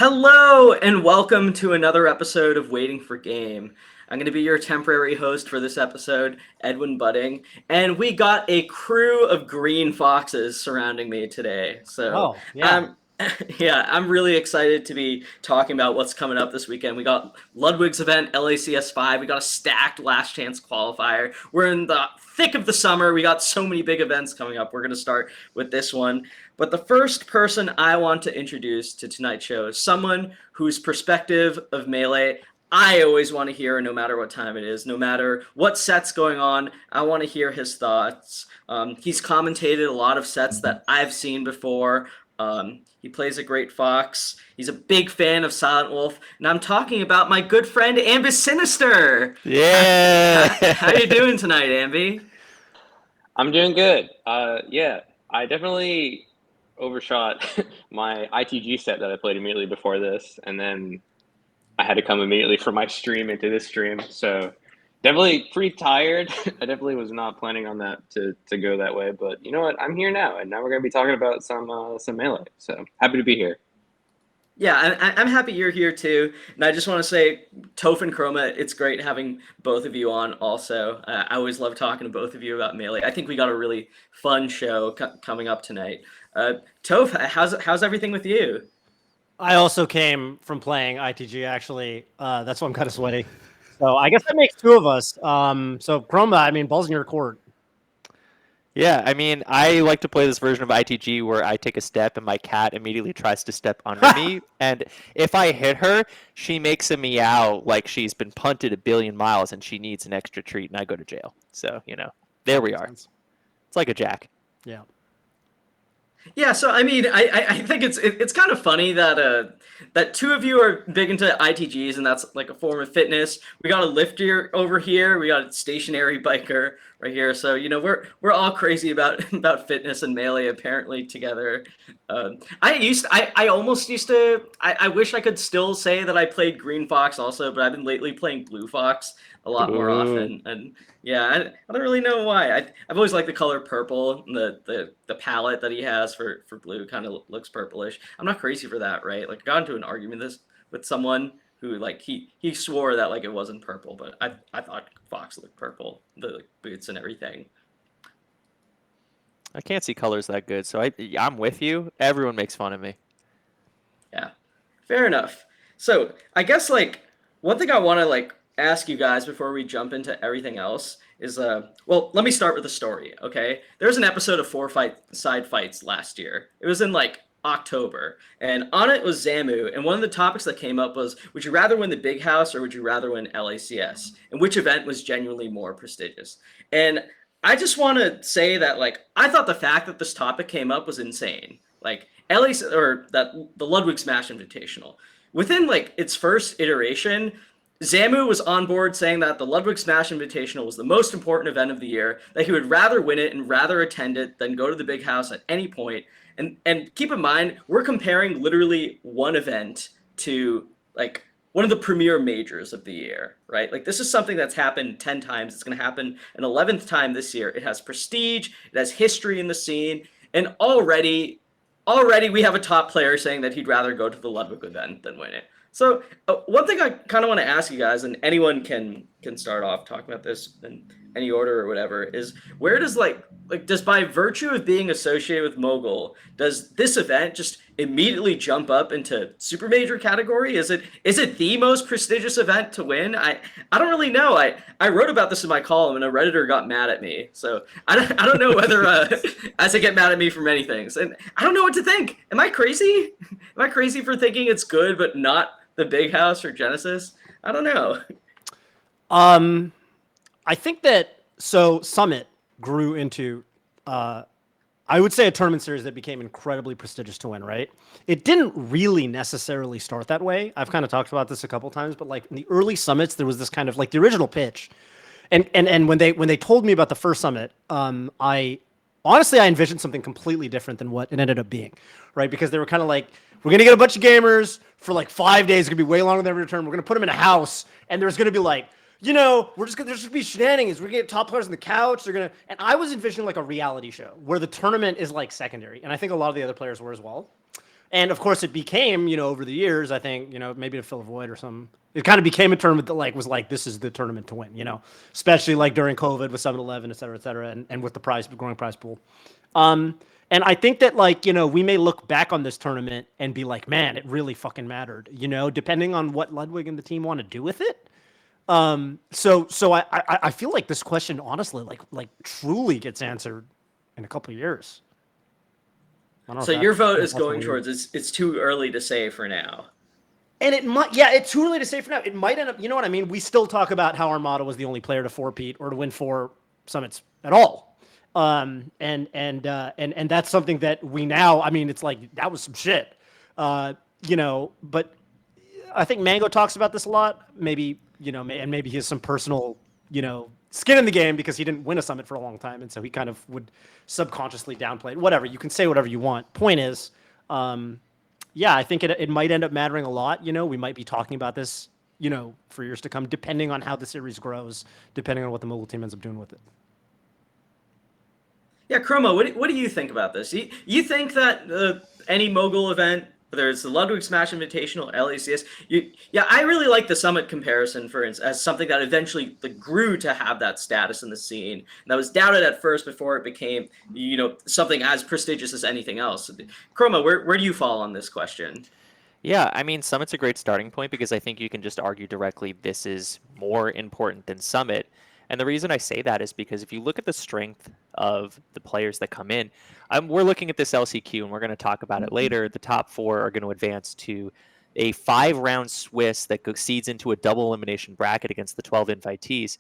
Hello and welcome to another episode of Waiting for Game. I'm going to be your temporary host for this episode, Edwin Budding, and we got a crew of green foxes surrounding me today. So, Oh, yeah. I'm yeah, I'm really excited to be talking about what's coming up this weekend. We got Ludwig's event, LACS 5. We got a stacked last chance qualifier. We're in the thick of the summer. We got so many big events coming up. We're going to start with this one. But the first person I want to introduce to tonight's show is someone whose perspective of Melee I always want to hear, no matter what time it is, no matter what set's going on. I want to hear his thoughts. He's commentated a lot of sets that I've seen before. He plays a great fox. He's a big fan of Silent Wolf, and I'm talking about my good friend Ambi Sinister. How Yeah. you doing tonight, Ambi? I'm doing good. Yeah, I definitely overshot my ITG set that I played immediately before this, and then I had to come immediately from my stream into this stream. So definitely pretty tired. I definitely was not planning on that to go that way, but you know what? I'm here now, and now we're gonna be talking about some melee. So happy to be here. Yeah, I'm happy you're here too. And I just want to say, Toph and Chroma, it's great having both of you on also. I always love talking to both of you about Melee. I think we got a really fun show coming up tonight. Toph, how's everything with you? I also came from playing ITG, actually. That's why I'm kind of sweaty. So I guess that makes two of us. So Chroma, I mean, balls in your court. Yeah, I mean, I like to play this version of ITG where I take a step and my cat immediately tries to step under me. And if I hit her, she makes a meow like she's been punted a billion miles and she needs an extra treat, and I go to jail. So, there we are. Sense. It's like a jack. Yeah. Yeah, so I mean, I think it's kind of funny that that two of you are big into ITGs, and that's like a form of fitness. We got a lifter over here, we got a stationary biker right here. So we're all crazy about about fitness and Melee apparently together. I almost used to. I wish I could still say that I played Green Fox also, but I've been lately playing Blue Fox a lot more Ooh. often, and yeah, I don't really know why. I've always liked the color purple. The palette that he has for blue kind of looks purplish. I'm not crazy for that, right? Like I got into an argument this with someone who like he swore that like it wasn't purple, but I thought Fox looked purple, the like, boots and everything. I can't see colors that good, so I'm with you. Everyone makes fun of me. Yeah, fair enough. So I guess like one thing I want to like ask you guys before we jump into everything else is well, let me start with the story. Okay, there's an episode of side fights last year. It was in like October, and on it was Zamu, and one of the topics that came up was, would you rather win the big house or would you rather win LACS, and which event was genuinely more prestigious? And I just want to say that like I thought the fact that this topic came up was insane. Like LA or that the Ludwig Smash Invitational. Within like its first iteration, Zamu was on board saying that the Ludwig Smash Invitational was the most important event of the year, that he would rather win it and rather attend it than go to the big house at any point. And keep in mind, we're comparing literally one event to like one of the premier majors of the year, right? Like this is something that's happened 10 times. It's going to happen an 11th time this year. It has prestige, it has history in the scene, and already we have a top player saying that he'd rather go to the Ludwig event than win it. So one thing I kind of want to ask you guys, and anyone can start off talking about this in any order or whatever, is where does like does by virtue of being associated with Mogul, does this event just immediately jump up into super major category? Is it the most prestigious event to win? I don't really know. I wrote about this in my column and a redditor got mad at me. So I don't know whether as they get mad at me for many things, and I don't know what to think. Am I crazy? Am I crazy for thinking it's good but not the big house or Genesis? I don't know. I think that Summit grew into I would say a tournament series that became incredibly prestigious to win, right? It didn't really necessarily start that way. I've kind of talked about this a couple times, but like in the early summits, there was this kind of like the original pitch. And when they told me about the first summit, I honestly I envisioned something completely different than what it ended up being, right? Because they were kind of like, we're gonna get a bunch of gamers for like 5 days. It's gonna be way longer than every return. We're gonna put them in a house, and there's gonna be like, there's gonna be shenanigans. We're gonna get top players on the couch. And I was envisioning like a reality show where the tournament is like secondary, and I think a lot of the other players were as well. And of course, it became, over the years, I think, maybe to fill a void or something. It kind of became a tournament that was like, this is the tournament to win, especially like during COVID with 7-Eleven, et cetera, and with the growing prize pool. And I think that we may look back on this tournament and be like, man, it really fucking mattered, depending on what Ludwig and the team want to do with it. So I feel like this question, honestly, like truly gets answered in a couple of years. So your vote is going towards it's too early to say for now. And it might, yeah, it's too early to say for now. It might end up, you know what I mean? We still talk about how Armada was the only player to four-peat or to win 4 summits at all. And that's something that we now, I mean, it's like, that was some shit. But I think Mango talks about this a lot. Maybe, and maybe he has some personal, skin in the game because he didn't win a summit for a long time. And so he kind of would subconsciously downplay it. Whatever. You can say whatever you want. Point is, yeah, I think it might end up mattering a lot. We might be talking about this, for years to come, depending on how the series grows, depending on what the Mogul team ends up doing with it. Yeah, Chroma, what do you think about this? You think that any Mogul event, whether it's the Ludwig Smash Invitational, LACS, I really like the Summit comparison, for instance, as something that eventually grew to have that status in the scene. And that was doubted at first before it became, something as prestigious as anything else. Chroma, where do you fall on this question? Yeah, I mean, Summit's a great starting point because I think you can just argue directly this is more important than Summit. And the reason I say that is because if you look at the strength of the players that come in, we're looking at this LCQ and we're going to talk about it later. The top 4 are going to advance to a 5-round Swiss that seeds into a double elimination bracket against the 12 invitees.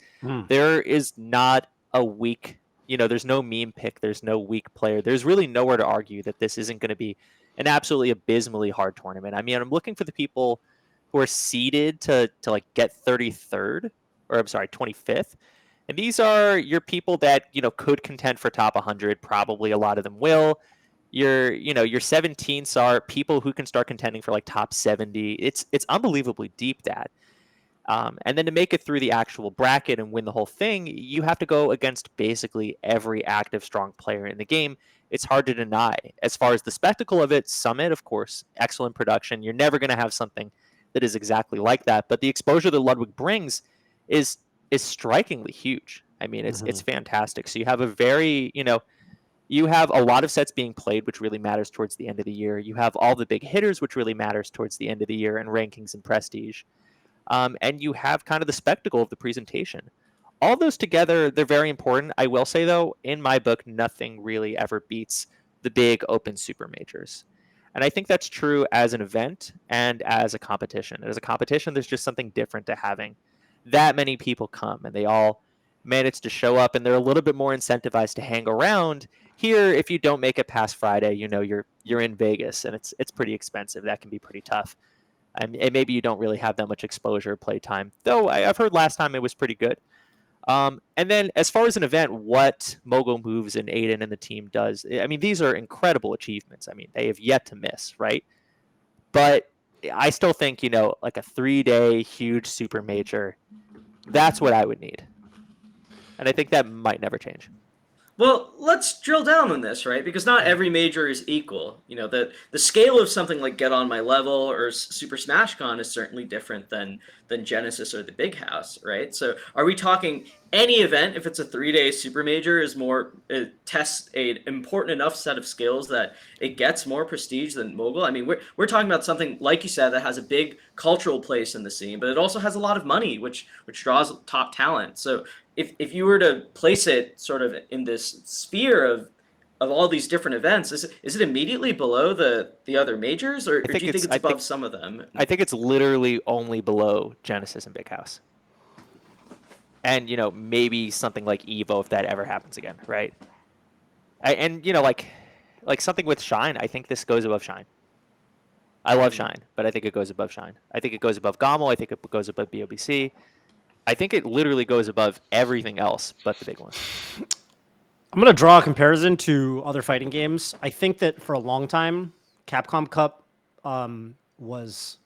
There is not a weak, there's no meme pick. There's no weak player. There's really nowhere to argue that this isn't going to be an absolutely abysmally hard tournament. I mean, I'm looking for the people who are seeded to get 33rd, or I'm sorry, 25th. And these are your people that, could contend for top 100. Probably a lot of them will. Your 17ths are people who can start contending for top 70. It's unbelievably deep, that. And then to make it through the actual bracket and win the whole thing, you have to go against basically every active, strong player in the game. It's hard to deny. As far as the spectacle of it, Summit, of course, excellent production. You're never going to have something that is exactly like that. But the exposure that Ludwig brings is strikingly huge. I mean, it's fantastic. So you have you have a lot of sets being played, which really matters towards the end of the year. You have all the big hitters, which really matters towards the end of the year, and rankings and prestige. And you have kind of the spectacle of the presentation. All those together, they're very important. I will say, though, in my book, nothing really ever beats the big open super majors. And I think that's true as an event and as a competition. And as a competition, there's just something different to having that many people come and they all manage to show up and they're a little bit more incentivized to hang around. Here, if you don't make it past Friday, you're in Vegas and it's pretty expensive. That can be pretty tough. And maybe you don't really have that much exposure play time, though I've heard last time it was pretty good. And then as far as an event, what Mogul Moves and Aiden and the team does, I mean, these are incredible achievements. I mean, they have yet to miss, right? But I still think, like a 3-day huge super major, that's what I would need. And I think that might never change. Well, let's drill down on this, right? Because not every major is equal. The scale of something like Get On My Level or Super Smash Con is certainly different than Genesis or the Big House, right? So are we talking any event, if it's a 3-day super major, is more, it tests an important enough set of skills that it gets more prestige than Mogul? I mean, we're talking about something, like you said, that has a big cultural place in the scene, but it also has a lot of money, which draws top talent. So if you were to place it sort of in this sphere of all these different events, is it immediately below the other majors, or do you think it's above some of them? I think it's literally only below Genesis and Big House. And, maybe something like Evo if that ever happens again, right? Like something with Shine, I think this goes above Shine. I love Shine, but I think it goes above Shine. I think it goes above Gommel. I think it goes above BOBC. I think it literally goes above everything else but the big one. I'm going to draw a comparison to other fighting games. I think that for a long time, Capcom Cup was...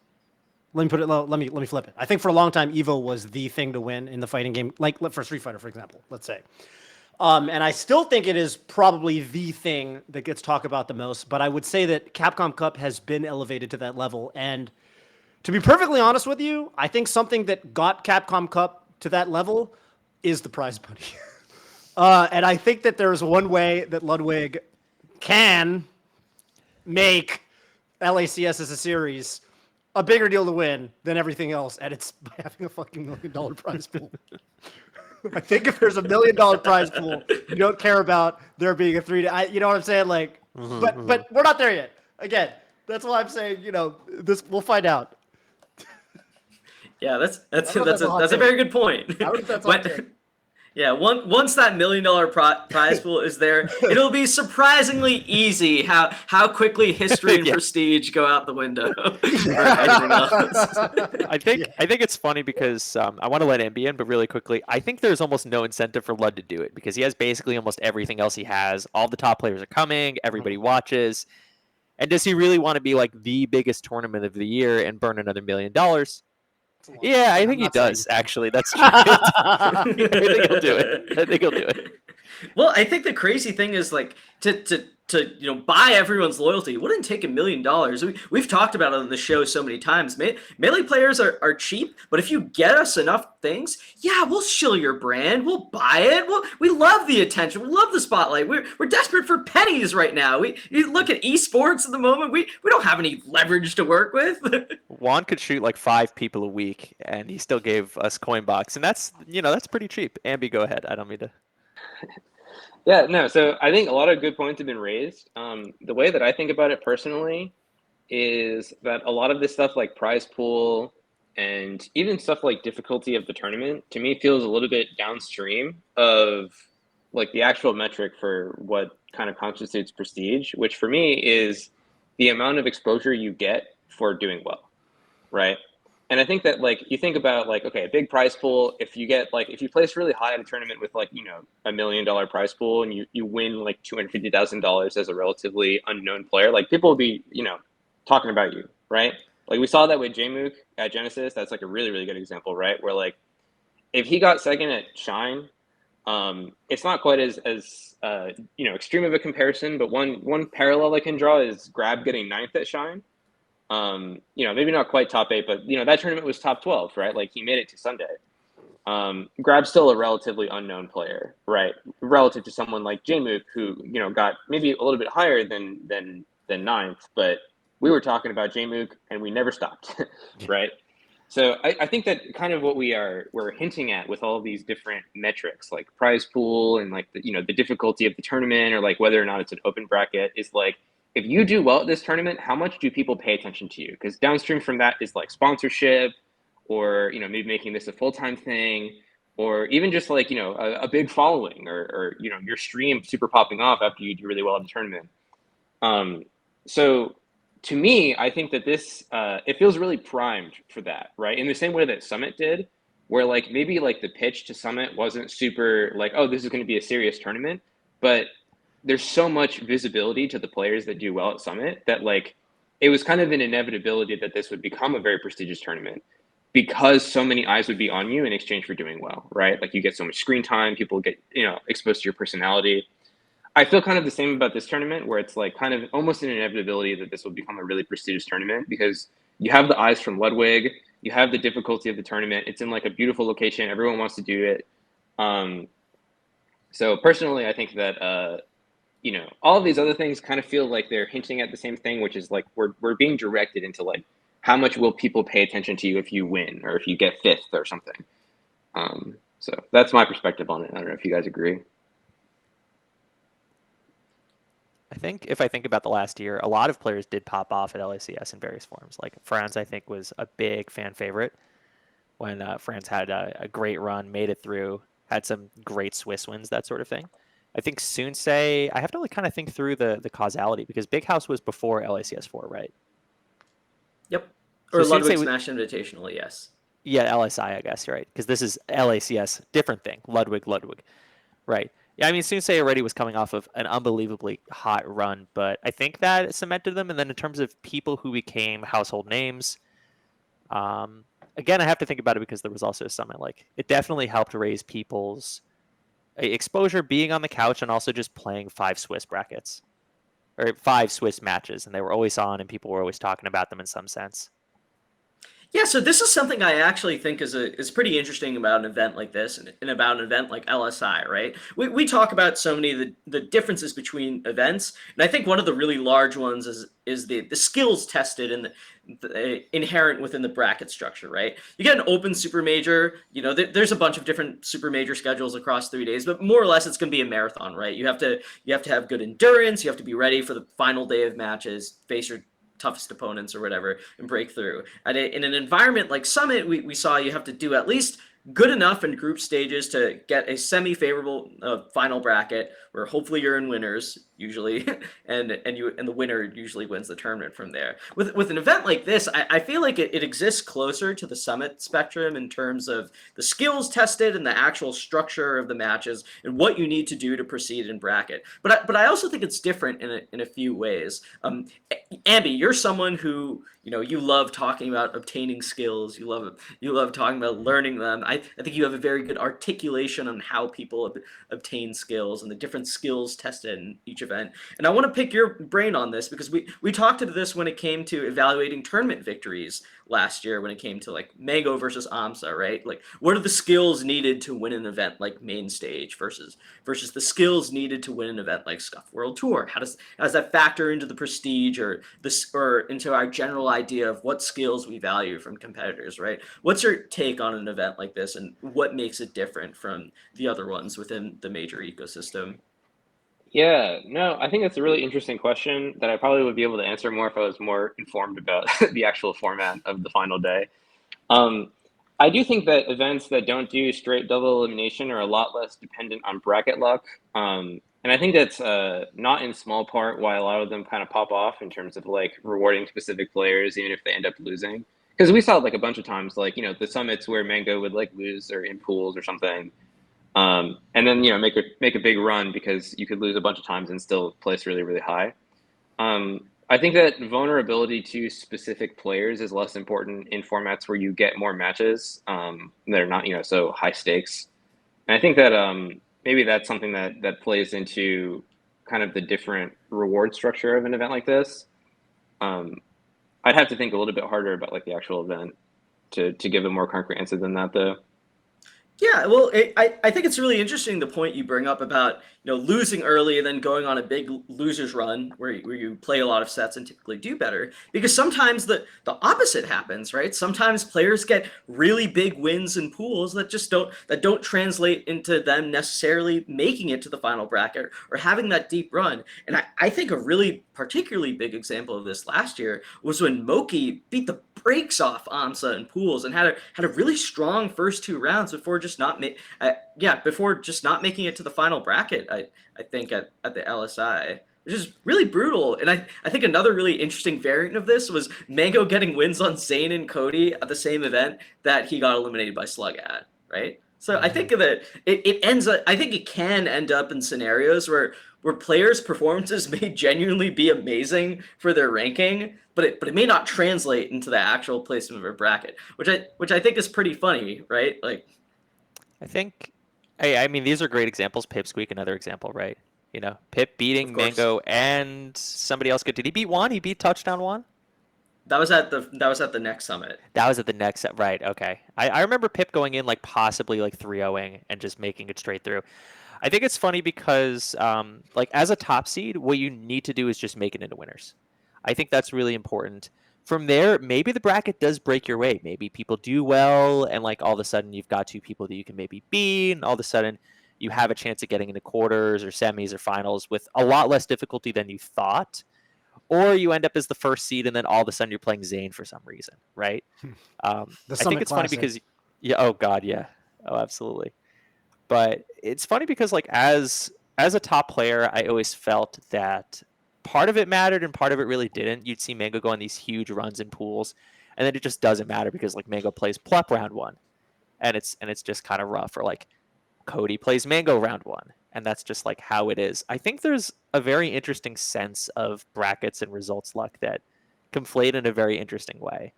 Let me flip it. I think for a long time, Evo was the thing to win in the fighting game, like for Street Fighter, for example, let's say. And I still think it is probably the thing that gets talked about the most. But I would say that Capcom Cup has been elevated to that level. And to be perfectly honest with you, I think something that got Capcom Cup to that level is the prize money. And I think that there's one way that Ludwig can make LACS as a series a bigger deal to win than everything else, and it's by having a fucking $1 million prize pool. I think if there's $1 million prize pool, you don't care about there being a 3-day. You know what I'm saying? Like, but we're not there yet. Again, that's why I'm saying, this we'll find out. Yeah, that's don't know if a very good point. I don't know if that's hot take. Yeah, once that $1 million prize pool is there, it'll be surprisingly easy how quickly history and prestige go out the window for anything else. I think it's funny because I want to let Ambi in, but really quickly, I think there's almost no incentive for Lud to do it because he has basically almost everything else he has. All the top players are coming, everybody watches. And does he really want to be like the biggest tournament of the year and burn another $1 million? Yeah, I think he does, actually. That's true. I think he'll do it. Well, I think the crazy thing is like to buy everyone's loyalty. It wouldn't take $1 million. We've talked about it on the show so many times. Melee players are cheap, but if you get us enough things, yeah, we'll shill your brand. We'll buy it. We love the attention. We love the spotlight. We're desperate for pennies right now. You look at esports at the moment. We don't have any leverage to work with. Juan could shoot like 5 people a week, and he still gave us Coinbox, and that's pretty cheap. Ambi, go ahead. I don't mean to. Yeah, no, so I think a lot of good points have been raised. The way that I think about it personally is that a lot of this stuff like prize pool and even stuff like difficulty of the tournament, to me, feels a little bit downstream of like the actual metric for what kind of constitutes prestige, which for me is the amount of exposure you get for doing well, right? And I think that like you think about like, okay, a big prize pool, if you place really high in a tournament with like, $1 million prize pool and you win like $250,000 as a relatively unknown player, like people will be, talking about you, right? Like we saw that with Jmook at Genesis. That's like a really, really good example, right? Where like if he got second at Shine, it's not quite as extreme of a comparison, but one parallel I can draw is Grab getting 9th at Shine. Maybe not quite top 8, but that tournament was top 12, right? Like he made it to Sunday. Grab's still a relatively unknown player, right? Relative to someone like Jmook, who got maybe a little bit higher than 9th, but we were talking about Jmook and we never stopped, right? So I think that kind of what we're hinting at with all these different metrics, like prize pool and like the difficulty of the tournament, or like whether or not it's an open bracket, is like, if you do well at this tournament, how much do people pay attention to you? Because downstream from that is like sponsorship, or maybe making this a full-time thing, or even just like a big following, or your stream super popping off after you do really well at the tournament. So to me, I think that this it feels really primed for that, right? In the same way that Summit did, where like maybe like the pitch to Summit wasn't super like, oh, this is going to be a serious tournament, but there's so much visibility to the players that do well at Summit that like it was kind of an inevitability that this would become a very prestigious tournament because so many eyes would be on you in exchange for doing well, right? Like you get so much screen time, people get exposed to your personality. I feel kind of the same about this tournament, where it's like kind of almost an inevitability that this will become a really prestigious tournament because you have the eyes from Ludwig, you have the difficulty of the tournament. It's in like a beautiful location. Everyone wants to do it. So personally, I think that all of these other things kind of feel like they're hinting at the same thing, which is like we're being directed into like how much will people pay attention to you if you win or if you get 5th or something. So that's my perspective on it. I don't know if you guys agree. I think if I think about the last year, a lot of players did pop off at LACS in various forms. Like Franz, I think, was a big fan favorite when Franz had a great run, made it through, had some great Swiss wins, that sort of thing. I think Soonsay, I have to like kind of think through the causality because Big House was before LACS 4, right? Yep. Or So Ludwig Soonsay Smash Invitational, yes. Yeah, LSI, I guess, right? Because this is LACS, different thing. Ludwig, right? Yeah, I mean, Soonsay already was coming off of an unbelievably hot run, but I think that cemented them. And then in terms of people who became household names, again, I have to think about it because there was also a Summit. Like, it definitely helped raise people's exposure, being on the couch, and also just playing 5 Swiss brackets or 5 Swiss matches, and they were always on, and people were always talking about them in some sense. Yeah, so this is something I actually think is pretty interesting about an event like this and about an event like LSI, right? We talk about so many of the differences between events, and I think one of the really large ones is the skills tested and the inherent within the bracket structure, right? You get an open super major, there's a bunch of different super major schedules across 3 days, but more or less it's going to be a marathon, right? You have to have good endurance, you have to be ready for the final day of matches, face your toughest opponents or whatever and break through. And in an environment like Summit, we saw you have to do at least good enough in group stages to get a semi-favorable final bracket where hopefully you're in winners usually, and the winner usually wins the tournament from there. With an event like this, I feel like it exists closer to the Summit spectrum in terms of the skills tested and the actual structure of the matches and what you need to do to proceed in bracket. But I also think it's different in a few ways. Ambi, you're someone who you love talking about obtaining skills. You love talking about learning them. I think you have a very good articulation on how people obtain skills and the different skills tested in each event. And I want to pick your brain on this because we talked about this when it came to evaluating tournament victories last year when it came to like Mango versus AMSA, right? Like what are the skills needed to win an event like main stage versus the skills needed to win an event like Scuff World Tour? How does that factor into the prestige or into our general idea of what skills we value from competitors, right? What's your take on an event like this and what makes it different from the other ones within the major ecosystem? Yeah, no, I think that's a really interesting question that I probably would be able to answer more if I was more informed about the actual format of the final day. Um, I do think that events that don't do straight double elimination are a lot less dependent on bracket luck. And I think that's not in small part why a lot of them kind of pop off in terms of like rewarding specific players, even if they end up losing. Because we saw like a bunch of times, like, the summits where Mango would like lose or in pools or something. And then, make a big run because you could lose a bunch of times and still place really, really high. I think that vulnerability to specific players is less important in formats where you get more matches that are not, so high stakes. And I think that maybe that's something that plays into kind of the different reward structure of an event like this. Um, I'd have to think a little bit harder about like the actual event to give a more concrete answer than that, though. Yeah, well, I think it's really interesting the point you bring up about losing early and then going on a big losers run where you play a lot of sets and typically do better because sometimes the opposite happens, right? Sometimes players get really big wins in pools that don't translate into them necessarily making it to the final bracket or having that deep run. And I think a really particularly big example of this last year was when Moki beat the brakes off AMSA in pools and had a really strong first 2 rounds before just not making it to the final bracket. I think at the LSI, which is really brutal. And I think another really interesting variant of this was Mango getting wins on Zain and Cody at the same event that he got eliminated by Slug at, right? So I think that it ends up, I think it can end up in scenarios where players' performances may genuinely be amazing for their ranking, but it may not translate into the actual placement of a bracket, which I think is pretty funny, right? Like, I think, I mean, these are great examples. Pipsqueak, another example, right? Pip beating of course, Mango and somebody else. Good. Did he beat Juan? He beat Touchdown Juan? that was at the next summit. That was at the next set, right? Okay. I remember Pip going in like possibly like 3-0ing and just making it straight through. I think it's funny because like as a top seed, what you need to do is just make it into winners. I think that's really important. From there, maybe the bracket does break your way. Maybe people do well, and like all of a sudden you've got 2 people that you can maybe beat, and all of a sudden you have a chance of getting into quarters or semis or finals with a lot less difficulty than you thought. Or you end up as the first seed, and then all of a sudden you're playing Zain for some reason, right? The I Summit think it's funny Classic. because, yeah, oh god, yeah, oh absolutely. But it's funny because like as a top player, I always felt that part of it mattered and part of it really didn't. You'd see Mango go on these huge runs in pools, and then it just doesn't matter because like Mango plays Plep round one, and it's just kind of rough. Or like Cody plays Mango round one, and that's just like how it is. I think there's a very interesting sense of brackets and results luck that conflate in a very interesting way.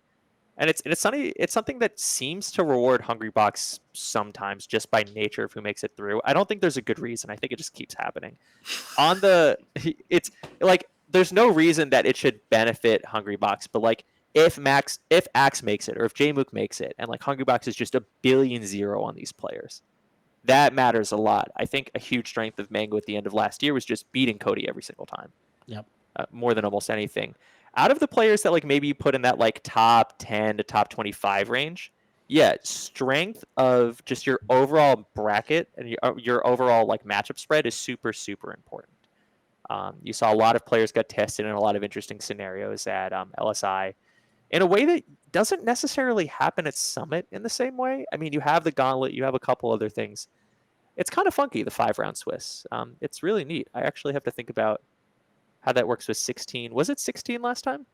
And it's something that seems to reward Hungrybox sometimes just by nature of who makes it through. I don't think there's a good reason. I think it just keeps happening. It's like there's no reason that it should benefit Hungrybox, but like if Axe makes it or if Jmook makes it, and like Hungrybox is just 1,000,000,000 on these players, that matters a lot. I think a huge strength of Mango at the end of last year was just beating Cody every single time. Yep. More than almost anything. Out of the players that like maybe you put in that like top 10 to top 25 range, yeah, strength of just your overall bracket and your overall like matchup spread is super, super important. You saw a lot of players got tested in a lot of interesting scenarios at LSI in a way that doesn't necessarily happen at Summit in the same way. I mean, you have the Gauntlet, you have a couple other things. It's kind of funky, the 5-round Swiss. It's really neat. I actually have to think about how that works with 16. Was it 16 last time?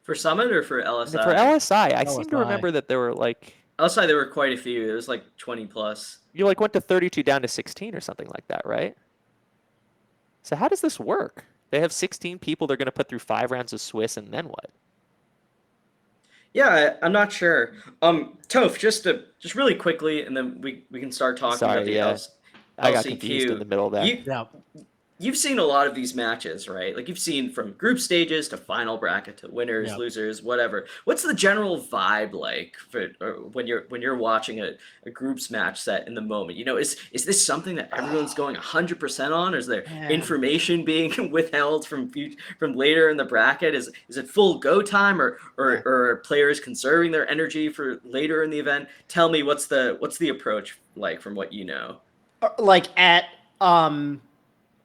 For Summit or for LSI? For LSI, I seem to remember that there were like... LSI, there were quite a few. There was like 20 plus. You like went to 32 down to 16 or something like that, right? So how does this work? They have 16 people they're going to put through 5 rounds of Swiss, and then what? Yeah, I'm not sure. Toph, just really quickly, and then we can start talking about the LCQ. I got confused in the middle of that. You've seen a lot of these matches, right? Like you've seen from group stages to final bracket to winners, losers, whatever. What's the general vibe like for when you're watching a groups match set in the moment? You know, is this something that everyone's going 100% on, or is there information being withheld from later in the bracket? Is it full go time, or are players conserving their energy for later in the event? Tell me what's the approach like from what you know? Like at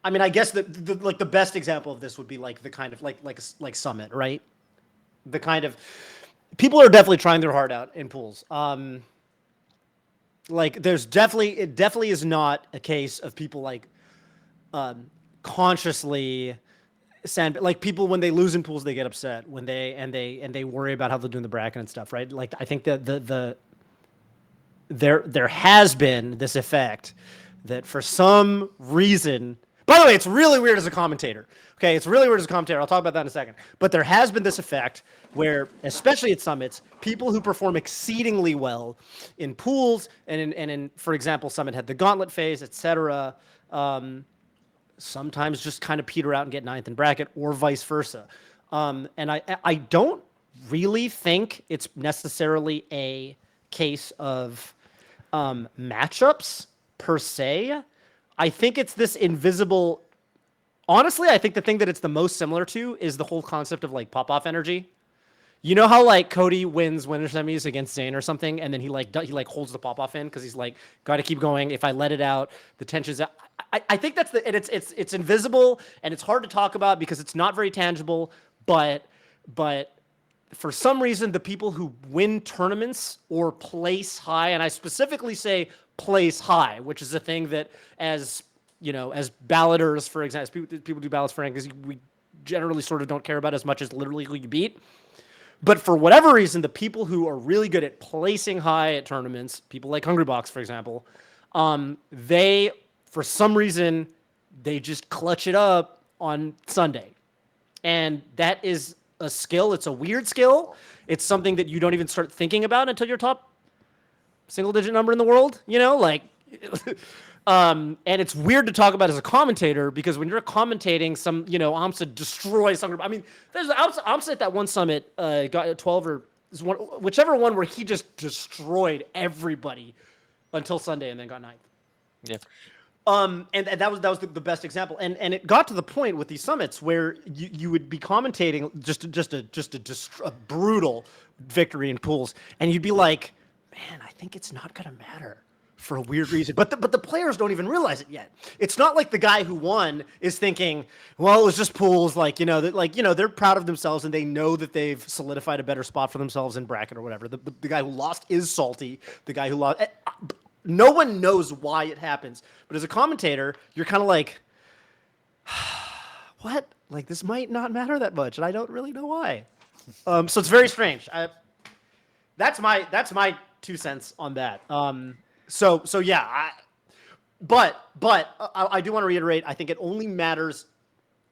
I mean, I guess the best example of this would be like the kind of like Summit, right? The kind of people are definitely trying their heart out in pools. Like it definitely is not a case of people like consciously like people when they lose in pools they get upset when they worry about how they're doing the bracket and stuff, right? Like I think that there has been this effect that for some reason. By the way, it's really weird as a commentator. Okay, it's really weird as a commentator. I'll talk about that in a second. But there has been this effect where, especially at summits, people who perform exceedingly well in pools and in for example, Summit had the gauntlet phase, etc. Sometimes just kind of peter out and get 9th in bracket, or vice versa. And I don't really think it's necessarily a case of matchups per se. I think it's this invisible. Honestly, I think the thing that it's the most similar to is the whole concept of like pop-off energy. You know how like Cody wins winter semis against Zain or something, and then he holds the pop-off in because he's like, got to keep going. If I let it out, the tension's out. I think that's it's invisible and it's hard to talk about because it's not very tangible. But for some reason, the people who win tournaments or place high, and I specifically say place high, which is a thing that as ballotters, for example, people do ballots for rankings, we generally sort of don't care about as much as literally who you beat. But for whatever reason, the people who are really good at placing high at tournaments, people like Hungrybox, for example, they, for some reason, they just clutch it up on Sunday. And that is a skill. It's a weird skill. It's something that you don't even start thinking about until you're top single-digit number in the world, and it's weird to talk about as a commentator because when you're commentating, some AMSA destroys some. I mean, there's AMSA at that one summit got 12 or whichever one where he just destroyed everybody until Sunday and then got 9th. Yeah. And that was the best example, and it got to the point with these summits where you would be commentating just a brutal victory in pools, and you'd be like, man, I think it's not gonna matter for a weird reason. But the players don't even realize it yet. It's not like the guy who won is thinking, well, it was just pools, they're proud of themselves and they know that they've solidified a better spot for themselves in bracket or whatever. The guy who lost is salty. The guy who lost, no one knows why it happens. But as a commentator, you're kind of like, what? Like, this might not matter that much, and I don't really know why. So it's very strange. That's my 2 cents on that. So yeah, but I do want to reiterate. I think it only matters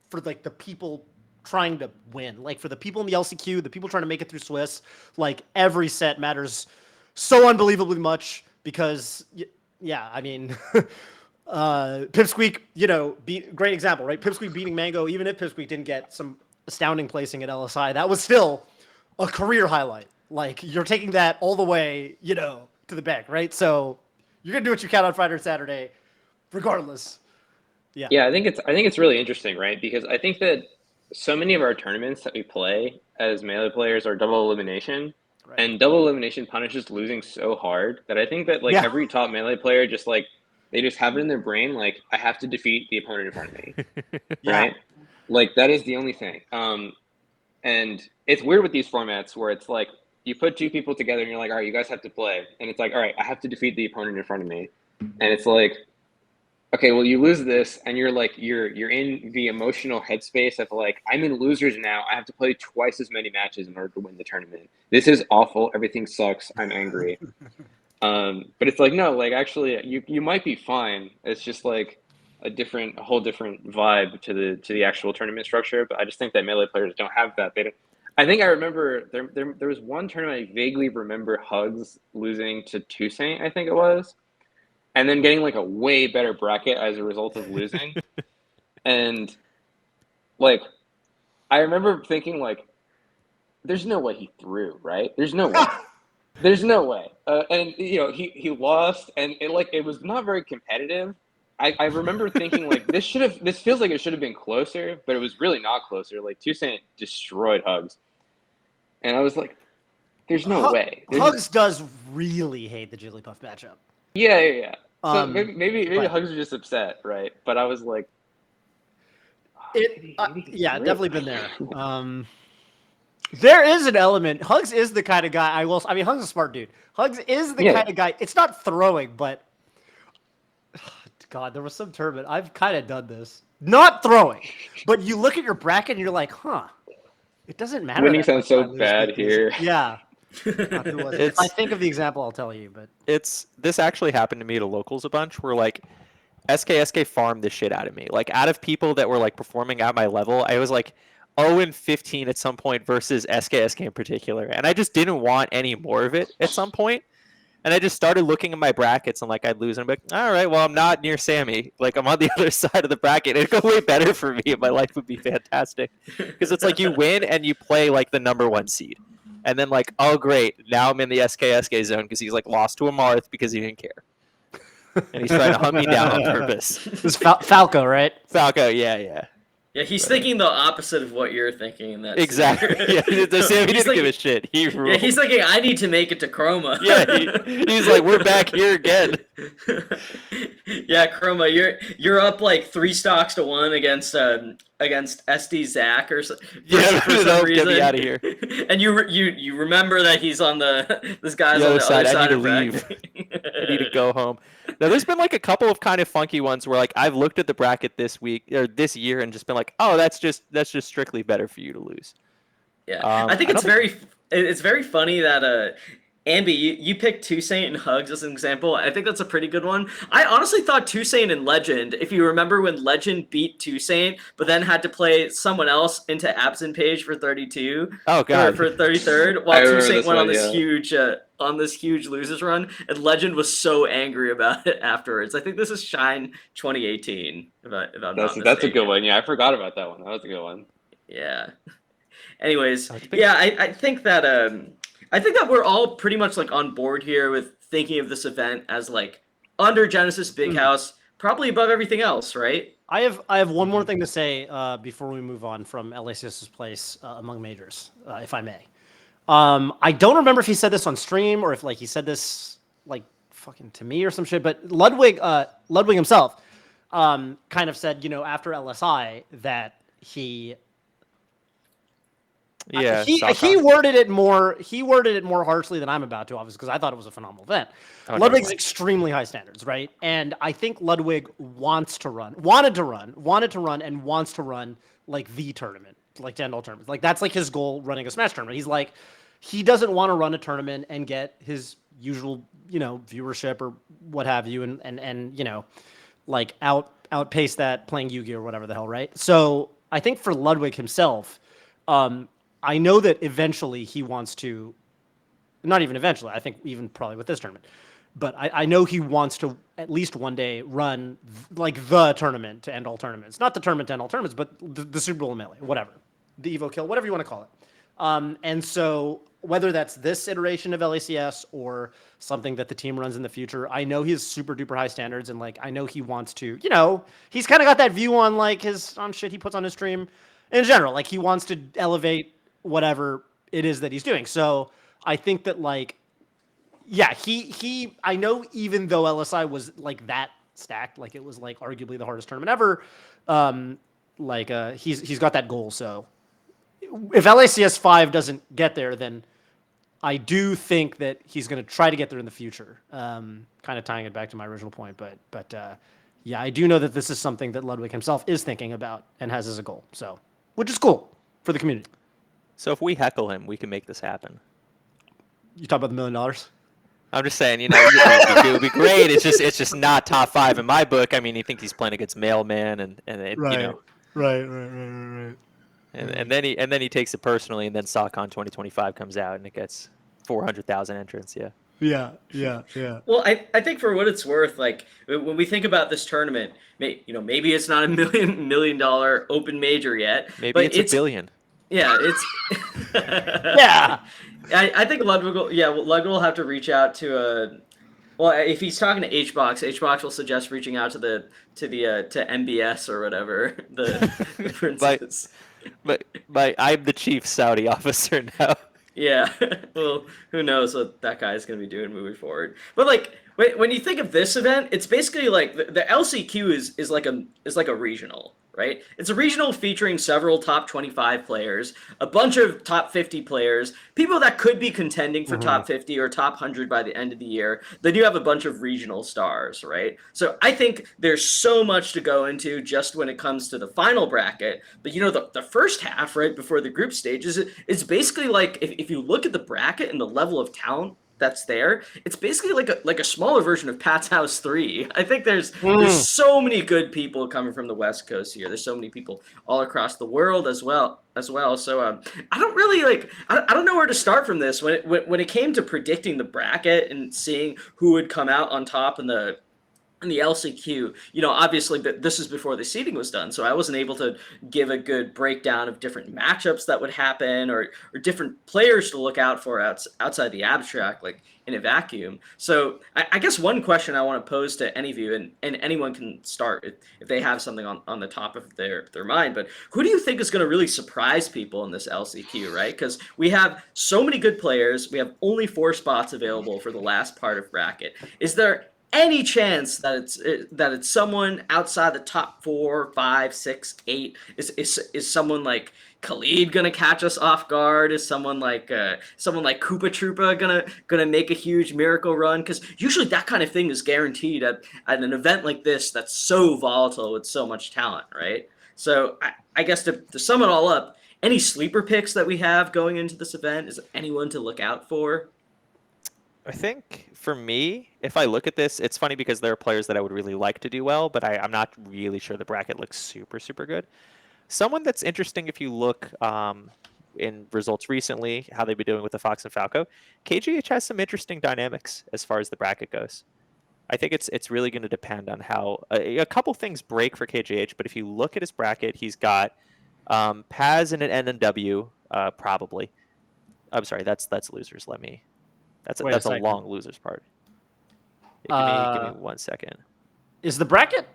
for like the people trying to win. Like for the people in the LCQ, the people trying to make it through Swiss, like every set matters so unbelievably much because, yeah, I mean, Pipsqueak, great example, right? Pipsqueak beating Mango, even if Pipsqueak didn't get some astounding placing at LSI, that was still a career highlight. Like you're taking that all the way, to the bank, right? So you're gonna do what you can on Friday or Saturday, regardless. Yeah. Yeah, I think it's really interesting, right? Because I think that so many of our tournaments that we play as melee players are double elimination, Right. and double elimination punishes losing so hard that I think that like Yeah. every top melee player just like they just have it in their brain like I have to defeat the opponent in front of me, Yeah. right? Like that is the only thing. And it's weird with these formats where it's like you put two people together and you're like, all right, you guys have to play, and it's like, all right, I have to defeat the opponent in front of me, and it's like, okay, well, you lose this, and you're like, you're in the emotional headspace of like, I'm in losers now. I have to play twice as many matches in order to win the tournament. This is awful. Everything sucks. I'm angry. But it's like, no, like actually, you might be fine. It's just like a whole different vibe to the actual tournament structure. But I just think that melee players don't have that. They don't. I think I remember there was one tournament I vaguely remember Hugs losing to Toussaint, I think it was, and then getting like a way better bracket as a result of losing. And like I remember thinking like, there's no way he threw, right? There's no way. There's no way. And he lost, and it was not very competitive. I remember thinking like this feels like it should have been closer, but it was really not closer. Like Toussaint destroyed Hugs. And I was like, there's no way. Hugs does really hate the Jigglypuff matchup. Yeah. So Um, maybe but- Hugs are just upset, right? But I was like, yeah, definitely been there. There is an element. Hugs is the kind of guy I mean, Hugs is a smart dude. Hugs is the kind of guy. It's not throwing, but God, there was some tournament. I've kind of done this. Not throwing, but you look at your bracket and you're like, huh, it doesn't matter. winning that sounds much so if I lose bad because- here. Yeah. If I think of the example, I'll tell you. But This actually happened to me at a locals a bunch where like SKSK farmed the shit out of me. Like out of people that were like performing at my level, I was like 0-15 at some point versus SKSK in particular. And I just didn't want any more of it at some point. And I just started looking at my brackets and like I'd lose and I'm like, all right, well I'm not near Sammy. Like I'm on the other side of the bracket. It'd go way better for me and my life would be fantastic. Because it's like you win and you play like the #1 seed. And then like, oh great, now I'm in the SKSK zone because he's like lost to a Marth because he didn't care. And he's trying to hunt me down on purpose. it was Falco, right? Falco, yeah. Yeah, he's thinking the opposite of what you're thinking. In that Exactly. Yeah, Sammy He's didn't give a shit. He ruled. Yeah, he's thinking, I need to make it to Chroma. Yeah, he's like, we're back here again. Yeah, Chroma, you're up like 3 stocks to 1 against SD Zach or something. Yeah, for some no, reason. get me out of here. And you remember that he's on this guy's The on other the side, other I side need of to leave. bracket. I need to go home. Now, there's been like a couple of kind of funky ones where like I've looked at the bracket this week or this year and just been like, oh, that's just strictly better for you to lose. Yeah, I think it's very funny that Ambi, you picked Toussaint and Hugs as an example. I think that's a pretty good one. I honestly thought Toussaint and Legend, if you remember when Legend beat Toussaint, but then had to play someone else into Absent Page for 32. Oh god, for 33rd, while I remember Toussaint this went one, on this huge losers run, and Legend was so angry about it afterwards. I think this is Shine 2018. If I'm not mistaken. That's a good one. Yeah, I forgot about that one. That was a good one. Yeah. Anyways, yeah, I think that we're all pretty much like on board here with thinking of this event as like under Genesis Big House, probably above everything else, right? I have one more thing to say before we move on from LACS's place among majors, if I may. I don't remember if he said this on stream or if like he said this like fucking to me or some shit, but Ludwig himself kind of said, after LSI that he worded it more harshly than I'm about to, obviously, because I thought it was a phenomenal event. Ludwig's extremely high standards, right? And I think Ludwig wanted to run, and wants to run like the tournament, like to end all tournaments. Like that's like his goal running a Smash tournament. He's like, he doesn't want to run a tournament and get his usual, viewership or what have you, and like outpace that playing Yu-Gi-Oh or whatever the hell, right? So I think for Ludwig himself, I know that eventually he wants to, not even eventually, I think even probably with this tournament, but I know he wants to at least one day run like the tournament to end all tournaments. Not the tournament to end all tournaments, but the Super Bowl of Melee, whatever. The Evo Kill, whatever you want to call it. And so whether that's this iteration of LACS or something that the team runs in the future, I know he has super duper high standards, and like I know he wants to, he's kind of got that view on like on shit he puts on his stream in general. Like he wants to elevate whatever it is that he's doing. So I think that like, yeah, he I know even though LSI was like that stacked, like it was like arguably the hardest tournament ever, he's got that goal. So if LACS 5 doesn't get there, then I do think that he's going to try to get there in the future. Kind of tying it back to my original point, but yeah, I do know that this is something that Ludwig himself is thinking about and has as a goal. So, which is cool for the community. So if we heckle him, we can make this happen. You talk about the $1 million? I'm just saying, it would be great. It's just not top 5 in my book. I mean, you think he's playing against Mailman, and Right. Right. And then he takes it personally, and then SockCon 2025 comes out, and it gets 400,000 entrants. Yeah. Yeah. Well, I think for what it's worth, like when we think about this tournament, maybe it's not $1 million open major yet. Maybe but it's $1 billion. Yeah, it's Yeah. I think Ludwig will have to reach out to well, if he's talking to HBox will suggest reaching out to MBS or whatever the princess. But I'm the chief Saudi officer now. Yeah, well, who knows what that guy's going to be doing moving forward. But like when you think of this event, it's basically like the LCQ is like a regional, right? It's a regional featuring several top 25 players, a bunch of top 50 players, people that could be contending for top 50 or top 100 by the end of the year. They do have a bunch of regional stars, right? So I think there's so much to go into just when it comes to the final bracket. But the first half, right before the group stage, is basically like if you look at the bracket and the level of talent that's there, it's basically like a smaller version of Pat's House 3. I think there's so many good people coming from the West Coast here. There's so many people all across the world as well. So I don't really I don't know where to start from this. When it came to predicting the bracket and seeing who would come out on top in the LCQ, obviously this is before the seeding was done, so I wasn't able to give a good breakdown of different matchups that would happen or different players to look out for outside the abstract, like in a vacuum. So I guess one question I want to pose to any of you, and anyone can start if they have something on the top of their mind, but who do you think is going to really surprise people in this LCQ, right? Because we have so many good players. We have only 4 spots available for the last part of bracket. Is there any chance that it's someone outside the top 4, 5, 6, 8? Is someone like Khalid gonna catch us off guard? Is someone like Koopa Troopa gonna make a huge miracle run? Because usually that kind of thing is guaranteed at an event like this that's so volatile with so much talent, right? So I guess to sum it all up, any sleeper picks that we have going into this event, is anyone to look out for? I think for me, if I look at this, it's funny because there are players that I would really like to do well, but I'm not really sure the bracket looks super, super good. Someone that's interesting if you look in results recently, how they've been doing with the Fox and Falco, KGH has some interesting dynamics as far as the bracket goes. I think it's really going to depend on how a couple things break for KGH, but if you look at his bracket, he's got Paz and an NNW, probably. I'm sorry, that's losers. That's a long losers part. Give me 1 second. Is the bracket?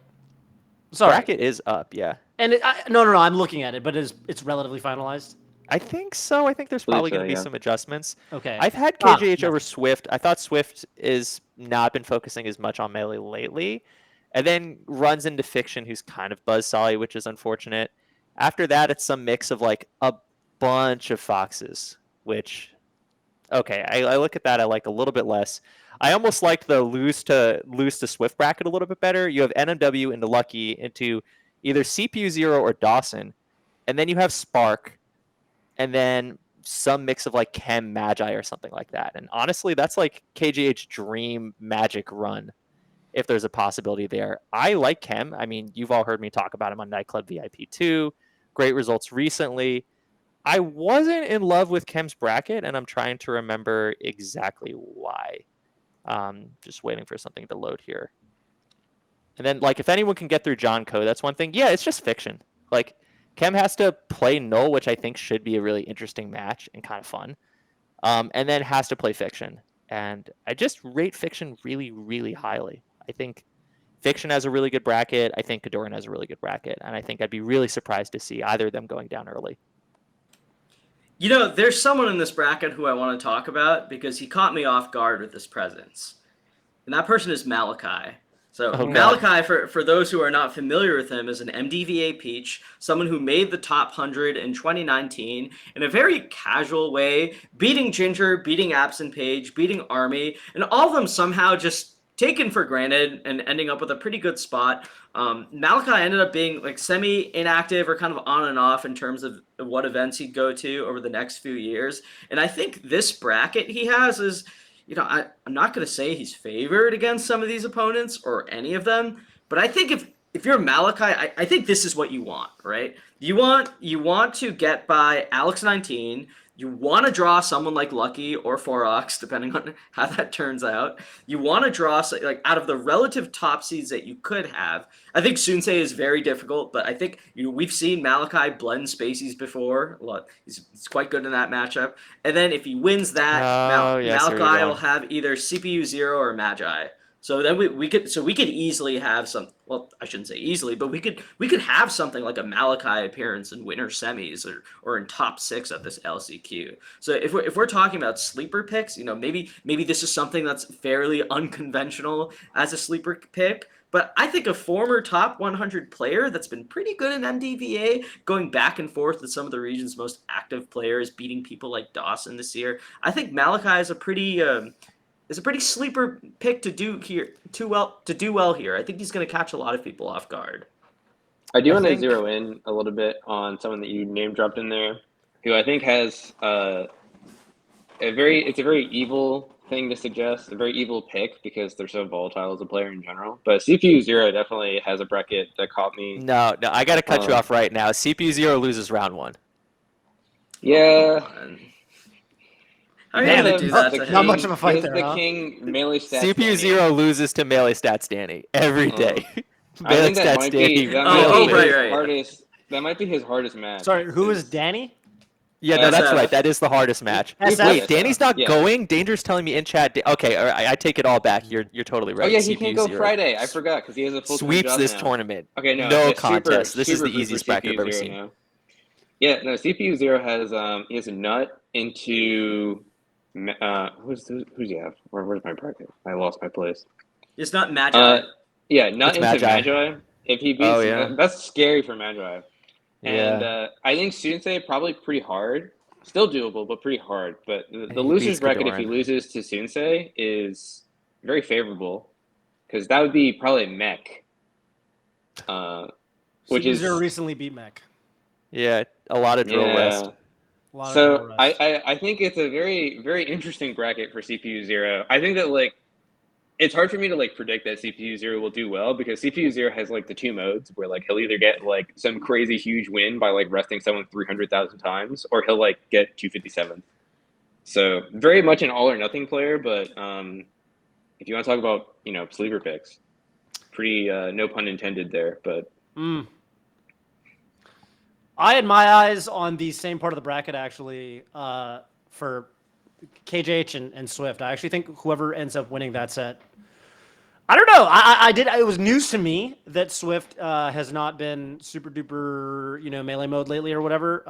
Sorry. Bracket is up, yeah. And no, I'm looking at it, but it's relatively finalized. I think so. I think there's probably going to be some adjustments. Okay. I've had KGH over Swift. I thought Swift is not been focusing as much on Melee lately, and then runs into Fiction, who's kind of buzzsaw, which is unfortunate. After that, it's some mix of like a bunch of Foxes, which. Okay, I look at that. I like a little bit less. I almost liked the lose to Swift bracket a little bit better. You have NMW into Lucky into either CPU Zero or Dawson, and then you have Spark, and then some mix of like Chem Magi or something like that. And honestly, that's like KGH dream magic run, if there's a possibility there. I like Chem. I mean, you've all heard me talk about him on Nightclub VIP 2. great results recently. I wasn't in love with Kem's bracket, and I'm trying to remember exactly why. Just waiting for something to load here. And then, like, if anyone can get through John Coe, that's one thing. Yeah, it's just fiction. Like, Kem has to play Null, which I think should be a really interesting match and kind of fun. And then has to play fiction. And I just rate fiction really, really highly. I think fiction has a really good bracket. I think Kadoran has a really good bracket. And I think I'd be really surprised to see either of them going down early. You know, there's someone in this bracket who I want to talk about because he caught me off guard with his presence. And that person is Malachi. So Malachi, for those who are not familiar with him, is an MDVA Peach, someone who made the top 100 in 2019 in a very casual way, beating Ginger, beating Absent Page, beating Army, and all of them somehow just taken for granted and ending up with a pretty good spot. Malachi ended up being like semi-inactive or kind of on and off in terms of what events he'd go to over the next few years. And I think this bracket he has is... I'm not going to say he's favored against some of these opponents or any of them, but I think if you're Malachi, I think this is what you want, right? You want to get by Alex 19. You want to draw someone like Lucky or Forox, depending on how that turns out. You want to draw, like, out of the relative top seeds that you could have. I think Sunsei is very difficult, but I think we've seen Malachi blend species before. He's quite good in that matchup. And then if he wins that, Malachi will have either CPU 0 or Magi. So then we could easily have some. Well, I shouldn't say easily, but we could have something like a Malachi appearance in winter semis or in top 6 at this LCQ. So if we're talking about sleeper picks, maybe this is something that's fairly unconventional as a sleeper pick. But I think a former top 100 player that's been pretty good in MDVA, going back and forth with some of the region's most active players, beating people like Dawson this year. I think Malachi is a pretty sleeper pick to do well here. I think he's going to catch a lot of people off guard. I do want to zero in a little bit on someone that you name dropped in there, who I think has it's a very evil thing to suggest, a very evil pick because they're so volatile as a player in general. But CPU 0 definitely has a bracket that caught me. No, I got to cut you off right now. CPU 0 loses round 1. Yeah. How are you going to do that to him? Not much of a fight there, the king melee stats. CPU 0 loses to melee stats Danny every day. I think that might be that might be his hardest match. Sorry, who is Danny? Yeah, no, that's right. That is the hardest match. Wait, Danny's not going? Danger's telling me in chat. Okay, I take it all back. You're totally right. Oh yeah, he can't go Friday. I forgot because he has a full sweeps this tournament. Okay, no contest. This is the easiest bracket I've ever seen. Now. Yeah, no, CPU 0 has he has a nut into who's he have? Where's my bracket? I lost my place. It's not Magi. Yeah, not into Magi. If he beats, that's scary for Magi. And I think Sunsei probably pretty hard. Still doable, but pretty hard. But the loser's bracket, if he loses to Sunsei, is very favorable. Because that would be probably Mech. Which is recently beat Mech. Yeah, a lot of drill rest. So I think it's a very, very interesting bracket for CPU 0. I think that it's hard for me to predict that CPU 0 will do well because CPU 0 has the 2 modes where he'll either get some crazy huge win by resting someone 300,000 times or he'll get 257. So very much an all or nothing player, but if you want to talk about sleeper picks, pretty no pun intended there, but. I had my eyes on the same part of the bracket actually for KJH and Swift. I actually think whoever ends up winning that set. I don't know. I did. It was news to me that Swift has not been super duper, melee mode lately or whatever.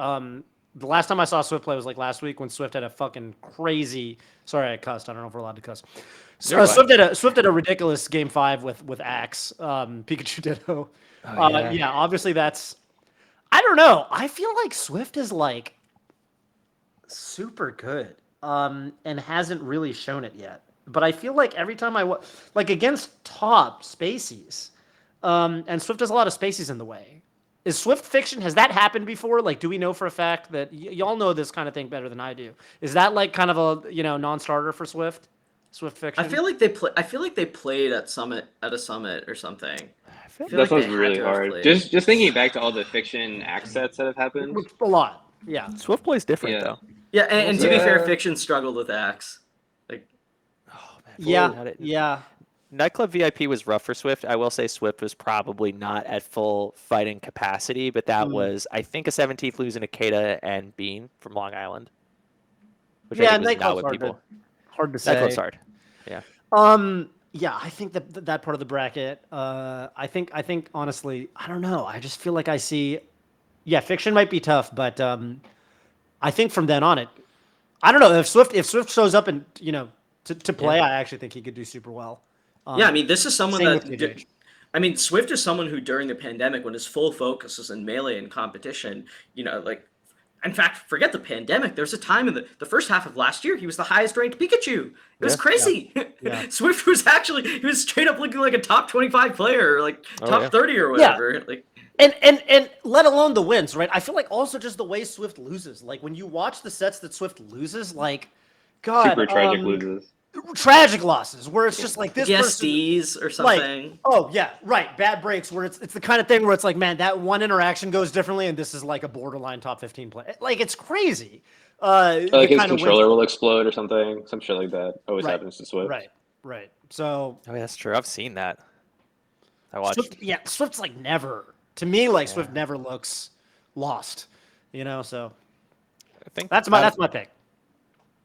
The last time I saw Swift play was last week when Swift had a fucking crazy. Sorry, I cussed. I don't know if we're allowed to cuss. Swift had a ridiculous game 5 with Axe, Pikachu Ditto. Yeah, obviously that's. I don't know. I feel like Swift is super good. And hasn't really shown it yet. But I feel like every time against top species, and Swift has a lot of species in the way. Is Swift fiction? Has that happened before? Do we know for a fact that y'all know this kind of thing better than I do? Is that kind of a non-starter for Swift? Swift fiction. I feel like they played at a summit or something. feel That like sounds they had really to have hard. played. Just thinking back to all the fiction axe sets that have happened. A lot. Yeah. Swift plays different Yeah. though. Yeah, and to be fair, Yeah. Fiction struggled with Axe. Like, Oh man. Yeah. Had it- Yeah. Nightclub VIP was rough for Swift. I will say Swift was probably not at full fighting capacity, but that was, I think, a 17th losing to Kata and Bean from Long Island, which I Yeah. think was not Nightclub's what people. hard to say. Nightclub's hard. Yeah. Yeah, I think that part of the bracket. I think honestly, I don't know. I just feel like I see. Yeah, Fiction might be tough, but I think from then on, I don't know if Swift shows up and to play. I actually think he could do super well. yeah, I mean, this is someone same that. with KJH. I mean, Swift is someone who, during the pandemic, when his full focus was in melee and competition, like, in fact, forget the pandemic. There was a time in the first half of last year, he was the highest ranked Pikachu. It was Yeah. crazy. Yeah. Swift was he was straight up looking like a top 25 player, or like top yeah. 30 or whatever. Like, And let alone the wins, right? I feel like also just the way Swift loses. Like when you watch the sets that Swift loses, like, God, Super tragic loses. tragic losses where it's just like this person, PSDs or something. oh yeah, right, bad breaks where it's the kind of thing where it's like, man, that one interaction goes differently, and this is like a borderline top 15 play. Like it's crazy. Like his controller will explode or something. Some shit like that always Right. happens to Swift. Right. So Oh, yeah, that's true. I've seen that. I watched. Swift's like never to me. Like Swift never looks lost. So I think that's my pick.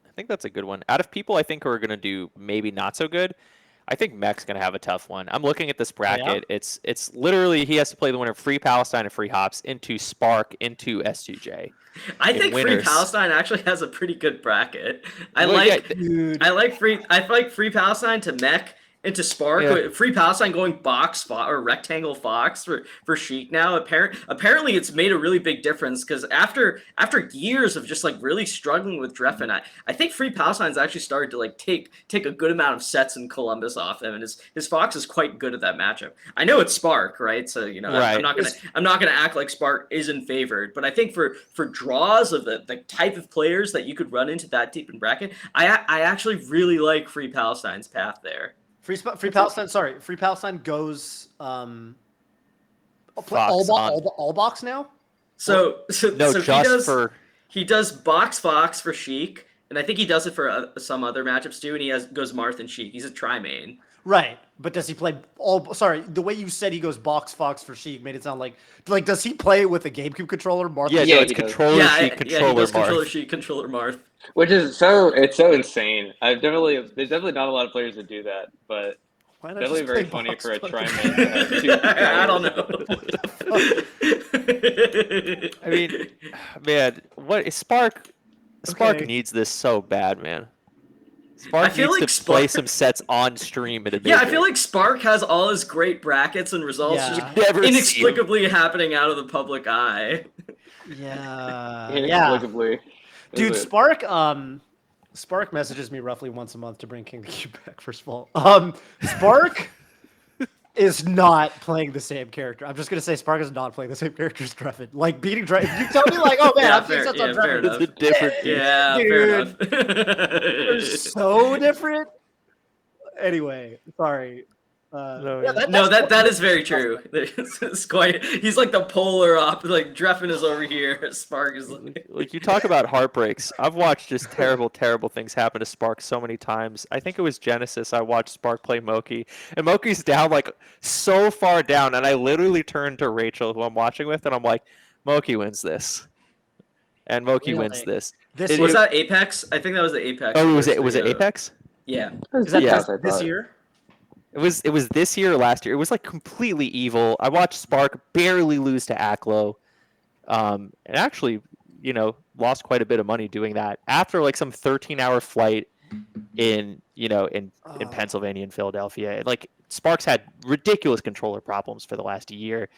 I think that's a good one. Out of people I think who are going to do maybe not so good, I think Mech's going to have a tough one. I'm looking at this bracket. Yeah? It's literally he has to play the winner of Free Palestine and Free Hops into Spark into S2J. I think Free winners. Palestine actually has a pretty good bracket. I Well, like yeah, Dude. I like Free Palestine to Mech into Spark. Yeah. Free Palestine going box or rectangle Fox for Sheik now. Apparently it's made a really big difference because after years of just like really struggling with Dreffen, I think Free Palestine's actually started to like take a good amount of sets in Columbus off him, and his Fox is quite good at that matchup. I know it's Spark, right? So Right. I'm not gonna act like Spark isn't favored, but I think for draws of the type of players that you could run into that deep in bracket, I actually really like Free Palestine's path there. Free Palestine. Sorry, Free Palestine goes Fox all box now. So no, just he does box Fox for Sheik, and I think he does it for some other matchups too. And he goes Marth and Sheik. He's a tri-main. Right, but does he play all? Sorry, the way you said he goes box Fox for Sheik made it sound like does he play with a GameCube controller? Marth? Yeah, Yeah, no, it's he does. controller Sheik, he controller does Marth. controller Sheik, controller Marth. Which is so insane. There's definitely not a lot of players that do that, but Why not definitely just very play funny box for a Fox? tri-main to have two I don't know. I mean, man, what Spark Okay. needs this so bad, man. Spark I feel needs like to play Spark- some sets on stream at a Yeah, I major. feel like Spark has all his great brackets and results Yeah. just Never seen. inexplicably happening out of the public eye. Yeah, inexplicably. dude. Is it? Spark messages me roughly once a month to bring King the Cube back. First of all, Spark is not playing the same character. I'm just gonna say Spark is not playing the same character as Dreffen. Like beating Dreffen. If you tell me like, oh man, Yeah, I'm playing fair- sets on yeah, fair Dreffen. enough. It's a different beast. Yeah, fair Dude. enough. They're so different. Anyway, sorry. That is very true. It's quite. He's like the polar opposite. Like Dreffen is over here. Spark is like. Like you talk about heartbreaks. I've watched just terrible things happen to Spark so many times. I think it was Genesis. I watched Spark play Moki, and Moki's down like so far down, and I literally turned to Rachel, who I'm watching with, and I'm like, "Moki wins this," and Moki wins Really? this. This Was that Apex? I think that was the Apex. Oh, was it versus the, Apex? Yeah. is that Yeah. this year? It was this year or last year. It was like completely evil. I watched Spark barely lose to Aklo, and actually, lost quite a bit of money doing that after like some 13-hour flight in Pennsylvania and Philadelphia. Like Sparks had ridiculous controller problems for the last year.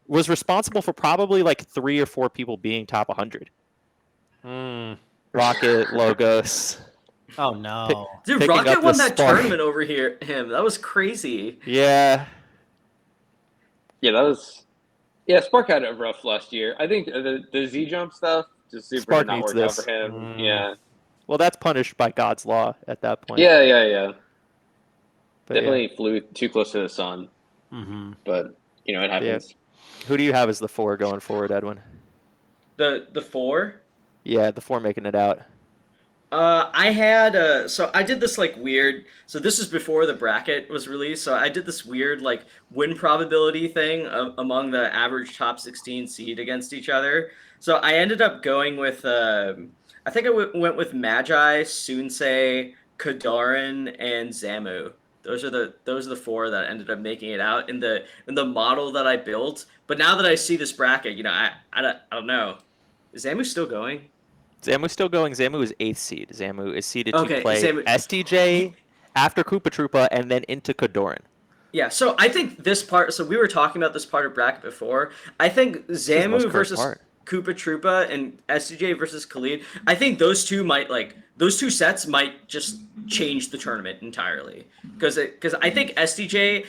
Was responsible for probably like 3 or 4 people being top 100. Rocket, Logos. Oh no. Dude, Picking Rocket up won the that Spark. tournament over him. That was crazy. Yeah. Yeah, that was. Yeah, Spark had it rough last year. I think the Z jump stuff just super Spark did not needs work out this. for him. Yeah. Well, that's punished by God's law at that point. Yeah. But Definitely flew too close to the sun. Mm-hmm. But it happens. Who do you have as the 4 going forward, Edwin? The 4. Yeah, the 4 making it out. I had so I did this like weird. So this is before the bracket was released. So I did this weird like win probability thing among the average top 16 seed against each other. So I ended up going with I think I went with Magi, Sunsei, Kadarin, and Zamu. Those are the 4 that ended up making it out in the model that I built. But now that I see this bracket, I don't know. Is Zamu still going? Zamu's still going. Zamu is 8th seed. Zamu is seeded Okay, to play STJ after Koopa Troopa and then into Kadoran. Yeah, so I think this part. So we were talking about this part of bracket before. I think Zamu versus Koopa Troopa and STJ versus Khalid. I think those two sets might just change the tournament entirely. Because I think STJ,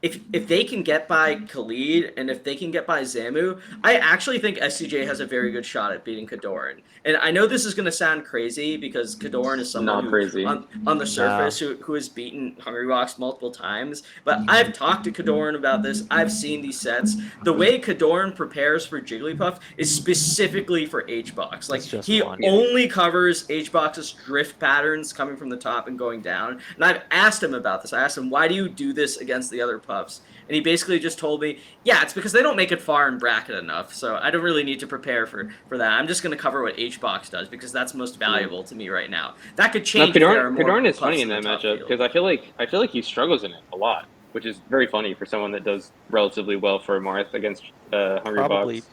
if they can get by Khalid and if they can get by Zamu, I actually think STJ has a very good shot at beating Kadoran. And I know this is going to sound crazy because Kadoran is someone on the surface who has beaten Hungrybox multiple times. But I've talked to Kadoran about this. I've seen these sets. The way Kadoran prepares for Jigglypuff is specifically for HBox. Like he only covers HBox's drift patterns coming from the top and going down. And I've asked him about this. I asked him, why do you do this against the other puffs? And he basically just told me, yeah, it's because they don't make it far in bracket enough, so I don't really need to prepare for that. I'm just going to cover what HBox does because that's most valuable to me right now. That could change. Kadoran is funny in that matchup because I feel like he struggles in it a lot, which is very funny for someone that does relatively well for Marth against Hungrybox.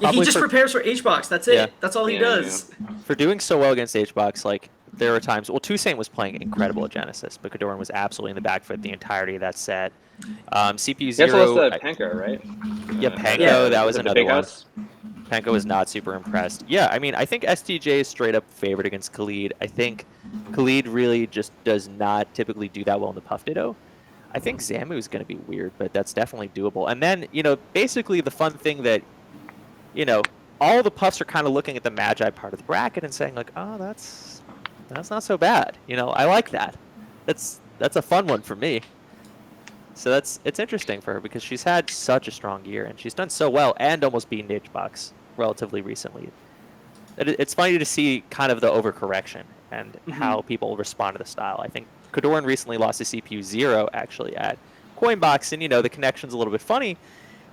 Yeah, he just prepares for HBox. That's it. Yeah. That's all he does. Yeah. For doing so well against HBox, like there were times. Well, Zain was playing incredible at Genesis, but Kadoran was absolutely in the back foot the entirety of that set. CPU 0. That's Penko, right? Yeah, Penko. That was another one. Penko was not super impressed. Yeah, I mean, I think STJ is straight up favored against Khalid. I think Khalid really just does not typically do that well in the Puff Ditto. I think Zamu is going to be weird, but that's definitely doable. And then, basically the fun thing that, all the Puffs are kind of looking at the Magi part of the bracket and saying like, oh, that's not so bad. I like that. That's a fun one for me. So it's interesting for her because she's had such a strong year and she's done so well and almost beaten HBox relatively recently. It's funny to see kind of the overcorrection and how people respond to the style. I think Kadoran recently lost to CPU 0 actually at Coinbox, and the connection's a little bit funny.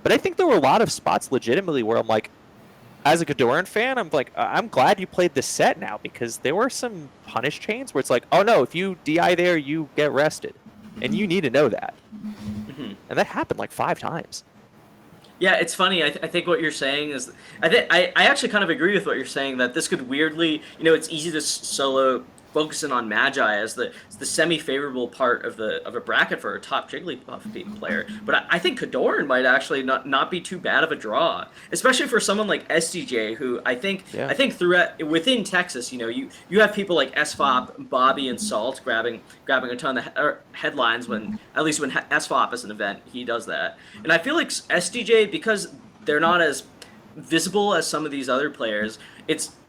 But I think there were a lot of spots legitimately where I'm like, as a Kadoran fan, I'm like, I'm glad you played this set now because there were some punish chains where it's like, oh no, if you DI there, you get rested. And you need to know that. And that happened like 5 times. Yeah, it's funny. I think what you're saying is, I actually kind of agree with what you're saying, that this could weirdly, it's easy to solo focus in on Magi as the semi-favorable part of a bracket for a top Jigglypuff player. But I think Kadoran might actually not be too bad of a draw, especially for someone like SDJ, who I think within Texas, you have people like SFOP, Bobby, and Salt grabbing a ton of headlines when SFOP is an event, he does that. And I feel like SDJ, because they're not as visible as some of these other players,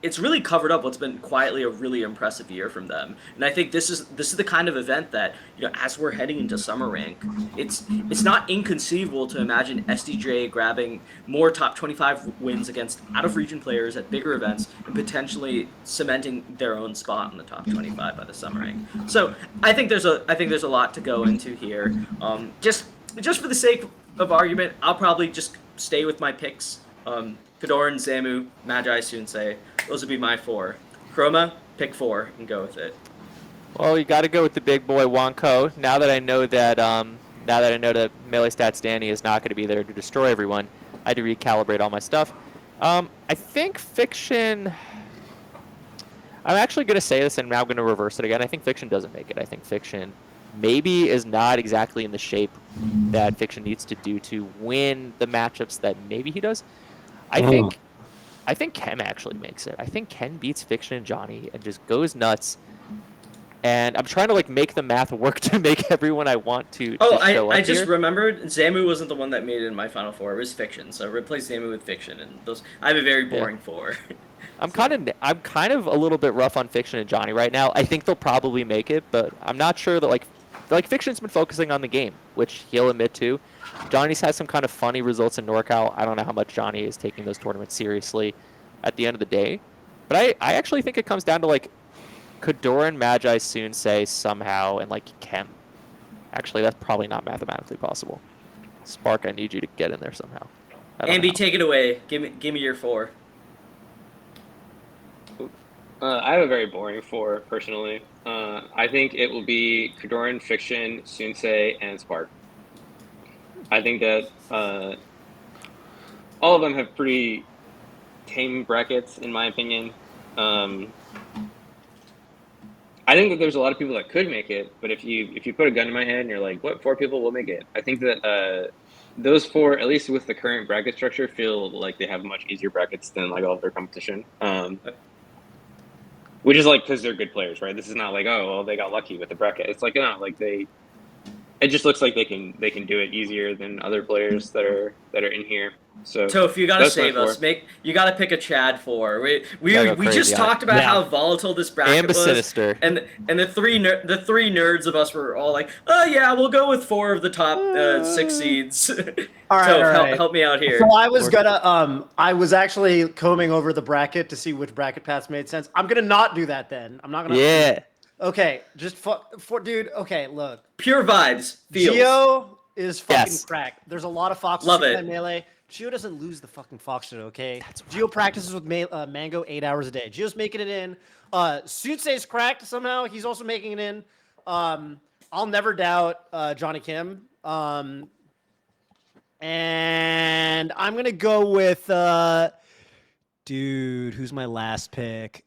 it's really covered up what's been quietly a really impressive year from them. And I think this is the kind of event that, as we're heading into summer rank, it's not inconceivable to imagine SDJ grabbing more top 25 wins against out of region players at bigger events and potentially cementing their own spot in the top 25 by the summer rank. So I think there's a lot to go into here. Just for the sake of argument, I'll probably just stay with my picks. Kadoran, Zamu, Magi, Sunsei. Those would be my 4. Chroma, pick 4 and go with it. Well, you got to go with the big boy Wonko. Now that I know that Melee Stats Danny is not going to be there to destroy everyone, I had to recalibrate all my stuff. I think Fiction. I'm actually going to say this, and now I'm going to reverse it again. I think Fiction doesn't make it. I think Fiction maybe is not exactly in the shape that Fiction needs to do to win the matchups that maybe he does. I think Ken actually makes it. I think Ken beats Fiction and Johnny and just goes nuts. And I'm trying to make the math work to make everyone I want to show up I just here. remembered Zamu wasn't the one that made it in my final 4. It was Fiction. So replace Zamu with Fiction, and those I have a very boring 4. I'm kind of a little bit rough on Fiction and Johnny right now. I think they'll probably make it, but I'm not sure that like Fiction's been focusing on the game, which he'll admit to. Johnny's had some kind of funny results in NorCal. I don't know how much Johnny is taking those tournaments seriously at the end of the day. But I actually think it comes down to, like, could Doran, Magi, Soonsay somehow, and, like, Kem. Actually, that's probably not mathematically possible. Spark, I need you to get in there somehow. Ambi, take it away. Give me your 4. I have a very boring 4, personally. I think it will be Kadoran, Fiction, Soonsay, and Spark. I think that all of them have pretty tame brackets, in my opinion. I think that there's a lot of people that could make it, but if you put a gun in my head and you're like, what 4 people will make it? I think that those 4, at least with the current bracket structure, feel like they have much easier brackets than like all of their competition. Which is like because they're good players, right? This is not like, oh well, they got lucky with the bracket. It's like, no, like it just looks like they can do it easier than other players that are in here. So Toph, you gotta that's my save us. 4. You gotta pick a Chad 4. We Gotta go just crazy on it. talked about Yeah. how volatile this bracket was, Sinister. and the three nerds of us were all like, oh yeah, we'll go with 4 of the top 6 seeds. All right, Toph, all right. help me out here. So I was actually combing over the bracket to see which bracket paths made sense. I'm gonna not do that then. I'm not gonna. Yeah. Okay, just for dude. Okay, look. Pure vibes. Feels. Geo is fucking Yes. cracked. There's a lot of foxes Love in it. that melee. Geo doesn't lose the fucking fox shit, okay? That's Geo practices with Mango 8 hours a day. Geo's making it in. Suitsei's cracked somehow. He's also making it in. I'll never doubt Johnny Kim. And I'm gonna go with dude. Who's my last pick?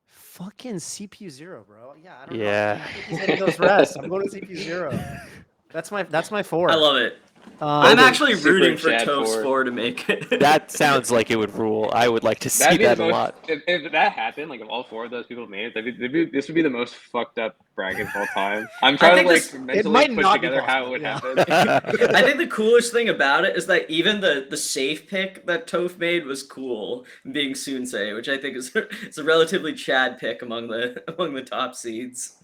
Fucking CPU 0, bro. Yeah, I don't know. Yeah. I think he's getting those rests. I'm going to CPU 0. That's my 4. I love it. I'm Those are actually super rooting for Chad Toph's 4. 4 to make it. That sounds like it would rule. I would like to see That'd be that the a most, lot. if that happened, like if all 4 of those people made it, this would be the most fucked up bracket of all time. I'm trying to think like this- mentally might put not be together how it possible, would yeah. happen. I think the coolest thing about it is that even the safe pick that Toph made was cool, being Soonsay, which I think is a relatively Chad pick among the top seeds.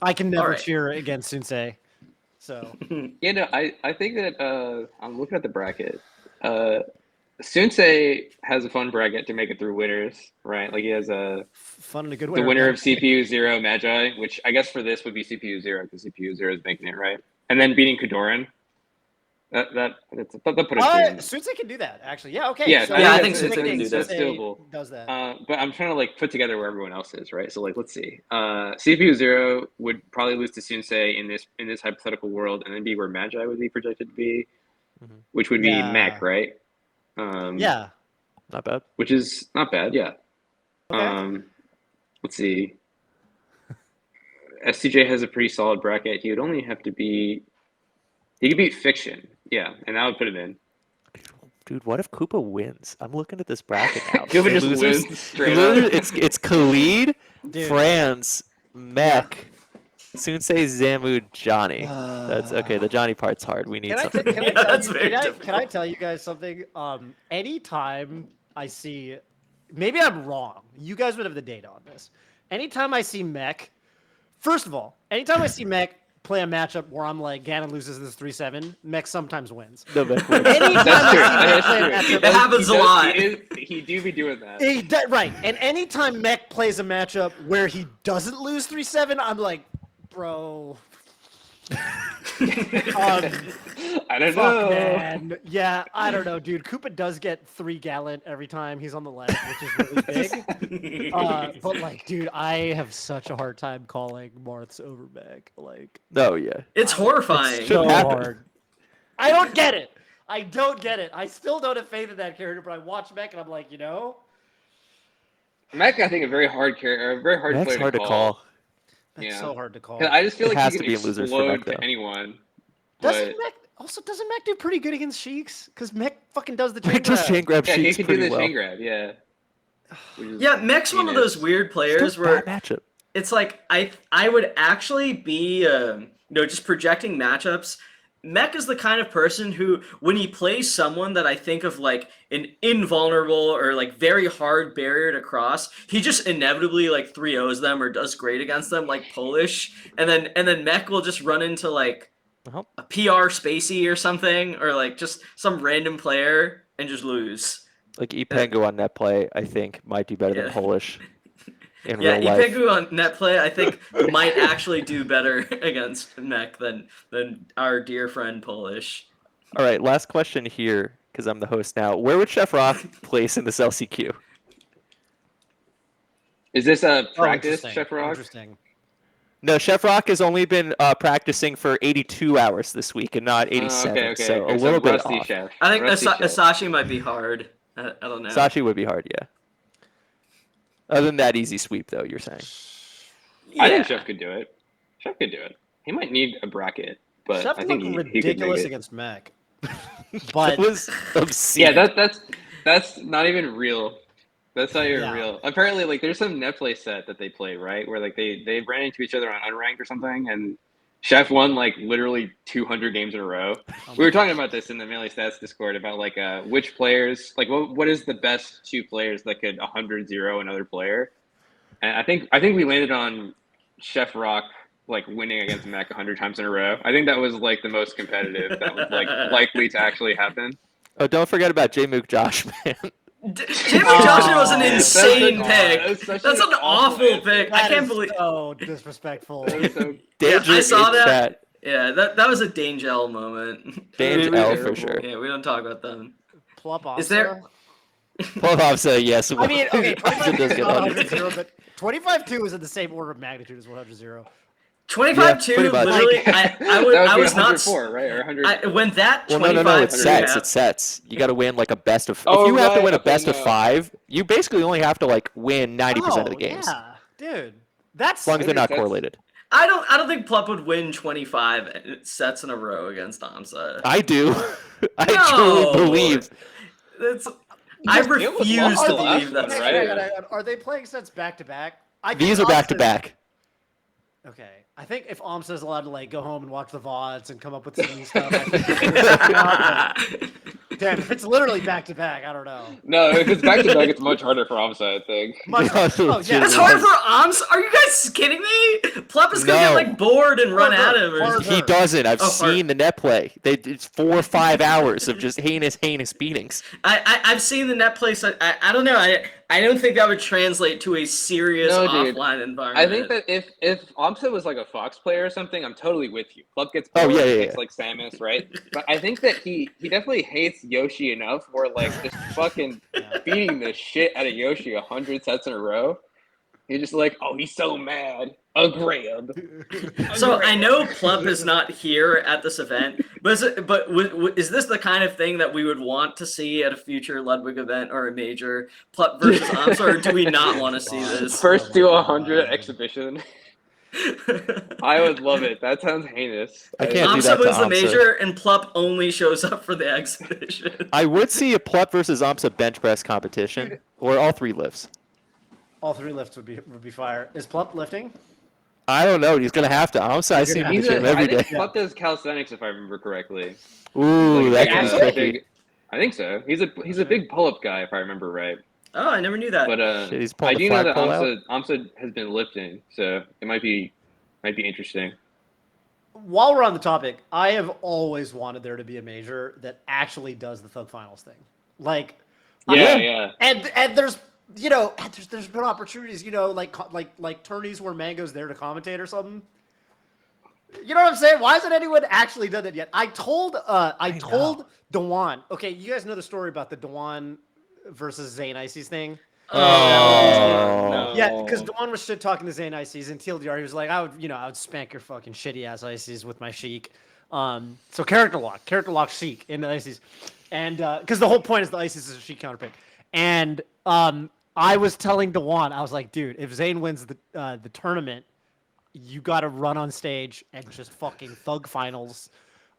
I can never Alright. cheer against Sunsei. So Yeah, no, I think that I'm looking at the bracket. Sunsei has a fun bracket to make it through winners, right? Like he has fun and a good the winner. winner of CPU 0 Magi, which I guess for this would be CPU 0 because CPU 0 is making it, right? And then beating Kadoran. That put it in. Sunsei can do that, actually. Yeah, okay. Yeah, so yeah, I that's think the Sunsei thing, can do that. That's doable. Does that. But I'm trying to like put together where everyone else is, right? So like, let's see. CPU 0 would probably lose to Sunsei in this hypothetical world, and then be where Magi would be projected to be, which would be Yeah. Mech, right? Yeah. Not bad. Which is not bad. Yeah. Okay. Let's see. STJ has a pretty solid bracket. He would only have to beat. He could beat Fiction, yeah, and that would put him in. Dude, what if Koopa wins? I'm looking at this bracket now. Koopa The just losers- wins straight the up. losers- It's Khalid, Dude. Franz, Mech, Sunsei, Zamu, Johnny. That's okay. The Johnny part's hard. We need Can I, something. can, I Yeah, tell that's you, very can, I, difficult. can I tell you guys something? Anytime I see, maybe I'm wrong. You guys would have the data on this. Anytime I see Mech, first of all, anytime I see Mech play a matchup where I'm like, Ganon loses this 3-7, Mech sometimes wins. No, Mech wins. Anytime That's true. I see Mech play a That's true. matchup, It happens a lot. He do be doing that. Right. And anytime Mech plays a matchup where he doesn't lose 3-7, I'm like, bro. I don't Fuck, know. man. Yeah, I don't know, dude. Koopa does get 3 gallant every time he's on the ledge, which is really big. But like, dude, I have such a hard time calling Marth's over Mech. Like, No, yeah. It's horrifying. so happen. hard. I don't get it. I still don't have faith in that character, but I watch Mech and I'm like, Mech, I think a very hard character, a very hard Mech's player hard to call. that's Yeah. so hard to call. 'Cause I just feel It like has he to can be losers for explode Mech, though. to anyone. Doesn't But Mech do pretty good against Sheiks? Because Mech fucking does the chain Mech just grab. chain grab yeah, he sheets can do pretty the well. chain grab. Yeah. Which is Yeah, Mech's one of heinous. those weird Still players where bad matchup. it's like I would actually be just projecting matchups. Mech is the kind of person who, when he plays someone that I think of like an invulnerable or like very hard barrier to cross, he just inevitably like 3-0s them or does great against them, like Polish, and then Mech will just run into like Uh-huh. a PR Spacey or something, or like just some random player and just lose. Like Ipengu on net play, I think might do better Yeah. than Polish in Yeah, real life. Ipengu on net play, I think might actually do better against Mech than our dear friend Polish. All right, last question here because I'm the host now. Where would Chef Rock place in this LCQ? Is this a Oh, practice, interesting. Chef Rock? Interesting. No, Chef Rock has only been practicing for 82 hours this week and not 87, Okay, okay. so okay. a little bit Rusty off. Chef. I think Rusty Chef. Asashi might be hard. I don't know. Sashi would be hard, yeah. Other than that, easy sweep, though, you're saying. I think Chef could do it. Chef could do it. He might need a bracket, but Chef I think looked he could make ridiculous it. against Mech. That But was obscene. Yeah, that's not even real. That's not even Yeah. real. Apparently, like there's some Netplay set that they played, right? Where like they ran into each other on unranked or something, and Chef won like literally 200 games in a row. We were talking about this in the Melee Stats Discord about like which players, like what is the best two players that could 100-0 another player, and I think we landed on Chef Rock like winning against Mac 100 times in a row. I think that was like the most competitive that was like likely to actually happen. Oh, don't forget about J-Mook Josh, man. Jimmy Joshua was an insane That's pick. such That's an an awful awful answer. pick. I that can't is believe. so disrespectful. That was so Danger I saw in that. chat. Yeah, that was a Danger L moment. Danger We- L we- for sure. Yeah, we don't talk about them. Plop Is there- Plov say yes. I mean, okay, 25 does is get not 100. 100-0, but 25-2 is in the same order of magnitude as 100-0. 25-2, pretty much. literally, I was not. 104, right? Or 100. When that Well, 25 no, it's sets. happened- It's sets. You got to win like a best of. Oh, if you have to right, win a okay, best of no. 5, you basically only have to like win 90% of the games, Yeah, dude. That's as long as they're not That's- correlated. I don't think Plup would win 25 sets in a row against Amsa. I do. I No. truly believe. It's, I It was refuse lost to the last believe one, that's right? true. Are they playing sets back to back? These are back to back. Okay. I think if Amsa is allowed to like go home and watch the VODs and come up with some new stuff, I think damn, if it's literally back to back, I don't know. No, if it's back to back, it's much harder for Amsa, I think. Much oh, yeah. It's hard for Amsa. Are you guys kidding me? Plup is gonna get No. like bored and run Harder, at him. Or harder. He doesn't. I've Oh, seen the net play. It's 4 or 5 hours of just heinous beatings. I've seen the net play. So I don't know. I don't think that would translate to a serious No, dude. offline environment. I think that if Amsa was like a Fox player or something, I'm totally with you. Club gets Oh, bored, yeah, he yeah, gets yeah. like Samus, right? But I think that he definitely hates Yoshi enough where like just fucking beating the shit out of Yoshi 100 sets in a row. He's just like, oh, he's so mad. Agreed. So I know Plup is not here at this event, but is this the kind of thing that we would want to see at a future Ludwig event or a major Plup versus Amsa, or do we not want to see this? First to 100 exhibition. I would love it. That sounds heinous. I can't do Amsa that to wins the Amsa. major, and Plup only shows up for the exhibition. I would see a Plup versus Amsa bench press competition, or all 3 lifts. All 3 lifts would be fire. Is Plump lifting? I don't know. He's gonna have to. Amsa, I see him in the gym every I day. think Club does calisthenics if I remember correctly. Ooh, Like, that can be a tricky. big- I think so. He's a big pull-up guy if I remember right. Oh, I never knew that. But Shit, he's I pulling the do know that flagpole out. Amsa has been lifting, so it might be interesting. While we're on the topic, I have always wanted there to be a major that actually does the Thug Finals thing. Like, Yeah. and there's there's been opportunities, like tourneys where Mango's there to commentate or something. You know what I'm saying? Why hasn't anyone actually done that yet? I told Dewan. Okay, you guys know the story about the Dewan versus Zain Ices thing. No. Yeah, because Dewan was shit talking to Zain Ices, and TLDR he was like, I would spank your fucking shitty ass Ices with my Sheik. So character lock Sheik into Ices, and because the whole point is the Ices is a Sheik counterpick, and I was telling Dewan, I was like, dude, if Zain wins the tournament, you got to run on stage and just fucking Thug Finals,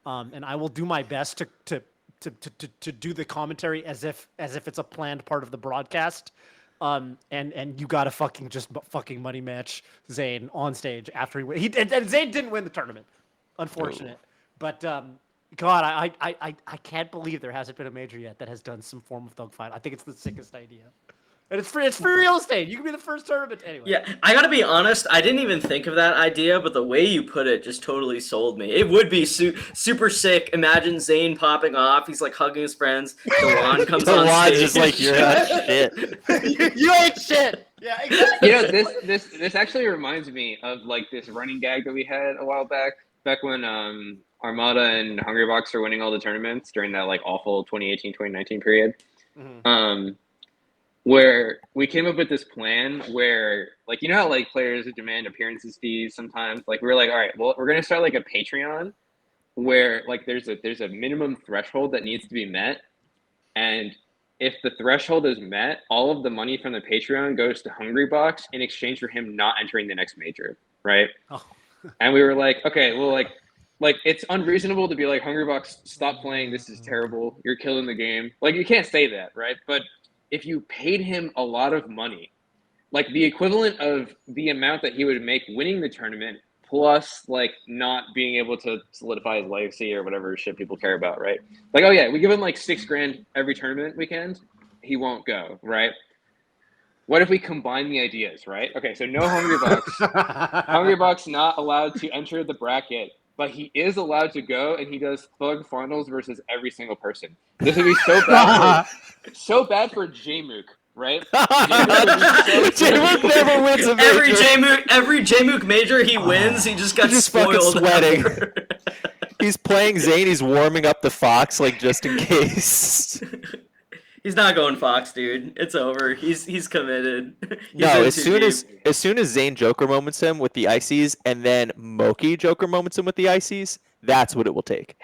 and I will do my best to do the commentary as if it's a planned part of the broadcast. And you gotta fucking money match Zain on stage after he and Zain didn't win the tournament, unfortunate. But God, I can't believe there hasn't been a major yet that has done some form of thug fight. I think it's the sickest idea. And it's free real estate. You can be the first tournament anyway. Yeah, I gotta be honest. I didn't even think of that idea, but the way you put it just totally sold me. It would be super sick. Imagine Zayn popping off. He's like hugging his friends. Dewan comes on Dewan's stage. just like, you're not shit. You ain't shit. Yeah, exactly. You know, this actually reminds me of like this running gag that we had a while back when Armada and Hungrybox were winning all the tournaments during that like awful 2018-2019 period. Mhm. Where we came up with this plan where, like, you know how like players demand appearances fees sometimes. Like we were like, all right, well, we're gonna start like a Patreon where like there's a minimum threshold that needs to be met, and if the threshold is met, all of the money from the Patreon goes to Hungrybox in exchange for him not entering the next major, right? Oh. And we were like, okay, well, like it's unreasonable to be like, Hungrybox, stop playing. This is terrible. You're killing the game. Like you can't say that, right? But if you paid him a lot of money, like the equivalent of the amount that he would make winning the tournament, plus like not being able to solidify his legacy or whatever shit people care about, right? Like, oh yeah, we give him like $6,000 every tournament weekend, he won't go, right? What if we combine the ideas, right? Okay, so no Hungrybox. Hungrybox not allowed to enter the bracket, but he is allowed to go, and he does thug finals versus every single person. This would be so bad for Jmook, right? Jmook never wins a major. Every Jmook major he wins, he just got He's just fucking spoiled. sweating. He's playing Zayn. He's warming up the Fox, like, just in case. He's not going Fox, dude. It's over. He's committed. He's No, in as too soon as Zayn Joker moments him with the ices, and then Moki Joker moments him with the ices, that's what it will take.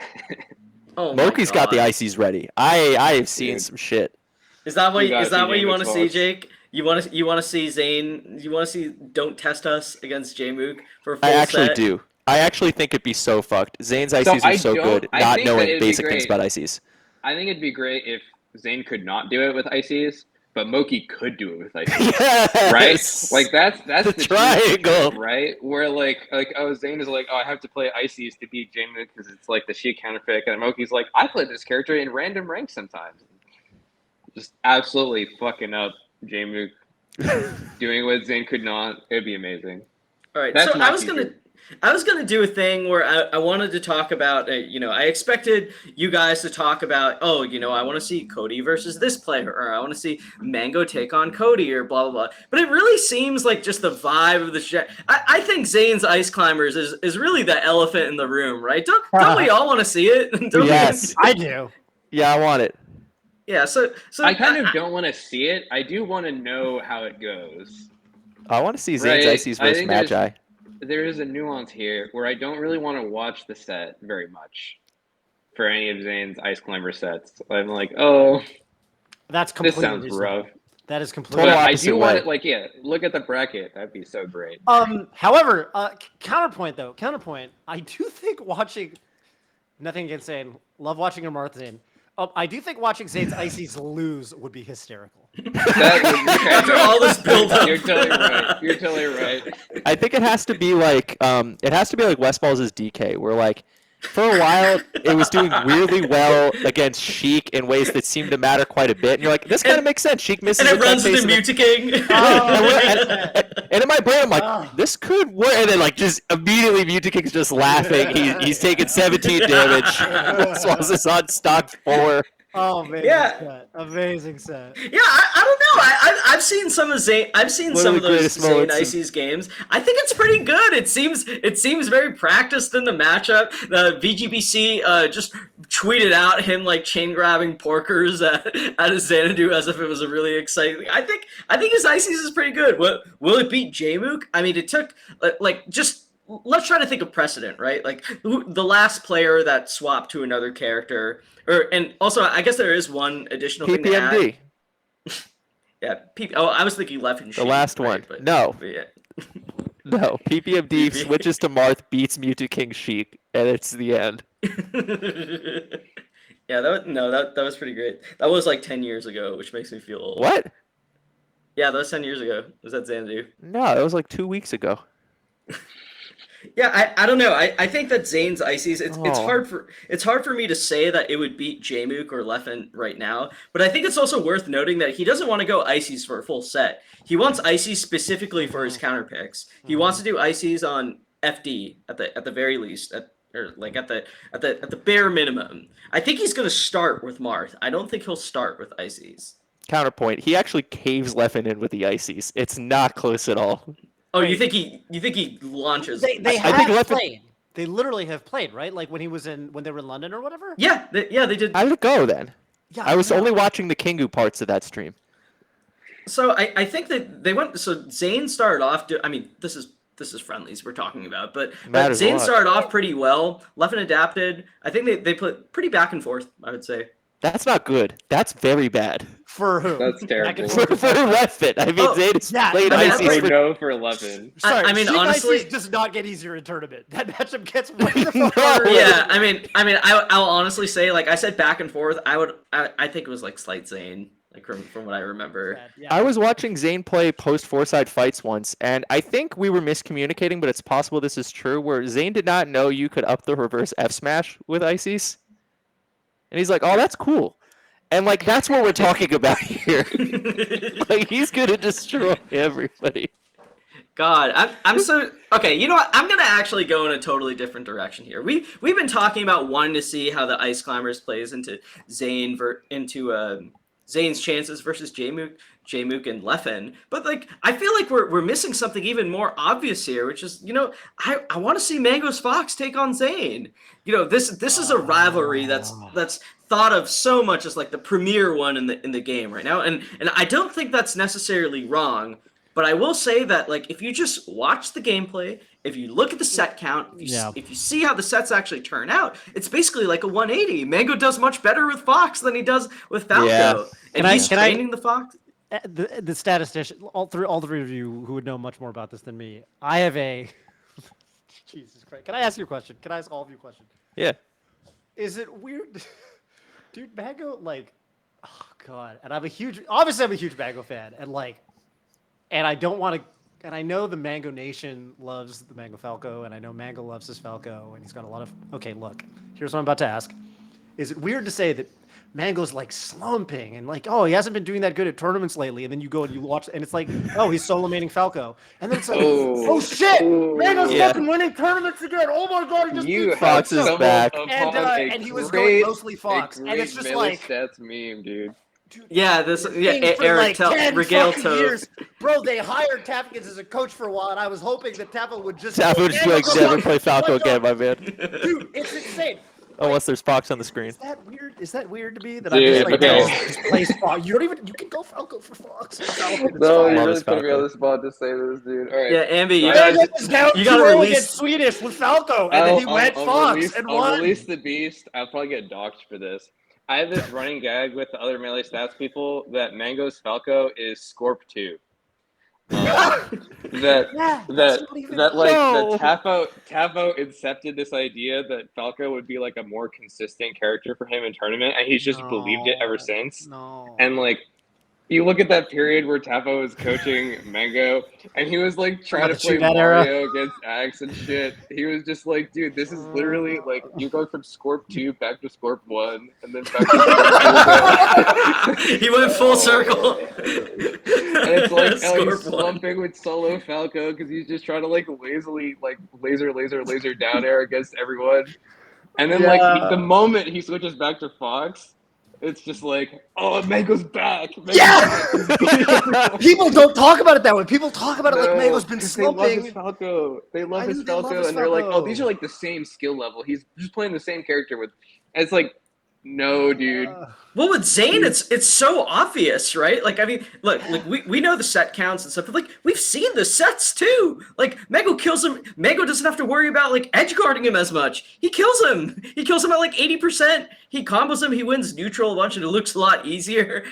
Oh my Moki's got the God. ices ready. I have seen Dude. some shit. Is that what You is gotta that see what you want to Jmook's see, Fox. Jake? You want to see Zayn? You want to see Don't Test Us against Jmook for a full I actually set? do. I actually think it'd be so fucked. Zayn's ices I are so don't- good, I not think that knowing it'd be basic things great. about ices. I think it'd be great if Zayn could not do it with ices, but Moki could do it with ices. Yes! Right? Like that's The the triangle. trick, right? Where like oh, Zayn is like, oh, I have to play ices to beat Jmook because it's like the Sheik counterpick, and Moki's like, I play this character in random ranks sometimes. Just absolutely fucking up Jmook, doing what Zayn could not. It'd be amazing. All right, That's so my I was gonna do a thing where I wanted to talk about, I expected you guys to talk about, oh, I want to see Cody versus this player, or I want to see Mango take on Cody, or blah, blah, blah. But it really seems like just the vibe of the show. I think Zayn's Ice Climbers is really the elephant in the room, right? Don't we all want to see it? Don't we? Yes. I do. Yeah, I want it. Yeah, so I kind of don't want to see it. I do want to know how it goes. I want to see Zayn's Right, ices I versus think there's- Magi. There is a nuance here where I don't really want to watch the set very much for any of Zayn's Ice Climber sets. I'm like, oh, That's this completely sounds reasonable. rough. That is completely. But Total I opposite do want way. it, like, yeah, look at the bracket. That'd be so great. However, counterpoint. I do think watching. Nothing against Zayn. Love watching him Marth Zayn. I do think watching Zayn's ices lose would be hysterical. After all this build-up. You're totally right. You're totally right. I think it has to be like Westfall's DK, where like for a while it was doing weirdly well against Sheik in ways that seemed to matter quite a bit, and you're like, this kind of makes sense. Sheik misses And it a runs face into in the- Mutaking. and in my brain, I'm like, this could work. And then, like, just immediately, Mutaking's just laughing. He's taking 17 damage. Swallows this on stock 4. Oh man, Yeah. Amazing set. Yeah, I don't know. I've seen some of Zayn. I've seen One of some the of those greatest Zayn moments in- Ices games. I think it's pretty good. It seems very practiced in the matchup. The VGBC just tweeted out him like chain grabbing porkers at his Xanadu as if it was a really exciting. I think his Ices is pretty good. Will it beat Jmook? I mean, it took like just. Let's try to think of precedent, right? Like the last player that swapped to another character, and also I guess there is one additional thing to add. PPMD. Yeah, I was thinking left and The Sheik, lthat right, one. but- No. but yeah. No. PPMD switches to Marth, beats Mutaking Sheik, and it's the end. Yeah, that was pretty great. That was like 10 years ago, which makes me feel old. What? Yeah, that was 10 years ago. Was that Xanadu? No, that was like 2 weeks ago. Yeah, I don't know. I think that Zane's Ices, it's Oh. it's hard for me to say that it would beat Jmook or Leffen right now, but I think it's also worth noting that he doesn't want to go Ices for a full set. He wants Ices specifically for his counter picks. He wants to do Ices on FD at the very least, or like at the bare minimum. I think he's gonna start with Marth. I don't think he'll start with Ices. Counterpoint. He actually caves Leffen in with the ices. It's not close at all. Oh, Wait. you think he launches? They I have think Leffen- played. They literally have played, right? Like when they were in London or whatever. Yeah, they did. How did it go then? Yeah, I was know. only watching the Kingu parts of that stream. So I think that they went. So Zayn started off. I mean, this is friendlies we're talking about, but Matters a Zayn lot. started off pretty well. Leffen adapted. I think they put pretty back and forth. I would say. That's not good. That's very bad. For who? That's terrible. and For forth. Leffen. I mean, Oh, Zayn has yeah, played I mean, ices like- for No for 11. Sorry, I mean, Sheik honestly- Ices does not get easier in tournament. That matchup gets way the fuck harder. No. Yeah, I'll honestly say, like I said, back and forth. I think it was like slight Zayn, like from what I remember. Yeah. I was watching Zayn play post Foresight fights once, and I think we were miscommunicating, but it's possible this is true, where Zayn did not know you could up the reverse F smash with Ices. And he's like, oh, that's cool. And like that's what we're talking about here. Like he's gonna destroy everybody. God, I'm so okay. You know what? I'm gonna actually go in a totally different direction here. We've been talking about wanting to see how the Ice Climbers plays into Zayn's chances versus Jmook and Leffen, but like I feel like we're missing something even more obvious here, which is I want to see Mango's Fox take on Zayn. This is a rivalry that's thought of so much as like the premier one in the game right now, and I don't think that's necessarily wrong. But I will say that, like, if you just watch the gameplay, if you look at the set count, if you see how the sets actually turn out, it's basically like a 180. Mango does much better with Fox than he does with Falco. Yeah. And Can he's I- training the Fox. The statistician, all three of you who would know much more about this than me. I have a. Jesus Christ! Can I ask you a question? Can I ask all of you a question? Yeah. Is it weird, dude? Mango, like, oh god, and obviously I'm a huge Mango fan, and I don't want to. And I know the Mango Nation loves the Mango Falco, and I know Mango loves his Falco, and he's got a lot of. Okay, look, here's what I'm about to ask: is it weird to say that Mango's like slumping and like, oh, he hasn't been doing that good at tournaments lately, and then you go and you watch, and it's like, oh, he's solo maining Falco, and then it's like, oh shit, Mango's Yeah. fucking winning tournaments again. Oh my god, he just You beat Fox is stumbled back. upon And he was going mostly Fox, and it's just like. Stats meme, dude. Yeah, Thing for Eric, like 10 regale fucking Toph. years. Bro, they hired Taffkins as a coach for a while, and I was hoping that Taffa would just. Tap would just be like, never play Falco again, my man. Dude, it's insane. Unless there's Fox on the screen. Is that weird? Is that weird to me that Dude, I'm just like, okay. no, just play Fox? You don't even. You can go Falco for Fox. It's No, fine. you Love really his put me Falco. on the spot to say this, dude. All right. Yeah, Ambi, you Yeah, gotta, Mango was down you gotta 2-0 release- against Swedish with Falco, and then he went Fox release, and I'll won. release the beast. I'll probably get doxxed for this. I have this running gag with the other Melee Stats people that Mango's Falco is Scorp 2. That Yeah, that that's not even- that like No. that Tafo incepted this idea that Falco would be like a more consistent character for him in tournament, and he's just believed it ever since. No. And like, you look at that period where Tafo was coaching Mango, and he was like trying to the play shootout era. Mario against Axe and shit. He was just like, dude, this is literally like you go from Scorp 2 back to Scorp 1, and then back to Scorp 2. he went full circle. And it's like how Scorp he's one. slumping with solo Falco because he's just trying to like lazily like laser down air against everyone. And then like the moment he switches back to Fox, it's just like, oh, Mango's back. Mango's back. People don't talk about it that way. People talk about it like No, Mango's been 'cause they love slumping. his Falco. They love I his knew they love Falco, his and they're like, oh, Falco. these are like the same skill level. He's just playing the same character with. And it's like, no, dude. Well, with Zayn, it's so obvious, right? Like, I mean, look, like we know the set counts and stuff, but like we've seen the sets too. Like Mango kills him. Mango doesn't have to worry about like edge guarding him as much. He kills him. He kills him at like 80%. He combos him. He wins neutral a bunch, and it looks a lot easier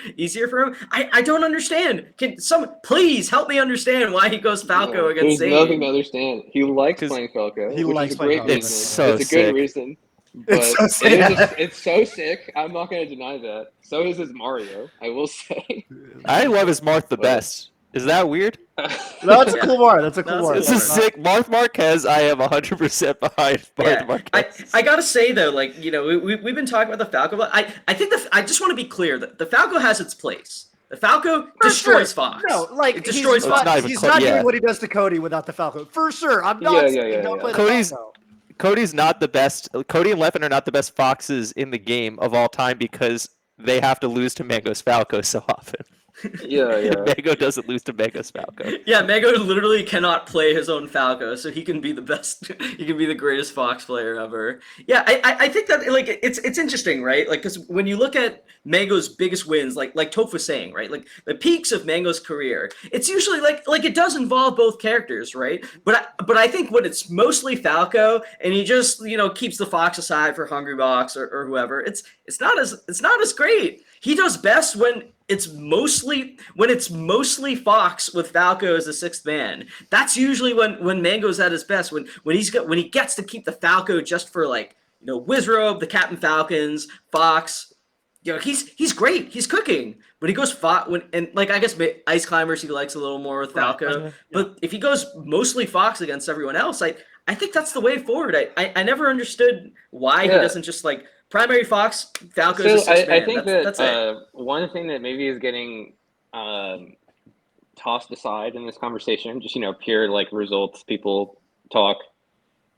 for him. I don't understand. Can someone please help me understand why he goes Falco against There's Zayn? nothing to understand. He likes 'Cause playing Falco. he which likes is a great playing reason. Falco. It's so It's a good sick. reason. But It's so it sick. is just- it's so sick. I'm not going to deny that. So is his Mario, I will say. I love his Marth the But- best. Is that weird? No, that's a Yeah. cool bar. That's a cool That's bar. a This cool is bar. sick. Marth Marquez, I am 100% behind Marth Yeah, Marquez. I gotta say though, like we've been talking about the Falco, but I think I just want to be clear that the Falco has its place. The Falco For destroys sure. Fox. No, like It destroys Well, it's Fox. not even he's close. not Yeah. doing what he does to Cody without the Falco. For sure. I'm Yeah, not yeah, saying yeah, don't yeah. play the Cody's Falco. Cody's not the best. Cody and Leffen are not the best foxes in the game of all time because they have to lose to Mango's Falco so often. Yeah, yeah. Mango doesn't lose to Mango's Falco. Yeah, Mango literally cannot play his own Falco, so he can be the best. He can be the greatest Fox player ever. Yeah, I think that like it's interesting, right? Like because when you look at Mango's biggest wins, like Toph was saying, right? Like the peaks of Mango's career, it's usually like it does involve both characters, right? But I think when it's mostly Falco and he just keeps the Fox aside for Hungry Box or whoever, it's not as great. He does best when it's mostly Fox with Falco as the sixth man. That's usually when Mango's at his best. When he gets to keep the Falco just for Wizrobe, the Captain Falcons, Fox. He's great. He's cooking. But he goes I guess Ice Climbers he likes a little more with Falco. Right. But if he goes mostly Fox against everyone else, I think that's the way forward. I never understood why he doesn't just primary Fox, Falco's a sixth man. I think that's it. one thing that maybe is getting tossed aside in this conversation, just pure results people talk,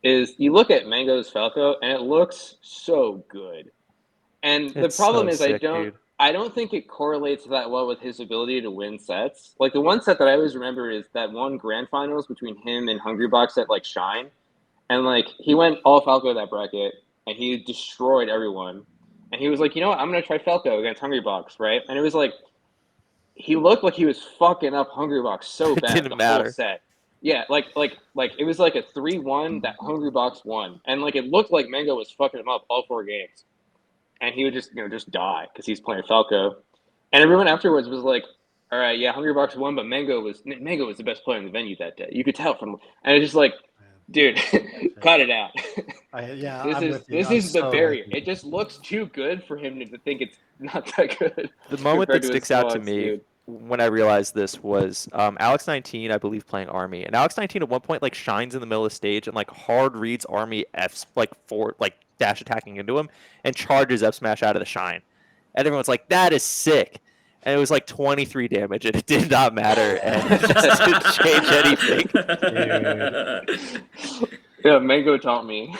is you look at Mango's Falco and it looks so good. And the problem is sick, I don't think it correlates that well with his ability to win sets. Like the one set that I always remember is that one grand finals between him and Hungry Box at Shine. And he went all Falco that bracket and he destroyed everyone. And he was like, you know what, I'm gonna try Falco against Hungry Box, right? And it was he looked like he was fucking up Hungry Box so It bad didn't the matter. whole set. Yeah, it was a 3-1 that Hungry Box won. And it looked like Mango was fucking him up all 4 games. And he would just die because he's playing Falco. And everyone afterwards was like, all right, yeah, Hungry Box won, but Mango was the best player in the venue that day. You could tell from, and it's just dude, cut it out. This is the barrier. It just looks too good for him to think it's not that good. The moment that compared to his sticks out to squads, me dude. when I realized this was Alex 19, I believe, playing Army. And Alex 19 at one point shines in the middle of the stage and hard reads Army F's dash attacking into him and charges F smash out of the shine. And everyone's like, that is sick. And it was 23 damage and it did not matter and it just didn't change anything. Yeah, Mango taught me.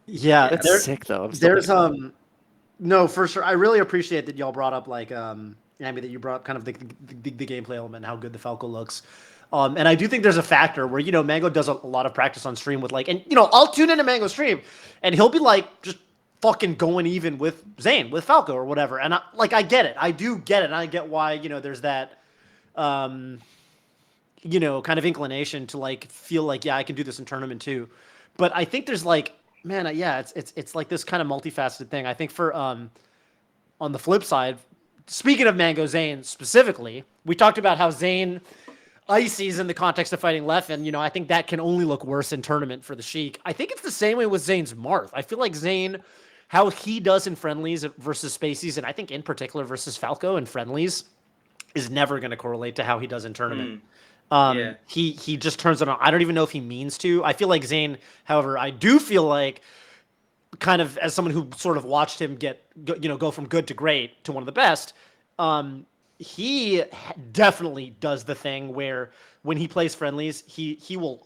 Yeah, That's sick though. I'm still There's thinking no, for sure. I really appreciate that y'all brought up Amy, that you brought up kind of the gameplay element and how good the Falco looks. And I do think there's a factor where Mango does a lot of practice on stream with I'll tune into Mango stream and he'll be just fucking going even with Zain, with Falco or whatever. And I get it. I do get it. And I get why there's that kind of inclination to feel yeah, I can do this in tournament too. But I think there's man, yeah, it's this kind of multifaceted thing. I think for on the flip side, speaking of Mango Zain specifically, we talked about how Zain ices in the context of fighting Leffen. I think that can only look worse in tournament for the Sheik. I think it's the same way with Zain's Marth. I feel like Zain, how he does in friendlies versus Spaceys, and I think in particular versus Falco in friendlies, is never going to correlate to how he does in tournament. Yeah. He just turns it on. I don't even know if he means to. I feel like Zain, however, I do feel like kind of as someone who sort of watched him go from good to great to one of the best, he definitely does the thing where when he plays friendlies, he will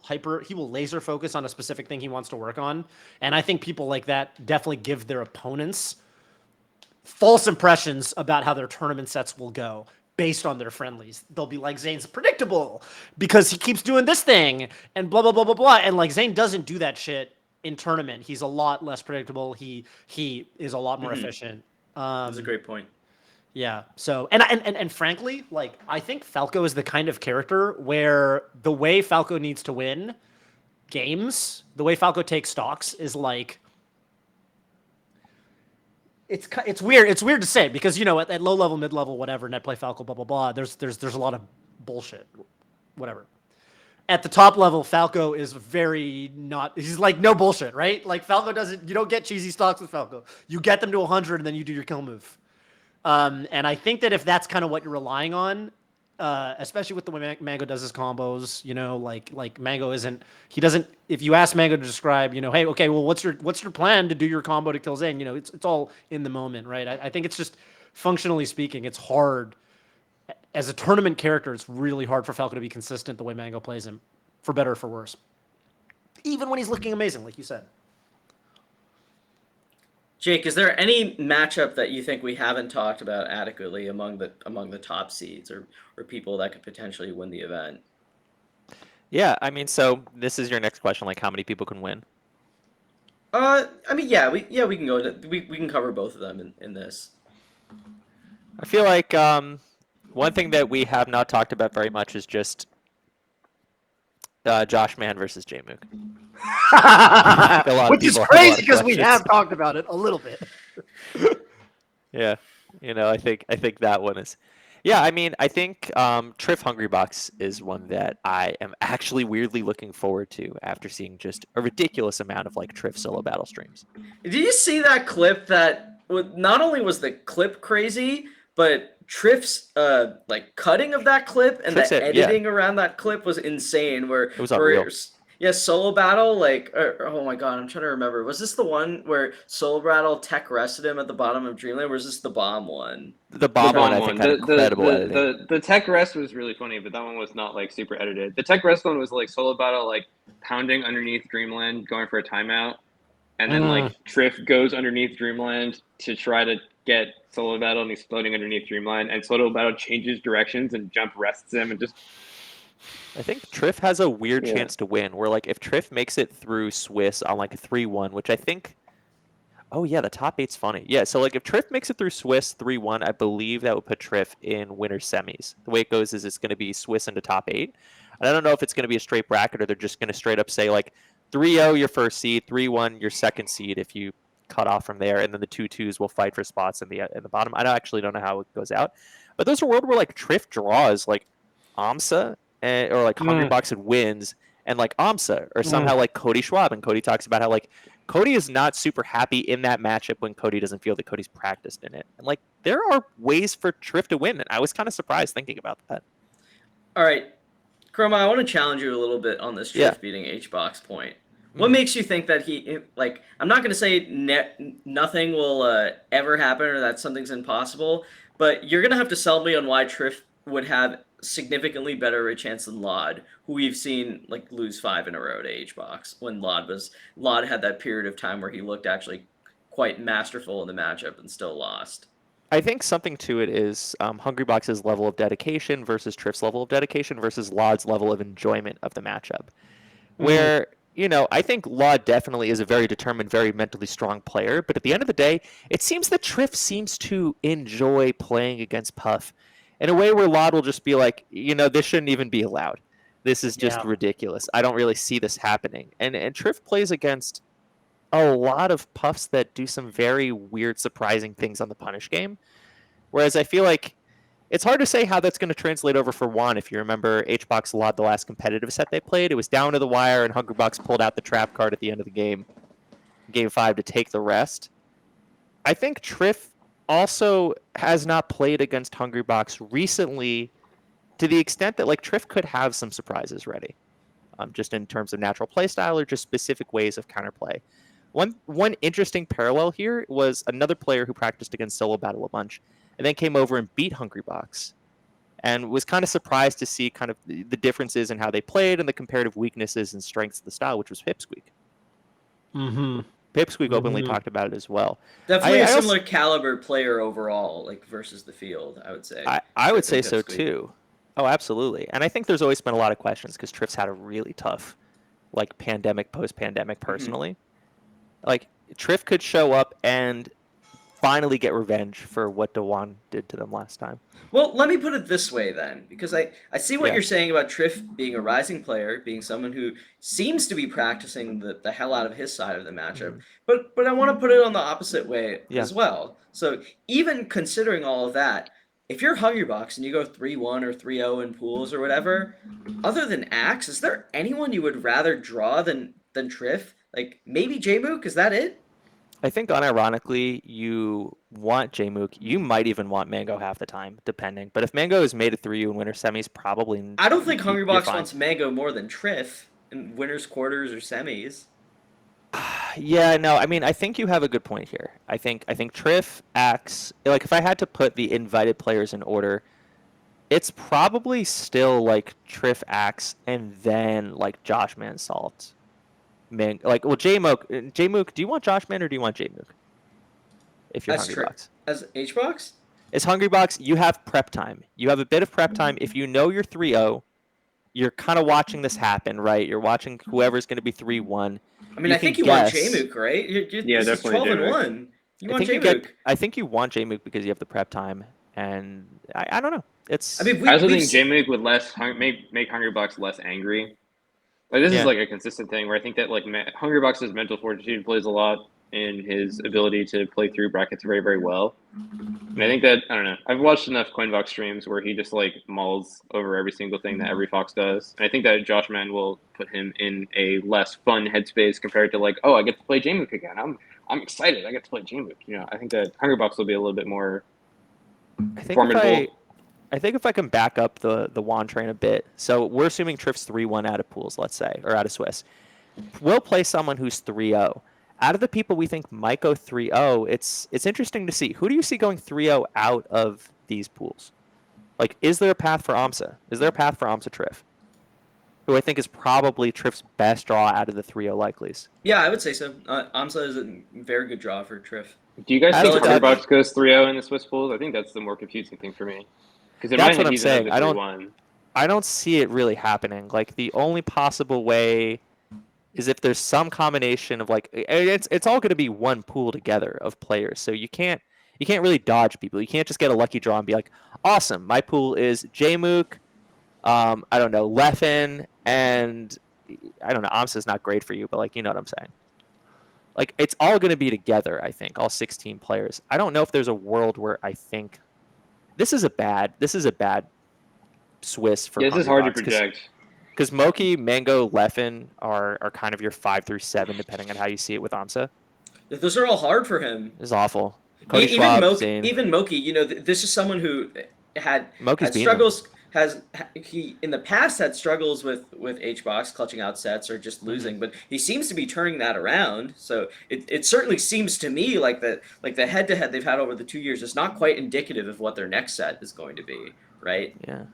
laser focus on a specific thing he wants to work on. And I think people like that definitely give their opponents false impressions about how their tournament sets will go based on their friendlies. They'll be like, Zain's predictable because he keeps doing this thing and blah, blah, blah, blah, blah. And Zain doesn't do that shit in tournament. He's a lot less predictable. He is a lot more efficient. That's a great point. Yeah. So, and frankly, I think Falco is the kind of character where the way Falco needs to win games, the way Falco takes stocks is it's weird. It's weird to say because, at low level, mid level, whatever, net play Falco, blah, blah, blah, there's a lot of bullshit, whatever. At the top level, Falco is he's no bullshit, right? Falco you don't get cheesy stocks with Falco. You get them to 100 and then you do your kill move. And I think that if that's kind of what you're relying on, especially with the way Mango does his combos. Like Mango isn't. He doesn't. If you ask Mango to describe, hey, okay, well, what's your plan to do your combo to kill Zain? It's all in the moment, right? I think it's just functionally speaking, it's hard as a tournament character. It's really hard for Falco to be consistent the way Mango plays him, for better or for worse. Even when he's looking amazing, like you said. Jake, is there any matchup that you think we haven't talked about adequately among the top seeds or people that could potentially win the event? Yeah, I mean, so this is your next question, like how many people can win? I mean, yeah, we can go to we can cover both of them in this. I feel like one thing that we have not talked about very much is just Josh Mann versus Jmook. Which is crazy because we have talked about it a little bit. Yeah, I think that one is. Yeah, I mean, I think Triff Hungrybox is one that I am actually weirdly looking forward to after seeing just a ridiculous amount of like Triff solo battle streams. Did you see that clip? That not only was the clip crazy, but Triff's like cutting of that clip and the editing around that clip was insane. Where it was unreal. Solo battle, oh my god, I'm trying to remember. Was this the one where solo battle tech rested him at the bottom of Dreamland? Or was this the bomb one? The bomb one, I think, had incredible editing. The tech rest was really funny, but that one was not like super edited. The tech rest one was like solo battle, like pounding underneath Dreamland, going for a timeout, and then like Triff goes underneath Dreamland to try to get solo battle, and he's floating underneath Dreamland, and solo battle changes directions and jump rests him, and just. I think Triff has a weird chance to win, where like if Triff makes it through Swiss on like a 3-1, which I think, oh yeah, the top 8's funny. Yeah, so like if Triff makes it through Swiss 3-1, I believe that would put Triff in winner semis. The way it goes is it's going to be Swiss into top 8. And I don't know if it's going to be a straight bracket or they're just going to straight up say like 3-0 your first seed, 3-1 your second seed if you cut off from there, and then the 2-2s will fight for spots in the bottom. I actually don't know how it goes out, but those are world where like Triff draws like AMSA. Or like Hungrybox and wins, and like AMSA, or somehow like Cody Schwab, and Cody talks about how like Cody is not super happy in that matchup when Cody doesn't feel that Cody's practiced in it, and like there are ways for Triff to win, and I was kind of surprised thinking about that. All right, Chroma, I want to challenge you a little bit on this Triff beating HBox point. What makes you think that he like? I'm not going to say nothing will ever happen or that something's impossible, but you're going to have to sell me on why Triff would have significantly better a chance than Lod, who we've seen like lose 5 in a row to HBox when Lod had that period of time where he looked actually quite masterful in the matchup and still lost. I think something to it is Hungrybox's level of dedication versus Triff's level of dedication versus Lod's level of enjoyment of the matchup. Where, I think Lod definitely is a very determined, very mentally strong player, but at the end of the day, it seems that Triff seems to enjoy playing against Puff in a way where Lod will just be like, this shouldn't even be allowed. This is just ridiculous. I don't really see this happening. And Triff plays against a lot of Puffs that do some very weird, surprising things on the punish game. Whereas I feel like it's hard to say how that's going to translate over for Juan. If you remember HBox Lod, the last competitive set they played, it was down to the wire, and Hungrybox pulled out the trap card at the end of the game, game 5, to take the rest. I think Triff also has not played against Hungrybox recently to the extent that like Triff could have some surprises ready, just in terms of natural play style or just specific ways of counterplay. One interesting parallel here was another player who practiced against solo battle a bunch and then came over and beat Hungrybox and was kind of surprised to see kind of the differences in how they played and the comparative weaknesses and strengths of the style, which was Pipsqueak. Pipsqueak openly talked about it as well. Definitely a similar caliber player overall, like versus the field, I would say. I would say so too. Oh, absolutely. And I think there's always been a lot of questions because Triff's had a really tough, like pandemic, post-pandemic personally. Like Triff could show up and finally get revenge for what Dewan did to them last time. Well, let me put it this way then, because I see what you're saying about Triff being a rising player, being someone who seems to be practicing the hell out of his side of the matchup. But I want to put it on the opposite way as well. So even considering all of that, if you're Hungrybox and you go 3-1 or 3-0 in pools or whatever, other than Axe, is there anyone you would rather draw than Triff? Like maybe Jmook? Is that it? I think unironically, you want Jmook. You might even want Mango half the time, depending. But if Mango is made a 3U in winter semis, probably I don't think you're Hungrybox fine. wants Mango more than Triff in winners, quarters, or semis. Yeah, no, I mean, I think you have a good point here. I think Triff, Axe, like if I had to put the invited players in order, it's probably still like Triff, Axe, and then like Josh Man Salt. Man, like well, Jmook, do you want Josh Man or do you want Jmook? If you're As Hungrybox. as HBox? As Hungrybox, you have prep time. You have a bit of prep time. If you know you're 3-0, you're kind of watching this happen, right? You're watching whoever's going to be 3-1. I mean, You I think can you want guess. Jmook, right? Yeah, This is definitely 12 and Jmook. 1. You I want think Jmook. I think you want Jmook because you have the prep time, and I don't know. It's I mean, I also we've think Jmook would make Hungrybox less angry. Like this Yeah. is like a consistent thing where I think that like Hungrybox's mental fortitude plays a lot in his ability to play through brackets very, very well. And I think that I don't know. I've watched enough Coinbox streams where he just like mulls over every single thing that every Fox does. And I think that Josh Man will put him in a less fun headspace compared to like, oh, I get to play Jmook again. I'm excited. I get to play Jmook. You know, I think that Hungrybox will be a little bit more I think formidable. I think if I can back up the wand train a bit. So we're assuming Triff's 3-1 out of pools, let's say, or out of Swiss. We'll play someone who's 3-0. Out of the people we think might go 3-0, it's interesting to see. Who do you see going 3-0 out of these pools? Like, is there a path for AMSA? Is there a path for AMSA Triff? Who I think is probably Triff's best draw out of the 3-0 likelies. Yeah, I would say so. Amsa is a very good draw for Triff. Do you guys As think a Dutch- Hungrybox goes 3-0 in the Swiss pools? I think that's the more confusing thing for me. Because in my That's head, what I'm he's saying. another 3-1. I don't see it really happening. Like, the only possible way is if there's some combination of like it's all going to be one pool together of players. So you can't really dodge people. You can't just get a lucky draw and be like, awesome, my pool is Jmook, I don't know, Leffen, and I don't know, Amsa's not great for you, but like you know what I'm saying. Like it's all going to be together. I think all 16 players. I don't know if there's a world where I think this is a bad Swiss for Yeah, this is hard to Hungrybox, 'cause- project. Because Moki, Mango, Leffen are kind of your 5 through 7, depending on how you see it with AMSA. Those are all hard for him. It's awful. Cody Even Schwab, Moki, Zain. even Moki, you know, this is someone who Moki's had beaten struggles. He in the past had struggles with HBox clutching out sets or just losing, but he seems to be turning that around. So it certainly seems to me like the head to head they've had over the 2 years is not quite indicative of what their next set is going to be, right? Yeah.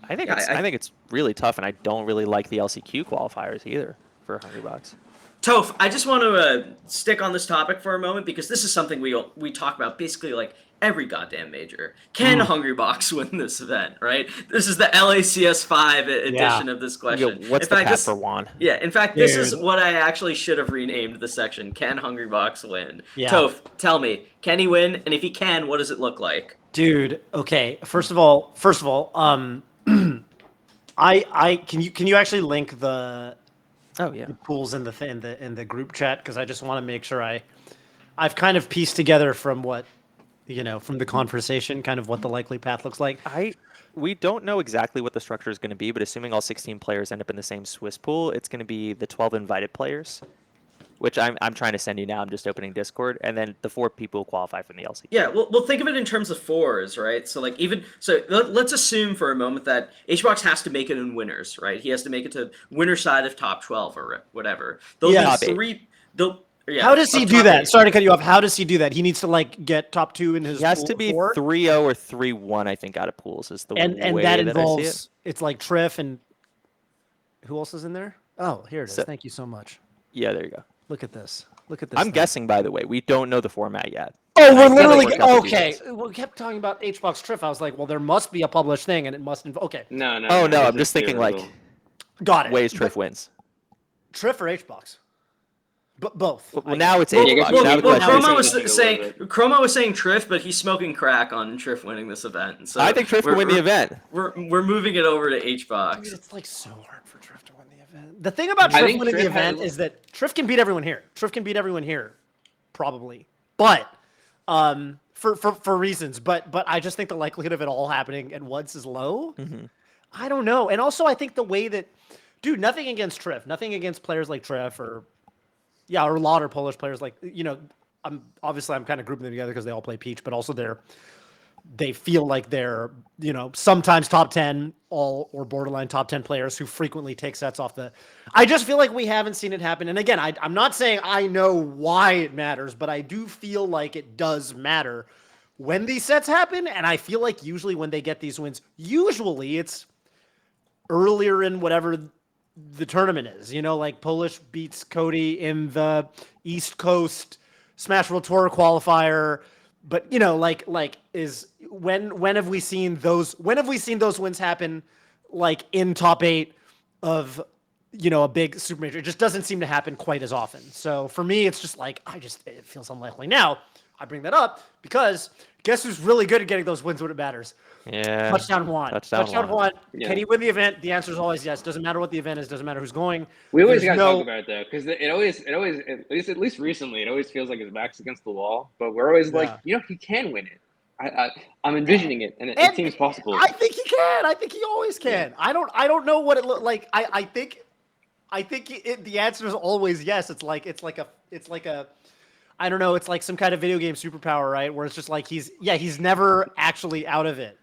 I think Yeah, I think it's really tough, and I don't really like the LCQ qualifiers either for Hungrybox. Toph, I just want to stick on this topic for a moment because this is something we talk about basically like every goddamn major. Can Hungrybox win this event, right? This is the LACS 5 edition of this question. What's the path for Juan? Yeah, in fact, this is Dude. what I actually should have renamed the section. Can Hungrybox win? Yeah. Toph, tell me, can he win? And if he can, what does it look like? Dude, okay. First of all, I can you actually link the Oh yeah. pools in the group chat, because I just want to make sure I've kind of pieced together from what from the conversation kind of what the likely path looks like. We don't know exactly what the structure is going to be, but assuming all 16 players end up in the same Swiss pool, it's going to be the 12 invited players, which I'm trying to send you now. I'm just opening Discord, and then the 4 people who qualify from the LCQ. Yeah, well, think of it in terms of fours, right? So, like, let's assume for a moment that HBox has to make it in winners, right? He has to make it to winner side of top 12 or whatever. Those Yeah. are the 3. How does he of do top that? 8. Sorry to cut you off. How does he do that? He needs to like get top 2 in his. He has pool to be four? 3-0 or 3-1, I think, out of pools is the and way that that I see it. involves it's like Triff and who else is in there? Oh, here it is. So- Thank you so much. Yeah, there you go. Look at this. Look at this. I'm thing. guessing, by the way, we don't know the format yet. Oh, And I we're feel literally like we're couple okay. details. We kept talking about HBox Triff. I was like, well, there must be a published thing, and it must. Okay, No. Oh no, this I'm is just thinking like theoretical. got it. ways Triff wins. Triff or HBox? But both. Well, now it's Well, Xbox. well, Now the well, question is- Chroma is- was saying Triff, but he's smoking crack on Triff winning this event. So I think Triff can win the event. We're moving it over to Dude, HBox. it's like so hard for Triff to win the event. The thing about I Triff think winning the Triff event has- is that Triff can beat everyone here. Triff can beat everyone here, probably. But for reasons. But I just think the likelihood of it all happening at once is low. Mhm. I don't know. And also I think the way that, dude, nothing against Triff, nothing against players like Triff or Yeah, or a lot of Polish players. Like, I'm kind of grouping them together because they all play Peach, but also they feel like they're, sometimes top 10 or borderline top 10 players who frequently take sets off the. I just feel like we haven't seen it happen. And again, I'm not saying I know why it matters, but I do feel like it does matter when these sets happen. And I feel like usually when they get these wins, usually it's earlier in whatever the tournament is. Like Polish beats Cody in the East Coast Smash World Tour qualifier. But is when have we seen those wins happen like in top 8 of a big super major? It just doesn't seem to happen quite as often. So for me, it's just like it feels unlikely. Now I bring that up because guess who's really good at getting those wins when it matters? Yeah. Touchdown Juan. Yeah. Can he win the event? The answer is always yes. Doesn't matter what the event is. Doesn't matter who's going. We always got to talk about it though, because it always at least recently it always feels like his back's against the wall. But we're always like, he can win it. I'm envisioning it, and it seems possible. I think he can. I think he always can. Yeah. I don't know what it looked like. I think the answer is always yes. It's like a I don't know. It's like some kind of video game superpower, right? Where it's just like he's never actually out of it.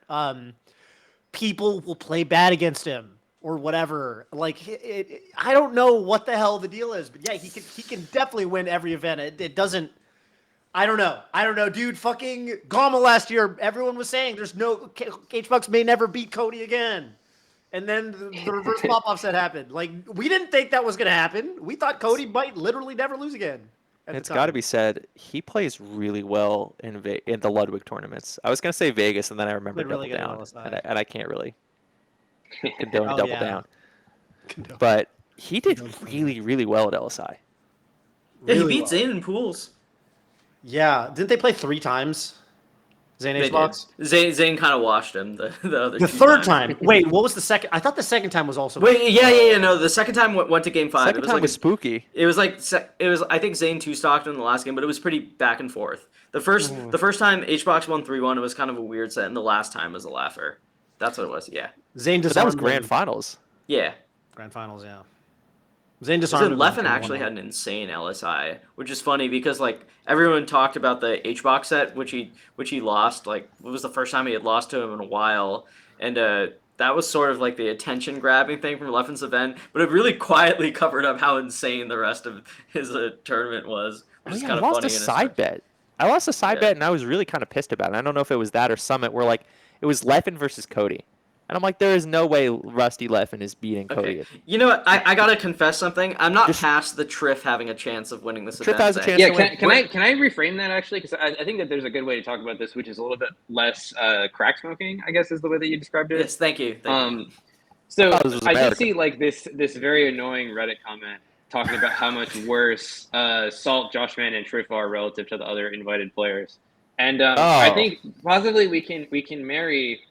People will play bad against him or whatever. Like I don't know what the hell the deal is, but yeah, he can definitely win every event. It doesn't. I don't know, dude. Fucking Gama last year, everyone was saying there's no H-Bucks may never beat Cody again. And then the reverse pop-off set happened. Like, we didn't think that was going to happen. We thought Cody might literally never lose again. It's got to be said, he plays really well in the Ludwig tournaments. I was going to say Vegas, and then I remembered Double Down, and I can't really condone Double Down. But he did really, really well at LSI. Yeah, he beat Zain in pools. Yeah, didn't they play 3 times? Zain H-Box? Zain kind of washed him the other The third time. Wait, what was the second? I thought the second time was also. Wait, yeah. No, the second time went to game 5. Second time was spooky. It was I think Zain 2-stocked in the last game, but it was pretty back and forth. The first time H-Box won 3-1, it was kind of a weird set, and the last time was a laugher. That's what it was. Yeah. Zain that was grand finals. Yeah. Grand finals, yeah. Zain disarmed. Leffen actually had an insane LSI, which is funny because like everyone talked about the H-Box set, which he lost. Like it was the first time he had lost to him in a while, and that was sort of like the attention grabbing thing from Leffen's event. But it really quietly covered up how insane the rest of his tournament was, which is kind of funny. I lost a side bet. I lost a side bet, and I was really kind of pissed about it. I don't know if it was that or Summit, where like it was Leffen versus Cody. And I'm like, there is no way Rusty Leffen is beating Cody. Okay. You know what? I gotta confess something. I'm not past the Triff having a chance of winning this event. Triff has a chance to win. Can I reframe that actually? Because I think that there's a good way to talk about this, which is a little bit less crack smoking, I guess is the way that you described it. Yes, thank you. So I did see like this very annoying Reddit comment talking about how much worse Salt, Joshman, and Triff are relative to the other invited players. And I think possibly we can marry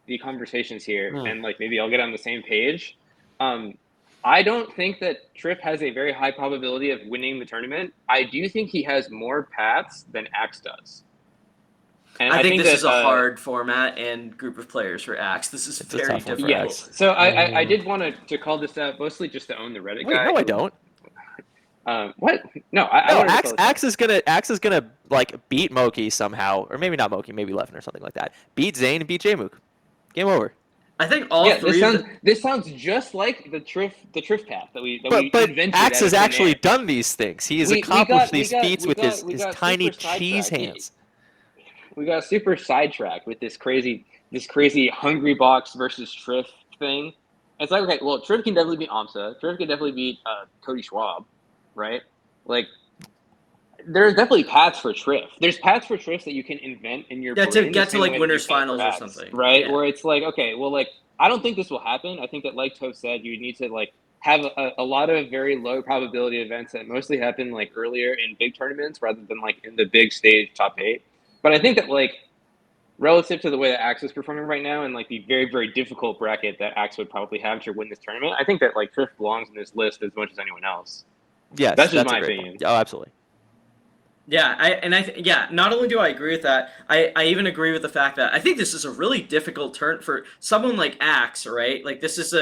the conversations here and like maybe I'll get on the same page. I don't think that Triff has a very high probability of winning the tournament. I do think he has more paths than Axe does. And I think this is a hard format and group of players for Axe. This is very different. Yes. So I did want to call this out mostly just to own the Reddit guy. No, I don't. What? No, Axe is gonna like beat Moki somehow, or maybe not Moki, maybe Leffen or something like that. Beat Zain and beat Jmook. Game over. I think all three. This sounds just like the Triff path that we invented. Axe has actually done these things. He has accomplished these feats with his tiny cheese hands. We got super sidetracked with this crazy Hungry Box versus Triff thing. It's like, okay, well, Triff can definitely beat Amsa. Triff can definitely beat Cody Schwab, right? Like, there's definitely paths for Triff. There's paths for Triff that you can invent in your to get to like winners finals or something, right? Yeah. Where it's like, okay, well, like I don't think this will happen. I think that, like Toph said, you need to like have a lot of very low probability events that mostly happen like earlier in big tournaments rather than like in the big stage top 8. But I think that like relative to the way that Axe is performing right now and like the very, very difficult bracket that Axe would probably have to win this tournament, I think that like Triff belongs in this list as much as anyone else. Yeah, that's just my opinion. Oh, absolutely. Yeah, not only do I agree with that, I even agree with the fact that I think this is a really difficult turn for someone like Axe, right? Like this is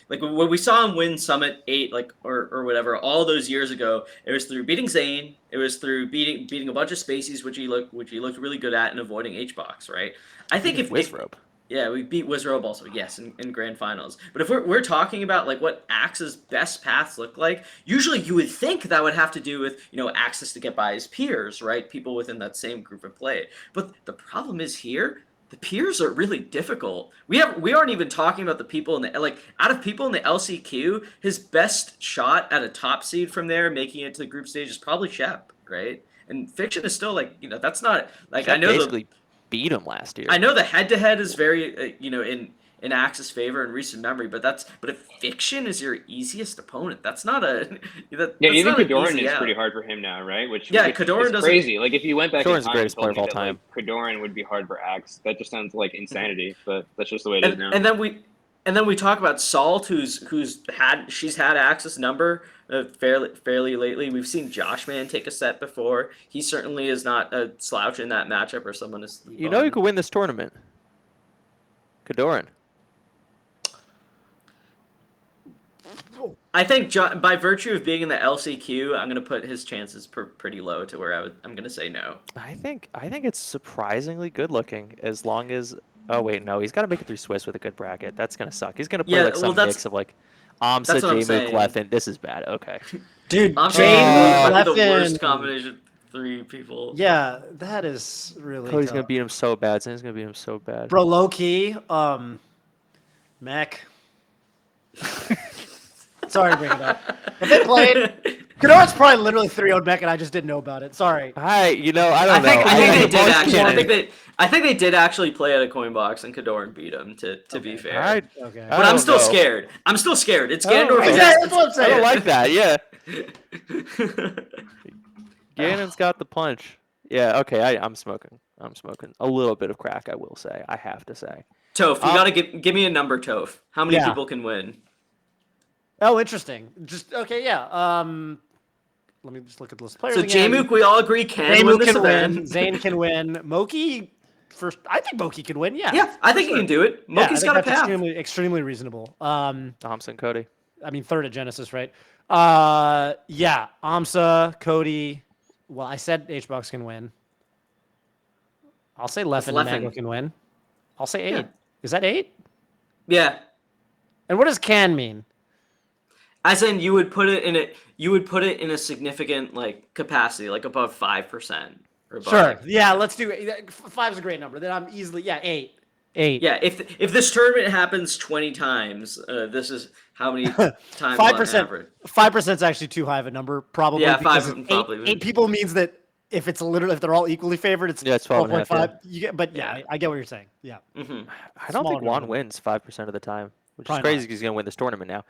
like when we saw him win Summit 8 like or whatever all those years ago, it was through beating Zain, it was through beating a bunch of spacies which he looked really good at and avoiding H-box, right? I think if Wizrobe. yeah, we beat Wizrobe also, yes, in grand finals. But if we're talking about like what Axe's best paths look like, usually you would think that would have to do with, access to get by his peers, right? People within that same group of play. But the problem is here, the peers are really difficult. We aren't even talking about the people in the like out of people in the LCQ, his best shot at a top seed from there, making it to the group stage is probably Shep, right? And Fiction is still like, that's not like Shep I know basically beat him last year. I know the head-to-head is very, in Axe's favor in recent memory, but if Fiction is your easiest opponent, that's not a even not an Kadoran easy is out. pretty hard for him now, right? Which Kadoran is doesn't. crazy. Like if you went back Kadoran's in the time greatest and told player me of all that time. like Kadoran would be hard for Axe, that just sounds like insanity. But that's just the way it is now. And then we talk about Salt, she's had Axe's number fairly lately. We've seen Joshman take a set before. He certainly is not a slouch in that matchup or someone to sleep You know on. who could win this tournament? Kadoran. I think by virtue of being in the LCQ, I'm going to put his chances pretty low to where I'm going to say no. I think it's surprisingly good looking as long as. Oh wait, no, he's got to make it through Swiss with a good bracket. That's gonna suck. He's gonna play like some mix of like Amsa, Jmook, Leffen. This is bad. Okay. Dude, I'm Jane might be the Leffen. worst combination. 3 people. Yeah, that is really. Cody's tough. gonna beat him so bad. Zane's gonna beat him so bad. Bro, low key, Mech. Sorry to bring it up. If they played, Kadoran's probably literally 3-0'd Mech, and I just didn't know about it. Sorry. I don't know. I think they did actually play at a coin box, and Kadoran beat him. To be fair, Okay. But I'm still scared. I'm still scared. It's Ganondorf. That's what I'm saying. I don't like that. Yeah. Ganon's got the punch. Yeah. Okay. I'm smoking. A little bit of crack. I will say. I have to say. Toph, you gotta give me a number, Toph. How many people can win? Oh, interesting. Just okay, yeah. Let me just look at the list of players. So again. Jmook, we all agree can win this event. Win. Zain can win. Moki, first. I think Moki can win. Yeah. Yeah, I think he can do it. Moki's got a path. Extremely reasonable. Thompson, Cody. I mean, third at Genesis, right? Yeah. Amsa, Cody. Well, I said HBox can win. I'll say Leffen and Mango can win. I'll say 8. Yeah. Is that 8? Yeah. And what does can mean? As in, you would put it in a significant like capacity, like above 5%. Or above. Sure. Yeah, let's do it. 5 is a great number. Then I'm easily 8. 8. Yeah. If this tournament happens 20 times, this is how many times 5%. 5% is actually too high of a number, probably. Yeah, because 5 probably. 8 people means that if they're all equally favored, it's 12.5. Yeah. I get what you're saying. Yeah. Mm-hmm. I don't think Juan wins 5% of the time, which Probably is crazy not. because he's gonna win this tournament now.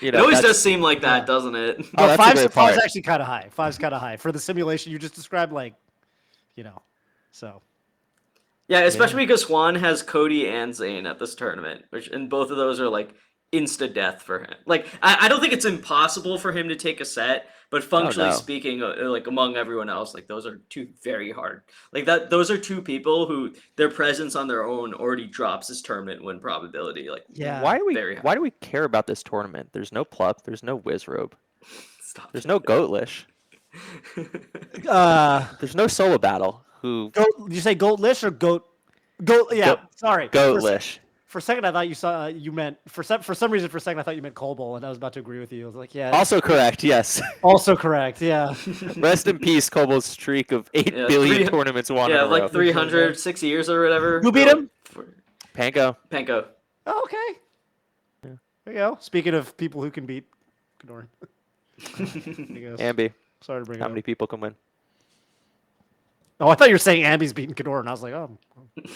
It always does seem like that, doesn't it? No, that's 5's actually kind of high. 5's kind of high for the simulation you just described. So. Yeah, especially because Juan has Cody and Zain at this tournament, and both of those are like insta death for him. Like I don't think it's impossible for him to take a set, but functionally speaking, like among everyone else, like those are 2 very hard. Like those are 2 people who their presence on their own already drops this tournament win probability. Like why do we care about this tournament? There's no Plup, there's no Wizrobe, there's no Goatlish, there's no solo battle. Did you say Goatlish or Goat? Yeah, sorry. Goatlish. For a second, I thought you meant for some reason. For a second, I thought you meant Colbol, and I was about to agree with you. I was like, yeah. Also correct. Yes. Also correct. Yeah. Rest in peace, Colbol's streak of 8 billion tournaments won. Yeah, like 306 years or whatever. Who beat him? Panko. Oh, okay. Yeah. There you go. Speaking of people who can beat Kadoran. Ambi. Sorry to bring it How up. many people can win? Oh, I thought you were saying Ambi's beating Kadoran. I was like, oh.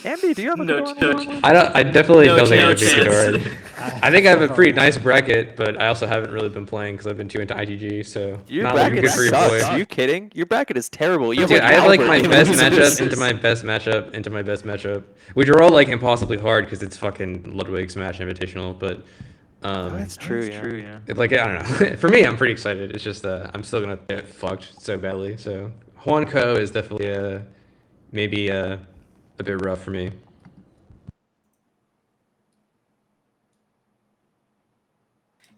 Ambi, do you have a Kadoran? I definitely don't think I would beat chance. Kadoran. I think I have a pretty nice bracket, but I also haven't really been playing because I've been too into ITG. So Your not looking bracket good for your sucks. boy. Are you kidding? Your bracket is terrible. Dude, I have like my best matchup into my best matchup into my best matchup, which are all like impossibly hard because it's fucking Ludwig Smash Invitational. But That's true. Yeah. Like I don't know. For me, I'm pretty excited. It's just I'm still gonna get fucked so badly. So Juan Co is definitely maybe a bit rough for me.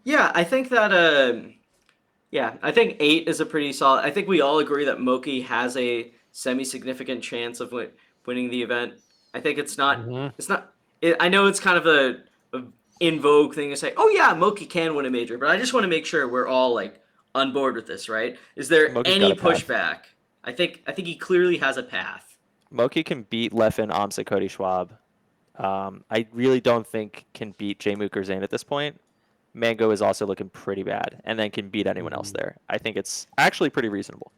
Yeah, I think that yeah, I think 8 is a pretty solid. I think we all agree that Moki has a semi-significant chance of winning the event. I think it's not. Mhm. It's not. I know it's kind of a in vogue thing to say. Oh yeah, Moki can win a major, but I just want to make sure we're all like on board with this, right? Is there Moki's got any a path. pushback? I think he clearly has a path. Moki can beat Leffen, Amsa, Cody Schwab. I really don't think can beat Jmook or Zain at this point. Mango is also looking pretty bad, and then can beat anyone else there. I think it's actually pretty reasonable.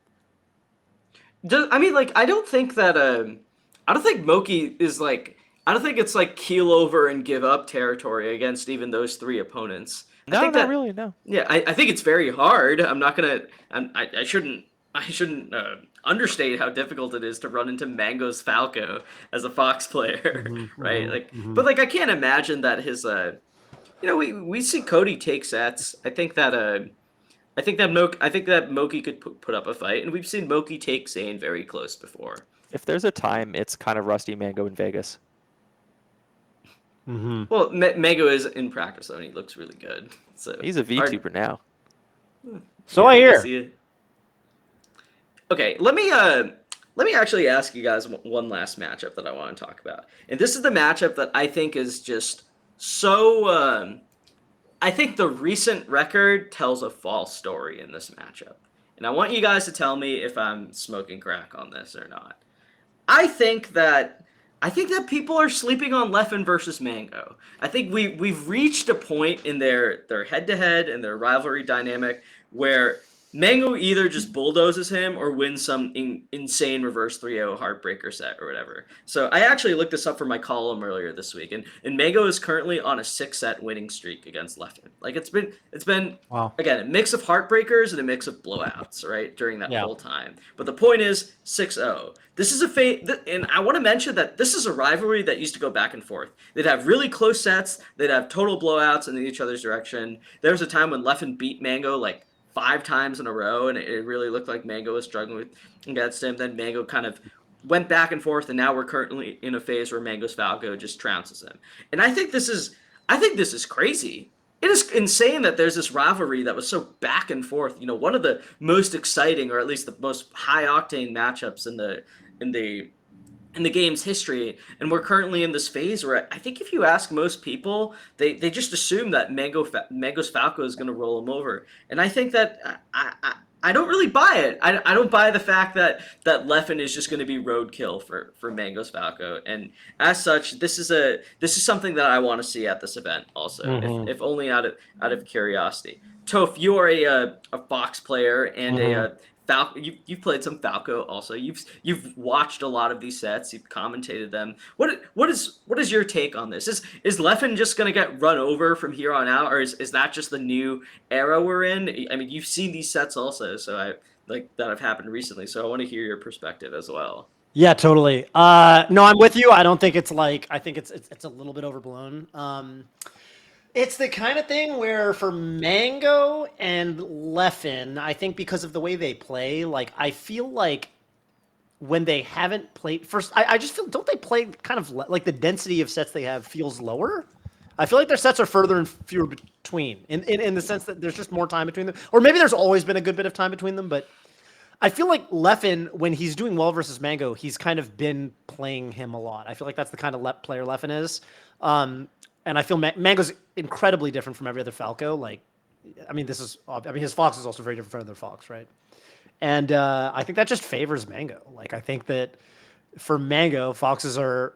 I mean, like, I don't think that. I don't think Moki is like. I don't think it's like keel over and give up territory against even those 3 opponents. I No, think not that, really. No. Yeah, I think it's very hard. I'm not gonna. I shouldn't. I shouldn't understate how difficult it is to run into Mango's Falco as a Fox player, right? Like, but like, I can't imagine that his. We see Cody take sets. I think that Moki could put up a fight, and we've seen Moki take Zain very close before. If there's a time, it's kind of Rusty Mango in Vegas. Well, Mango is in practice though, and he looks really good. So He's a VTuber now. So I hear. see it. Okay, let me actually ask you guys one last matchup that I want to talk about, and this is the matchup that I think is just so. I think the recent record tells a false story in this matchup, and I want you guys to tell me if I'm smoking crack on this or not. I think that people are sleeping on Leffen versus Mango. I think we've reached a point in their head-to-head and their rivalry dynamic where Mango either just bulldozes him or wins some insane reverse 3-0 heartbreaker set or whatever. So I actually looked this up for my column earlier this week, and Mango is currently on a 6-set winning streak against Leffen. Like it's been Wow. again a mix of heartbreakers and a mix of blowouts, right, during that Yeah. whole time. But the point is 6-0. This is and I want to mention that this is a rivalry that used to go back and forth. They'd have really close sets, they'd have total blowouts in each other's direction. There was a time when Leffen beat Mango like 5 times in a row, and it really looked like Mango was struggling against him. Then Mango kind of went back and forth, and now we're currently in a phase where Mango's Falco just trounces him. And I think this is crazy. It is insane that there's this rivalry that was so back and forth. One of the most exciting, or at least the most high octane matchups in the game's history, and we're currently in this phase where I think if you ask most people, they just assume that Mango's Falco is going to roll him over, and I think that I don't really buy it. I don't buy the fact that Leffen is just going to be roadkill for Mango's Falco, and as such, this is something that I want to see at this event also, if only out of curiosity. Toph, you are a Fox player and a Falco. You've played some Falco also. You've watched a lot of these sets. You've commentated them. What is your take on this? Is Leffen just gonna get run over from here on out, or is that just the new era we're in? I mean, you've seen these sets also, so that have happened recently. So I want to hear your perspective as well. Yeah, totally. No, I'm with you. I don't think it's like. I think it's a little bit overblown. It's the kind of thing where for Mango and Leffen, I think because of the way they play, like I feel like when they haven't played first, I just feel, don't they play kind of like the density of sets they have feels lower? I feel like their sets are further and fewer between in the sense that there's just more time between them, or maybe there's always been a good bit of time between them, but I feel like Leffen, when he's doing well versus Mango, he's kind of been playing him a lot. I feel like that's the kind of player Leffen is. And I feel Mango's incredibly different from every other Falco. Like, I mean, his Fox is also very different from other Fox, right? And I think that just favors Mango. Like, I think that for Mango, Foxes are,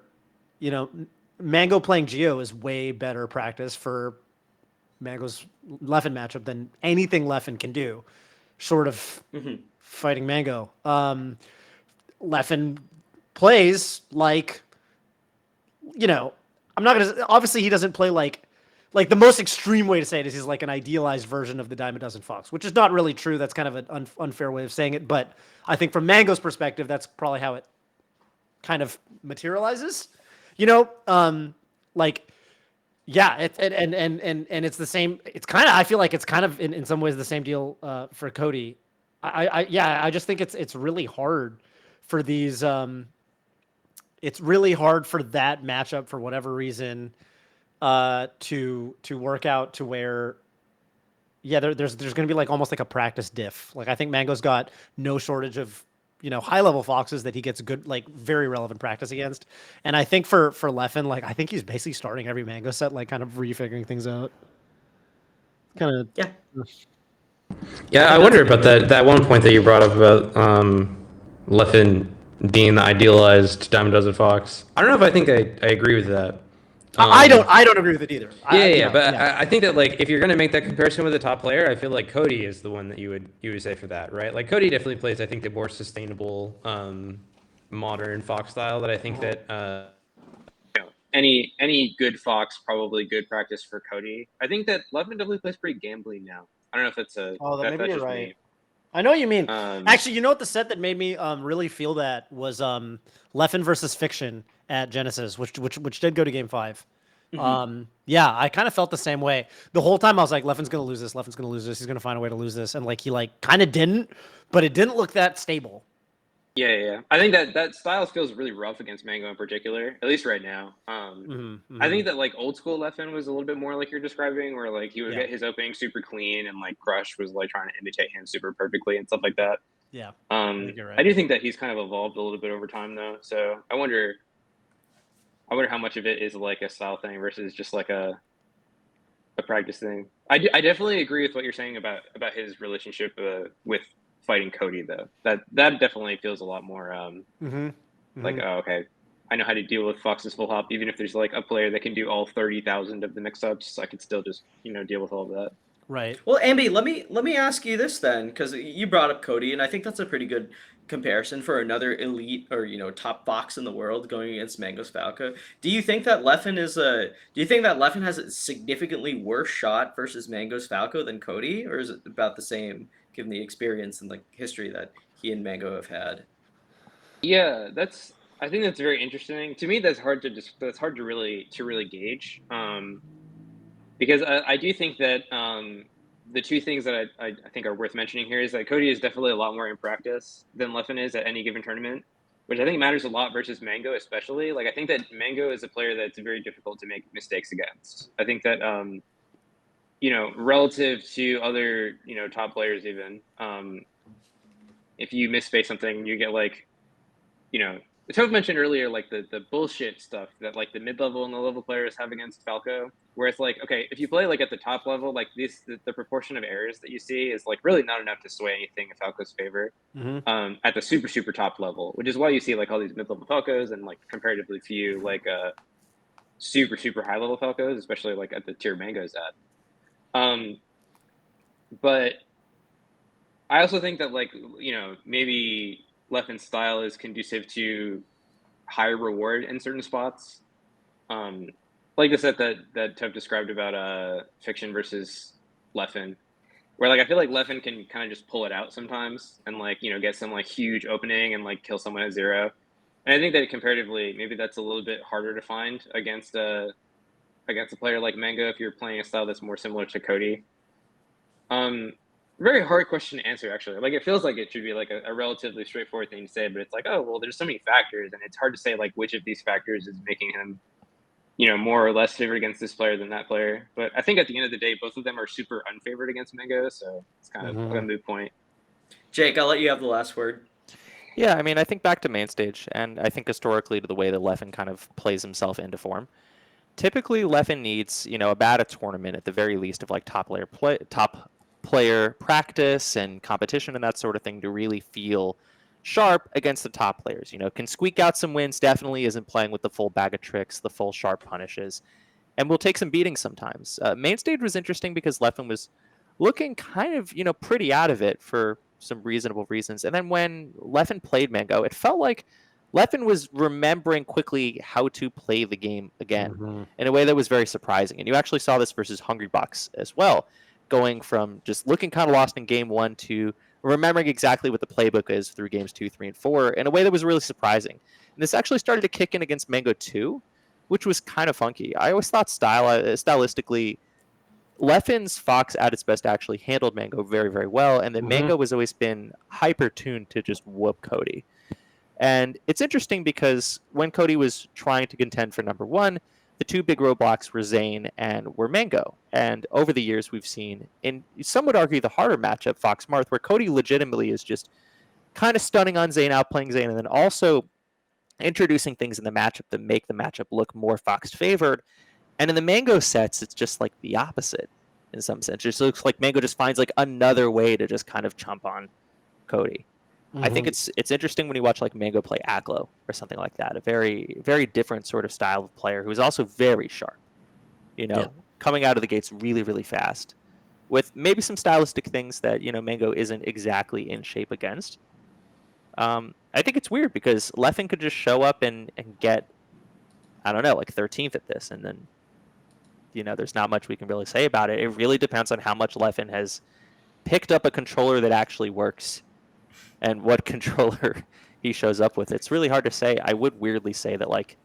Mango playing Geo is way better practice for Mango's Leffen matchup than anything Leffen can do, short of fighting Mango. Leffen plays like, I'm not gonna. Obviously, he doesn't play like the most extreme way to say it is he's like an idealized version of the Dime a Dozen Fox, which is not really true. That's kind of an unfair way of saying it. But I think from Mango's perspective, that's probably how it kind of materializes. Like Yeah, and it's the same. It's kind of, I feel like it's kind of in some ways the same deal for Cody. I just think it's really hard for these. It's really hard for that matchup for whatever reason to work out to where there's going to be like almost like a practice diff. Like I think Mango's got no shortage of high level foxes that he gets good, like very relevant practice against. And I think for Leffen, like I think he's basically starting every Mango set, like kind of refiguring things out. Kind of Yeah. Yeah, I wonder about that one point that you brought up about Leffen being the idealized Diamond Dozen Fox. I don't know if I think I agree with that. I don't agree with it either. I think that like if you're gonna make that comparison with a top player, I feel like Cody is the one that you would say for that, right? Like Cody definitely plays, I think, the more sustainable modern Fox style that I think that any good Fox, probably good practice for Cody. I think that Leffen definitely plays pretty gambling now. I don't know if it's maybe that's you're just right. me. I know what you mean. Actually, you know what the set that made me really feel that was Leffen versus Fiction at Genesis, which did go to Game 5. Yeah, I kind of felt the same way. The whole time I was like, Leffen's gonna lose this, Leffen's gonna lose this, he's gonna find a way to lose this. And like he like kind of didn't, but it didn't look that stable. Yeah. I think that style feels really rough against Mango in particular, at least right now. I think that like old school Leffen was a little bit more like you're describing, where like he would get his opening super clean and like Crush was like trying to imitate him super perfectly and stuff like that. Yeah. You're right. I do think that he's kind of evolved a little bit over time though. So I wonder how much of it is like a style thing versus just like a practice thing. I definitely agree with what you're saying about his relationship with fighting Cody though. That definitely feels a lot more like, oh, okay, I know how to deal with Fox's full hop. Even if there's like a player that can do all 30,000 of the mix-ups, I could still just deal with all of that. Right. Well, Ambi, let me ask you this then, because you brought up Cody, and I think that's a pretty good comparison for another elite or top Fox in the world going against Mangos Falco. Do you think that Leffen has a significantly worse shot versus Mangos Falco than Cody, or is it about the same given the experience and like history that he and Mango have had? Yeah, I think that's very interesting. To me, that's hard to really gauge. Because I do think that the two things that I think are worth mentioning here is that Cody is definitely a lot more in practice than Leffen is at any given tournament, which I think matters a lot versus Mango especially. Like I think that Mango is a player that's very difficult to make mistakes against. I think that relative to other top players even, if you misface something, you get like Toph mentioned earlier, like the bullshit stuff that like the mid-level and the level players have against Falco, where it's like, okay, if you play like at the top level, like the proportion of errors that you see is like really not enough to sway anything in Falco's favor. At the super top level, which is why you see like all these mid-level Falcos and like comparatively few like super high level Falcos, especially like at the tier Mango's at. But I also think that like maybe Leffen's style is conducive to higher reward in certain spots. Like the set that Toph described about Fiction versus Leffen, where like I feel like Leffen can kind of just pull it out sometimes and like get some like huge opening and like kill someone at 0. And I think that comparatively, maybe that's a little bit harder to find against a player like Mango if you're playing a style that's more similar to Cody. Very hard question to answer, actually. Like, it feels like it should be like a relatively straightforward thing to say, but it's like, oh, well, there's so many factors, and it's hard to say like which of these factors is making him, more or less favored against this player than that player. But I think at the end of the day, both of them are super unfavored against Mango, so it's kind of a moot point. Jake, I'll let you have the last word. Yeah, I mean, I think back to main stage, and I think historically to the way that Leffen kind of plays himself into form. Typically, Leffen needs, about a tournament at the very least of like top player practice and competition and that sort of thing to really feel sharp against the top players. Can squeak out some wins, definitely isn't playing with the full bag of tricks, the full sharp punishes, and will take some beatings sometimes. Main stage was interesting because Leffen was looking kind of, pretty out of it for some reasonable reasons. And then when Leffen played Mango, it felt like Leffen was remembering quickly how to play the game again in a way that was very surprising. And you actually saw this versus Hungry Bucks as well, going from just looking kind of lost in game 1 to remembering exactly what the playbook is through games 2, 3, and 4 in a way that was really surprising. And this actually started to kick in against Mango 2, which was kind of funky. I always thought stylistically, Leffen's Fox at its best actually handled Mango very, very well, and that Mango has always been hyper tuned to just whoop Cody. And it's interesting because when Cody was trying to contend for number one, the two big roadblocks were Zain and were Mango. And over the years, we've seen, in some would argue, the harder matchup, Fox Marth, where Cody legitimately is just kind of stunning on Zain, outplaying Zain, and then also introducing things in the matchup that make the matchup look more Fox favored. And in the Mango sets, it's just like the opposite in some sense. It just looks like Mango just finds like another way to just kind of chump on Cody. I think it's interesting when you watch like Mango play Aklo or something like that. A very, very different sort of style of player who is also very sharp. Coming out of the gates really, really fast, with maybe some stylistic things that Mango isn't exactly in shape against. I think it's weird because Leffen could just show up and get, I don't know, like 13th at this, and then there's not much we can really say about it. It really depends on how much Leffen has picked up a controller that actually works and what controller he shows up with. It's really hard to say. I would weirdly say that like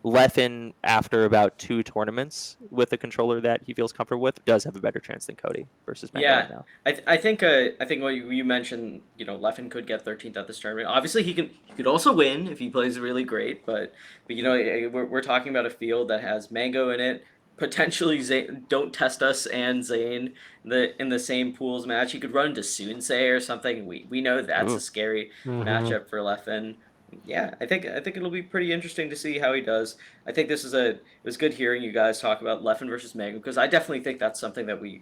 Leffen, after about 2 tournaments with a controller that he feels comfortable with, does have a better chance than Cody versus Mango right now. I think what you mentioned, Leffen could get 13th at this tournament. Obviously, he could also win if he plays really great, but we're talking about a field that has Mango in it. Potentially, Zain, don't test us and Zain in the same pools match. He could run into Sunsei or something. We know that's a scary matchup for Leffen. Yeah, I think it'll be pretty interesting to see how he does. I think it was good hearing you guys talk about Leffen versus Mango, because I definitely think that's something that we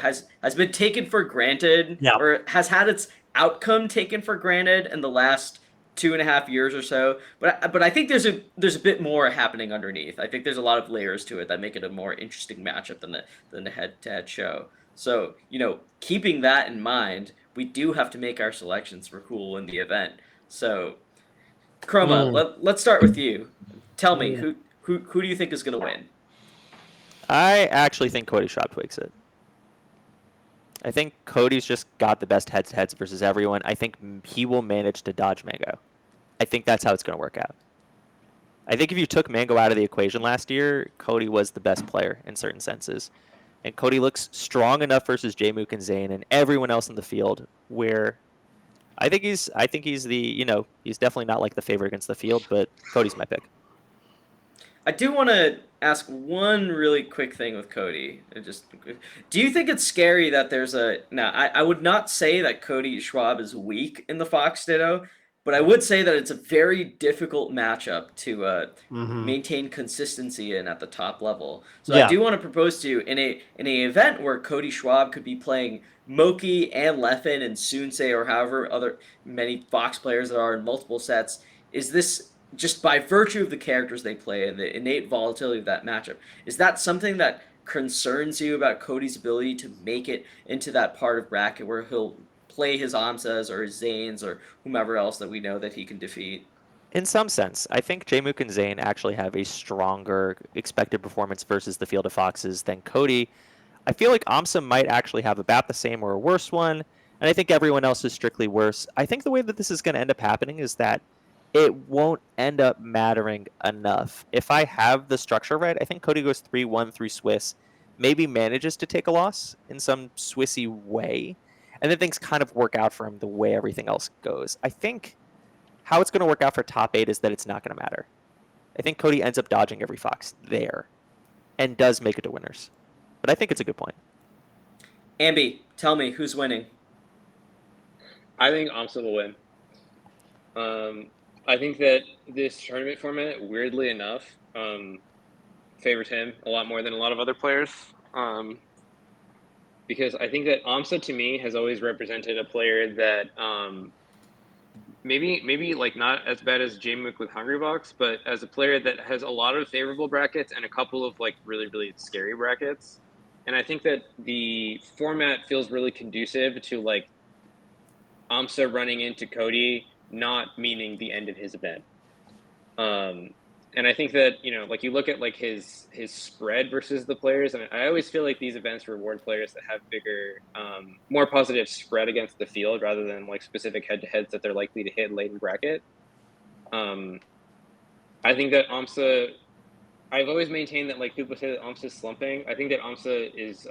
has been taken for granted, or has had its outcome taken for granted in the last 2.5 years or so. But I think there's a bit more happening underneath. I think there's a lot of layers to it that make it a more interesting matchup than the head-to-head show. So keeping that in mind, we do have to make our selections for who will win the event. So Chroma, let's start with you. Tell me, who do you think is going to win? I actually think Cody Schwab twigs it. I think Cody's just got the best heads-to-heads versus everyone. I think he will manage to dodge Mango. I think that's how it's going to work out. I think if you took Mango out of the equation last year, Cody was the best player in certain senses. And Cody looks strong enough versus Jmook and Zain and everyone else in the field where I think he's the, he's definitely not like the favorite against the field, but Cody's my pick. I do want to ask one really quick thing with Cody. Do you think it's scary that there's I would not say that Cody Schwab is weak in the Fox Ditto, but I would say that it's a very difficult matchup to maintain consistency in at the top level. So I do want to propose to you in a event where Cody Schwab could be playing Moki and Leffen and Sunsei or however other many Fox players there are in multiple sets. Is this just by virtue of the characters they play and the innate volatility of that matchup? Is that something that concerns you about Cody's ability to make it into that part of bracket where he'll play his Amsas or his Zains or whomever else that we know that he can defeat? In some sense, I think Jmook and Zain actually have a stronger expected performance versus the field of Foxes than Cody. I feel like Amsa might actually have about the same or a worse one, and I think everyone else is strictly worse. I think the way that this is going to end up happening is that it won't end up mattering enough. If I have the structure right, I think Cody goes 3-1 through Swiss, maybe manages to take a loss in some Swissy way, and then things kind of work out for him the way everything else goes. I think how it's going to work out for top 8 is that it's not going to matter. I think Cody ends up dodging every Fox there and does make it to winners. But I think it's a good point. Ambi, tell me, who's winning? I think Amsa will win. I think that this tournament format, weirdly enough, favors him a lot more than a lot of other players. Because I think that Amsa, to me, has always represented a player that maybe like not as bad as Jmook with Hungrybox, but as a player that has a lot of favorable brackets and a couple of like really, really scary brackets. And I think that the format feels really conducive to like Amsa running into Cody, not meaning the end of his event. And I think that, like you look at like his spread versus the players, and I always feel like these events reward players that have bigger, more positive spread against the field rather than like specific head-to-heads that they're likely to hit late in bracket. I think that Amsa, I've always maintained that like people say that AMSA's slumping. I think that AMSA is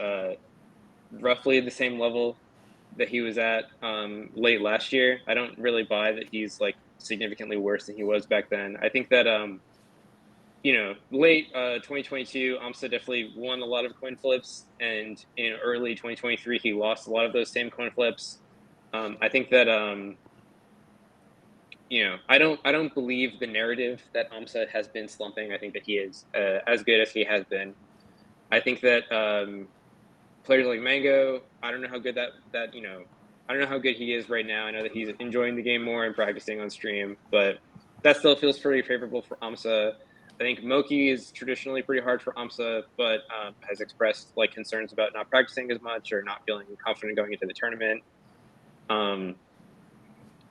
roughly the same level that he was at late last year. I don't really buy that he's like significantly worse than he was back then. I think that late 2022, AMSA definitely won a lot of coin flips, and in early 2023, he lost a lot of those same coin flips. I think that I don't believe the narrative that AMSA has been slumping. I think that he is as good as he has been. I think that players like Mango, I don't know how good I don't know how good he is right now. I know that he's enjoying the game more and practicing on stream, but that still feels pretty favorable for AMSA. I think Moki is traditionally pretty hard for AMSA, but has expressed like concerns about not practicing as much or not feeling confident going into the tournament. I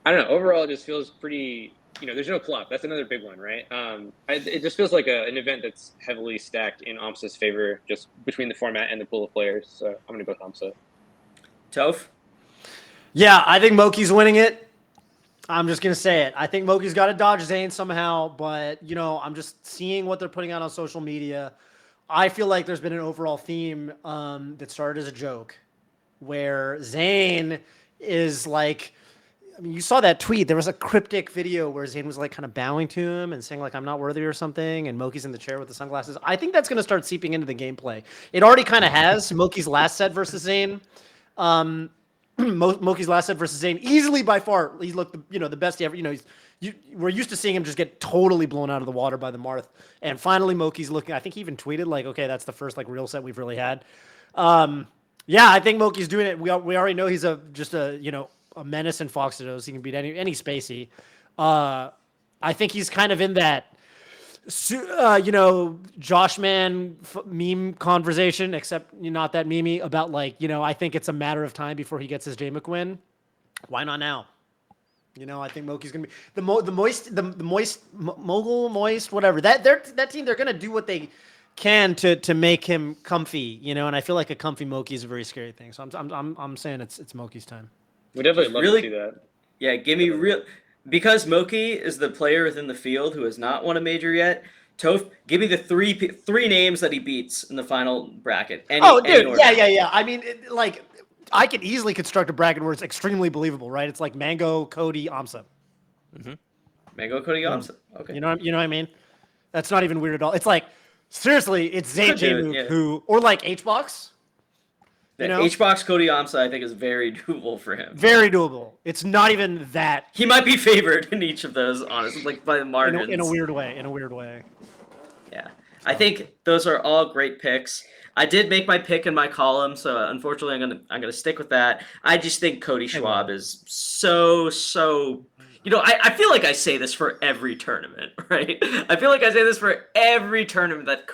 don't know. Overall, it just feels pretty. There's no flop. That's another big one, right? It just feels like an event that's heavily stacked in AMSA's favor, just between the format and the pool of players. So I'm gonna go with AMSA. Toph? Yeah, I think Moki's winning it. I'm just gonna say it. I think Moki's got to dodge Zain somehow, but I'm just seeing what they're putting out on social media. I feel like there's been an overall theme that started as a joke, where Zain is like. I mean, you saw that tweet. There was a cryptic video where Zayn was like kind of bowing to him and saying like, I'm not worthy or something. And Moki's in the chair with the sunglasses. I think that's going to start seeping into the gameplay. It already kind of has. Moki's last set versus Zayn. Moki's last set versus Zayn, easily by far, he looked the best he ever. We're used to seeing him just get totally blown out of the water by the Marth. And finally, Moki's looking. I think he even tweeted like, okay, that's the first like real set we've really had. Yeah, I think Moki's doing it. We already know he's just a menace in Foxados. He can beat any spacey. I think he's kind of in that, Josh Man meme conversation, except not that memey about like, I think it's a matter of time before he gets his J McWin. Why not now? I think Moki's gonna be the Mogul Moist, whatever. That team, they're gonna do what they can to make him comfy, and I feel like a comfy Moki is a very scary thing. So I'm saying it's Moki's time. We definitely love to see that. Yeah, give me real because Moki is the player within the field who has not won a major yet. Toph, give me the three names that he beats in the final bracket. Yeah. I mean, I could easily construct a bracket where it's extremely believable, right? It's like Mango, Cody, AMSA. Mm-hmm. Mango, Cody, AMSA. Okay. You know what I mean? That's not even weird at all. It's like seriously, it's Zayn who or like HBox. HBox Cody AMSA, I think, is very doable for him. Very doable. It's not even that. He might be favored in each of those, honestly, like by the margins. In a weird way. Yeah. I think those are all great picks. I did make my pick in my column, so unfortunately I'm gonna stick with that. I just think Cody Schwab is so I feel like I say this for every tournament, right? I feel like I say this for every tournament that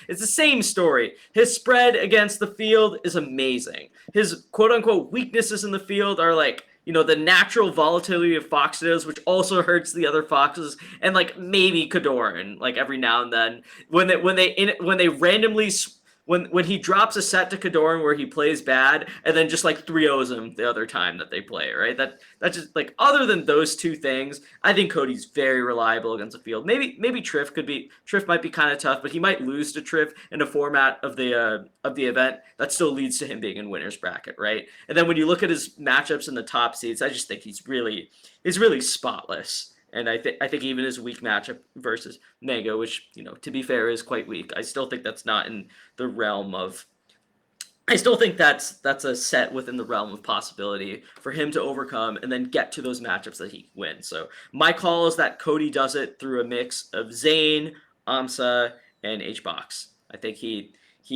it's the same story. His spread against the field is amazing. His quote-unquote weaknesses in the field are like, the natural volatility of Foxados, which also hurts the other Foxes, and like maybe Kadoran, like every now and then when they randomly when he drops a set to Kadoran where he plays bad and then just like 3-0s him the other time that they play, right? That's just like, other than those two things, I think Cody's very reliable against the field. Maybe Triff might be kind of tough, but he might lose to Triff in a format of the event that still leads to him being in winner's bracket, right? And then when you look at his matchups in the top seeds, I just think he's really spotless. And I think even his weak matchup versus Mango, which, to be fair, is quite weak, I still think that's not in the realm of. I still think that's a set within the realm of possibility for him to overcome and then get to those matchups that he wins. So my call is that Cody does it through a mix of Zain, AMSA, and HBox. I think he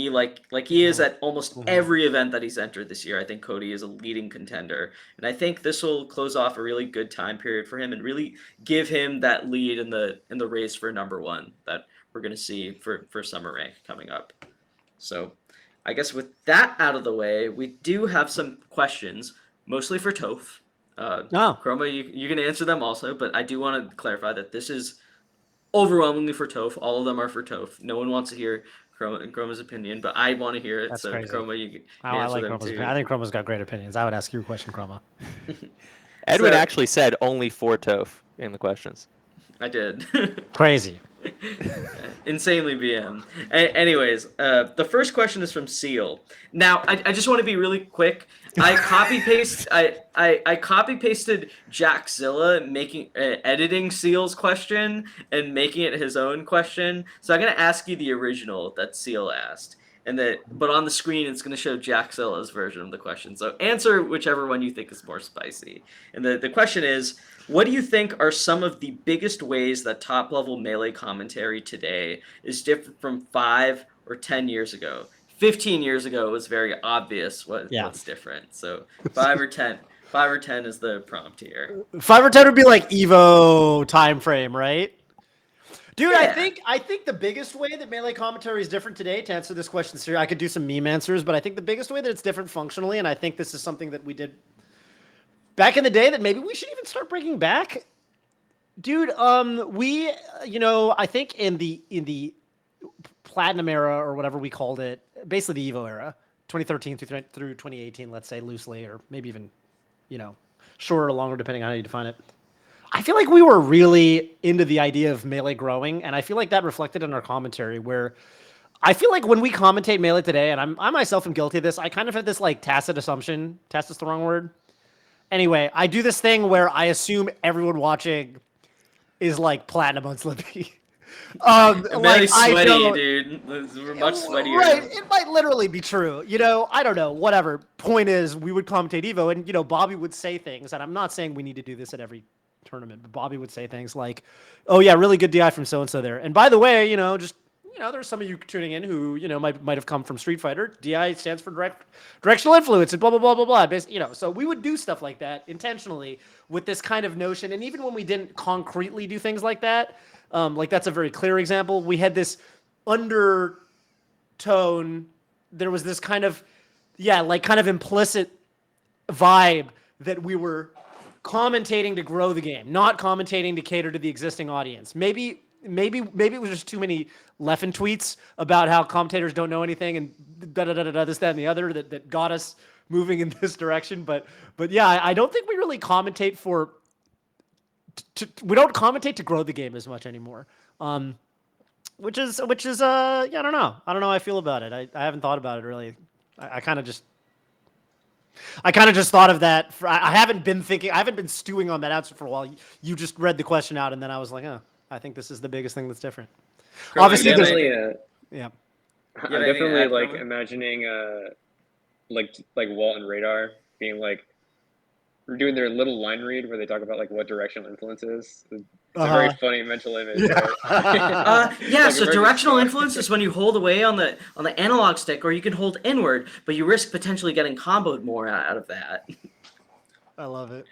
like he is at almost every event that he's entered this year. I think Cody is a leading contender, and I think this will close off a really good time period for him and really give him that lead in the race for number one that we're going to see for summer rank coming up. So I guess with that out of the way, we do have some questions, mostly for Toph. Chroma, you can answer them also, but I do want to clarify that this is overwhelmingly for Toph. All of them are for Toph. No one wants to hear Chroma's opinion, but I want to hear it. That's so crazy. Chroma, you can I answer like them Chroma's too. opinion. I think Chroma's got great opinions. I would ask your question, Chroma. Edwin actually said only for Toph in the questions. I did. Crazy. Insanely BM. Anyways, the first question is from Seal. Now, I just want to be really quick. I copy pasted Jackzilla making editing Seal's question and making it his own question. So I'm gonna ask you the original that Seal asked, but on the screen it's gonna show Jackzilla's version of the question. So answer whichever one you think is more spicy. And the question is, what do you think are some of the biggest ways that top level Melee commentary today is different from 5 or 10 years ago? 15 years ago it was very obvious what's different. So 5 or 10. 5 or 10 is the prompt here. 5 or 10 would be like Evo time frame, right? Dude, Yeah. I think the biggest way that Melee commentary is different today, to answer this question, Siri, I could do some meme answers, but I think the biggest way that it's different functionally, and I think this is something that we did back in the day that maybe we should even start bringing back. Dude, we, I think in the Platinum era or whatever we called it, basically the Evo era, 2013 through 2018, let's say loosely, or maybe even, shorter or longer, depending on how you define it. I feel like we were really into the idea of Melee growing, and I feel like that reflected in our commentary, where I feel like when we commentate Melee today, and I myself am guilty of this, I kind of had this like tacit assumption. Tacit's the wrong word. Anyway, I do this thing where I assume everyone watching is like platinum on Slippy. Very sweaty, dude. We're much sweatier. Right, it might literally be true. I don't know. Whatever. Point is, we would commentate Evo, and Bobby would say things, and I'm not saying we need to do this at every tournament, but Bobby would say things like, "Oh yeah, really good DI from so and so there." And by the way, there's some of you tuning in who might have come from Street Fighter. DI stands for directional influence and blah blah blah blah blah. So we would do stuff like that intentionally with this kind of notion. And even when we didn't concretely do things like that, like that's a very clear example. We had this undertone. There was this kind of implicit vibe that we were commentating to grow the game, not commentating to cater to the existing audience. Maybe it was just too many Leffen tweets about how commentators don't know anything and this, that, and the other that got us moving in this direction. But yeah, I don't think we really commentate we don't commentate to grow the game as much anymore. Which is I don't know. I don't know how I feel about it. I haven't thought about it really. I kind of just thought of that. I haven't been stewing on that answer for a while. You just read the question out, and then I was like, oh, I think this is the biggest thing that's different. Obviously, I'm definitely like imagining like Walt and Radar being like doing their little line read where they talk about like what directional influence is. It's a very funny mental image. Yeah. Right? So directional influence is when you hold away on the analog stick, or you can hold inward, but you risk potentially getting comboed more out of that. I love it.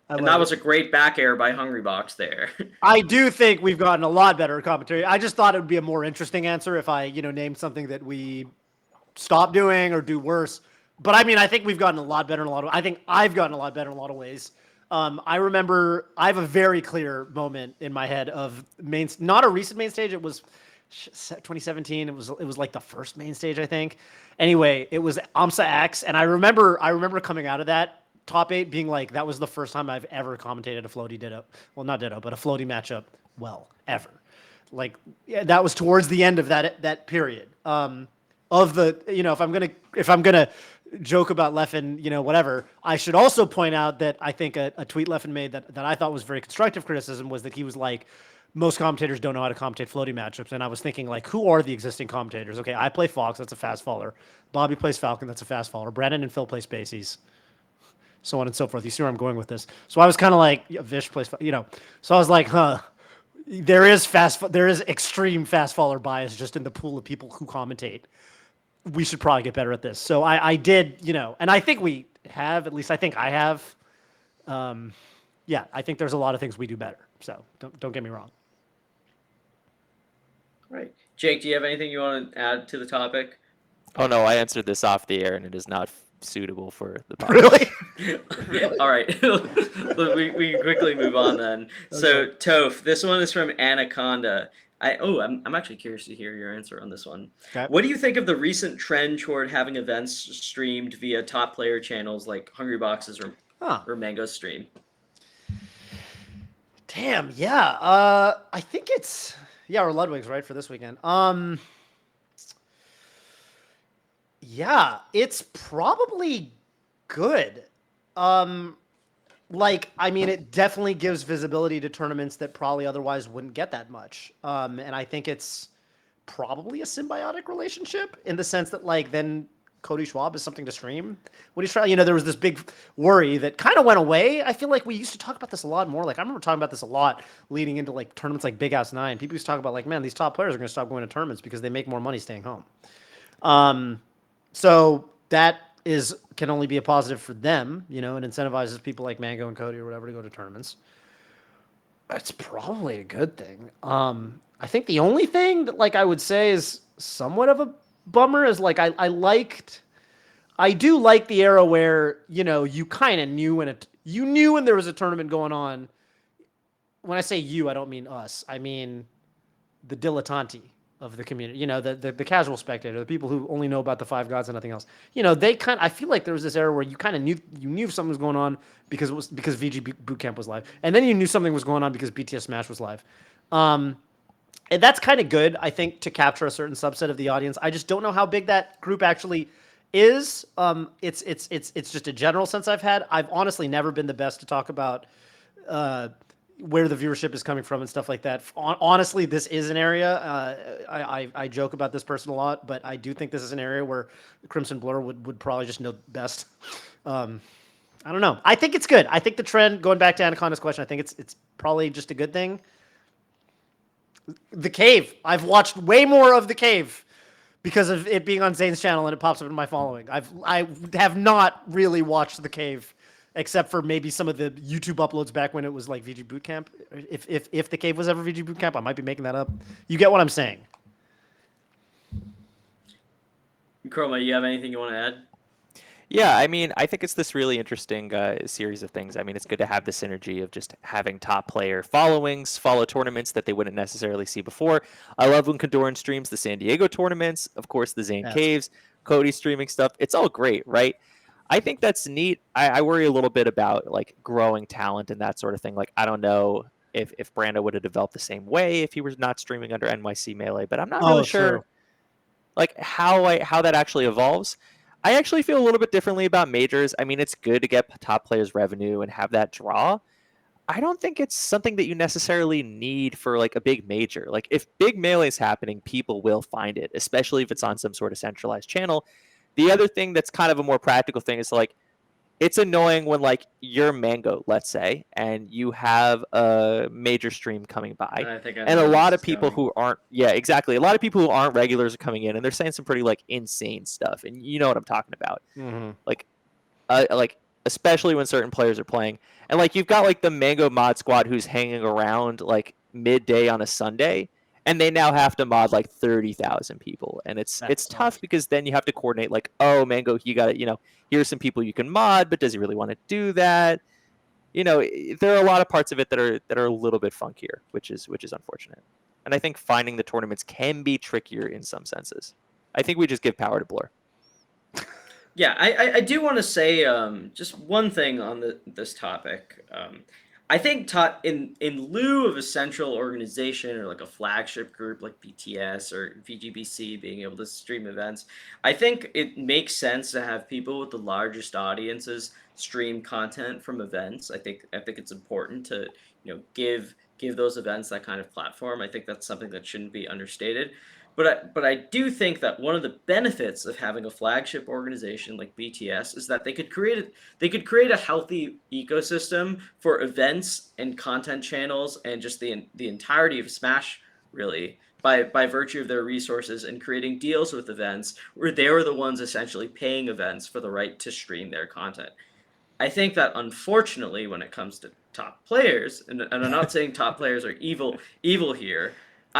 And that was a great back air by Hungrybox there. I do think we've gotten a lot better at commentary. I just thought it would be a more interesting answer if I, named something that we stop doing or do worse. But I mean, I think we've gotten a lot better in a lot of. I think I've gotten a lot better in a lot of ways. I remember I have a very clear moment in my head of not a recent main stage. It was 2017. It was like the first main stage, I think. Anyway, it was AMSA X, and I remember coming out of that top 8 being like, that was the first time I've ever commentated a floaty ditto. Well, not ditto, but a floaty matchup. Well, ever. Like, yeah, that was towards the end of that period. Of the, if I'm gonna joke about Leffen, whatever, I should also point out that I think a tweet Leffen made that I thought was very constructive criticism was that he was like, most commentators don't know how to commentate floaty matchups. And I was thinking, like, who are the existing commentators? Okay, I play Fox, that's a fast faller. Bobby plays Falcon, that's a fast faller. Brandon and Phil play Spaceys. So on and so forth. You see where I'm going with this. So I was kind of like, Vish plays, So I was like, there is extreme fast faller bias just in the pool of people who commentate. We should probably get better at this. So I did, and I think we have, at least I think I have. I think there's a lot of things we do better. So don't get me wrong. Right. Jake, do you have anything you want to add to the topic? Oh no, I answered this off the air, and it is not suitable for the podcast. Really? All right. we can quickly move on then. Okay. So Toph, this one is from Anaconda. I'm actually curious to hear your answer on this one. Okay. What do you think of the recent trend toward having events streamed via top player channels like Hungrybox's or Mango's stream? Damn, yeah. I think it's Yeah, or Ludwig's right for this weekend. Yeah, it's probably good. Um, like, I mean, it definitely gives visibility to tournaments that probably otherwise wouldn't get that much. And I think it's probably a symbiotic relationship in the sense that, like, then Cody Schwab is something to stream. When he's trying, there was this big worry that kind of went away. I feel like we used to talk about this a lot more. Like, I remember talking about this a lot leading into like tournaments like Big House 9. People used to talk about, like, man, these top players are going to stop going to tournaments because they make more money staying home. So that can only be a positive for them, and incentivizes people like Mango and Cody or whatever to go to tournaments. It's probably a good thing. I think the only thing that, like, I would say is somewhat of a bummer is, like, I do like the era where, you kind of knew when there was a tournament going on. When I say you, I don't mean us. I mean the dilettanti of the community, the casual spectator, the people who only know about the Five Gods and nothing else. I feel like there was this era where you kind of knew something was going on because VG Bootcamp was live, and then you knew something was going on because BTS Smash was live. And that's kind of good, I think, to capture a certain subset of the audience. I just don't know how big that group actually is. It's just a general sense I've had. I've honestly never been the best to talk about where the viewership is coming from and stuff like that. Honestly, this is an area. I joke about this person a lot, but I do think this is an area where Crimson Blur would probably just know best. I don't know. I think it's good. I think the trend, going back to Anaconda's question, I think it's probably just a good thing. The Cave. I've watched way more of The Cave because of it being on Zane's channel and it pops up in my following. I have not really watched The Cave except for maybe some of the YouTube uploads back when it was like VG Bootcamp. If The Cave was ever VG Bootcamp, I might be making that up. You get what I'm saying. Chroma, you have anything you want to add? Yeah, I mean, I think it's this really interesting series of things. I mean, it's good to have the synergy of just having top player followings, follow tournaments that they wouldn't necessarily see before. I love when Condoran streams the San Diego tournaments, of course, the Zain Caves, Cody streaming stuff. It's all great, right? I think that's neat. I worry a little bit about like growing talent and that sort of thing. Like, I don't know if Brando would have developed the same way if he was not streaming under NYC Melee, but I'm not really sure like how that actually evolves. I actually feel a little bit differently about majors. I mean, it's good to get top players revenue and have that draw. I don't think it's something that you necessarily need for like a big major. Like if big melee is happening, people will find it, especially if it's on some sort of centralized channel. The other thing that's kind of a more practical thing is like it's annoying when like you're Mango, let's say, and you have a major stream coming by, I think I and know a where lot this of is people going. who aren't, yeah, exactly, a lot of people who aren't regulars are coming in, and they're saying some pretty like insane stuff, and you know what I'm talking about, like, like especially when certain players are playing, and like you've got like the Mango mod squad who's hanging around like midday on a Sunday. And they now have to mod like 30,000 people, and it's tough because then you have to coordinate. Like, oh, Mango, you got to, here's some people you can mod, but does he really want to do that? There are a lot of parts of it that are a little bit funkier, which is unfortunate. And I think finding the tournaments can be trickier in some senses. I think we just give power to Blur. Yeah, I do want to say just one thing on this topic. I think in lieu of a central organization or like a flagship group like BTS or VGBC being able to stream events, I think it makes sense to have people with the largest audiences stream content from events. I think it's important to give those events that kind of platform. I think that's something that shouldn't be understated. But I do think that one of the benefits of having a flagship organization like BTS is that they could create a healthy ecosystem for events and content channels and just the entirety of Smash really by virtue of their resources and creating deals with events where they were the ones essentially paying events for the right to stream their content. I think that unfortunately, when it comes to top players, and I'm not saying top players are evil here.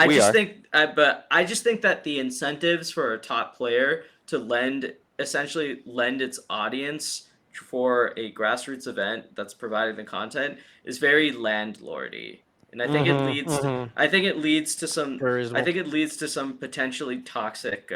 We are. But I just think that the incentives for a top player to essentially lend its audience for a grassroots event that's providing the content is very landlordy, and I think it leads to some, Very I reasonable. think it leads to some potentially toxic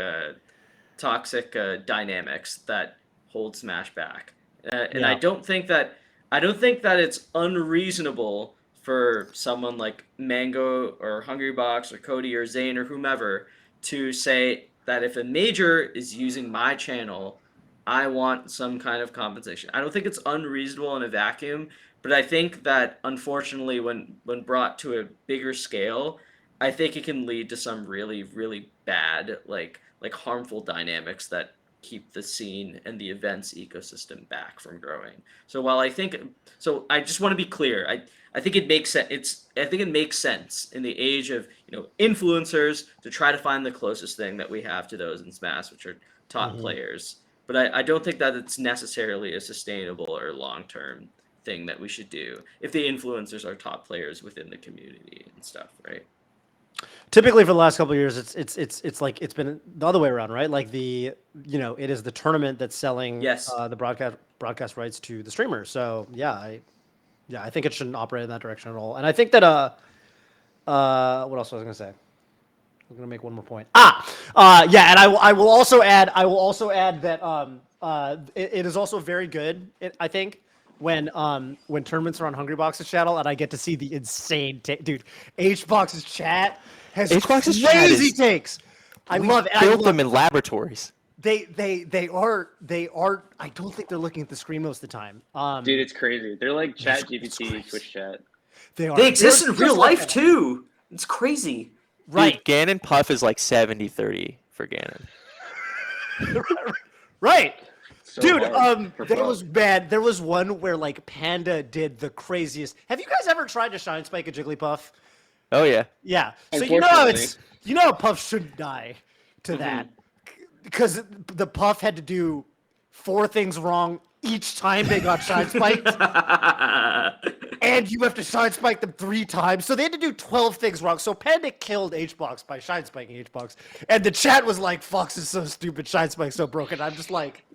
dynamics that hold Smash back. And Yeah. I don't think that it's unreasonable for someone like Mango or Hungrybox or Cody or Zain or whomever to say that if a major is using my channel, I want some kind of compensation. I don't think it's unreasonable in a vacuum, but I think that unfortunately when brought to a bigger scale, I think it can lead to some really really bad like harmful dynamics that keep the scene and the events ecosystem back from growing. So while I think so I just want to be clear. I think it makes sense. I think it makes sense in the age of influencers to try to find the closest thing that we have to those in Smash, which are top players. But I don't think that it's necessarily a sustainable or long term thing that we should do if the influencers are top players within the community and stuff, right? Typically, for the last couple of years, it's like it's been the other way around, right? Like it is the tournament that's selling Yes. the broadcast rights to the streamer. So I think it shouldn't operate in that direction at all. And I think that what else was I gonna say? I'm gonna make one more point. Yeah, and I will also add that it is also very good. I think when tournaments are on Hungrybox's channel and I get to see the insane dude. HBox's chat has HBox's crazy chat is- takes. I love it. Built them in laboratories. They are. I don't think they're looking at the screen most of the time. Dude, it's crazy. They're like Chat GPT, Twitch chat. They are. They exist in They're real just like life that. too. It's crazy. Right. Dude, Ganon Puff is like 70-30 for Ganon. Right. So Dude, hard for there Puff. was bad. There was one where like Panda did the craziest. Have you guys ever tried to shine spike a Jigglypuff? Oh yeah. Yeah. So Unfortunately. how Puff shouldn't die to that because the Puff had to do 4 things wrong each time they got shine spiked, and you have to shine spike them 3 times. So they had to do 12 things wrong. So Panda killed HBox by shine spiking HBox, and the chat was like, "Fox is so stupid, shine spike so broken." I'm just like.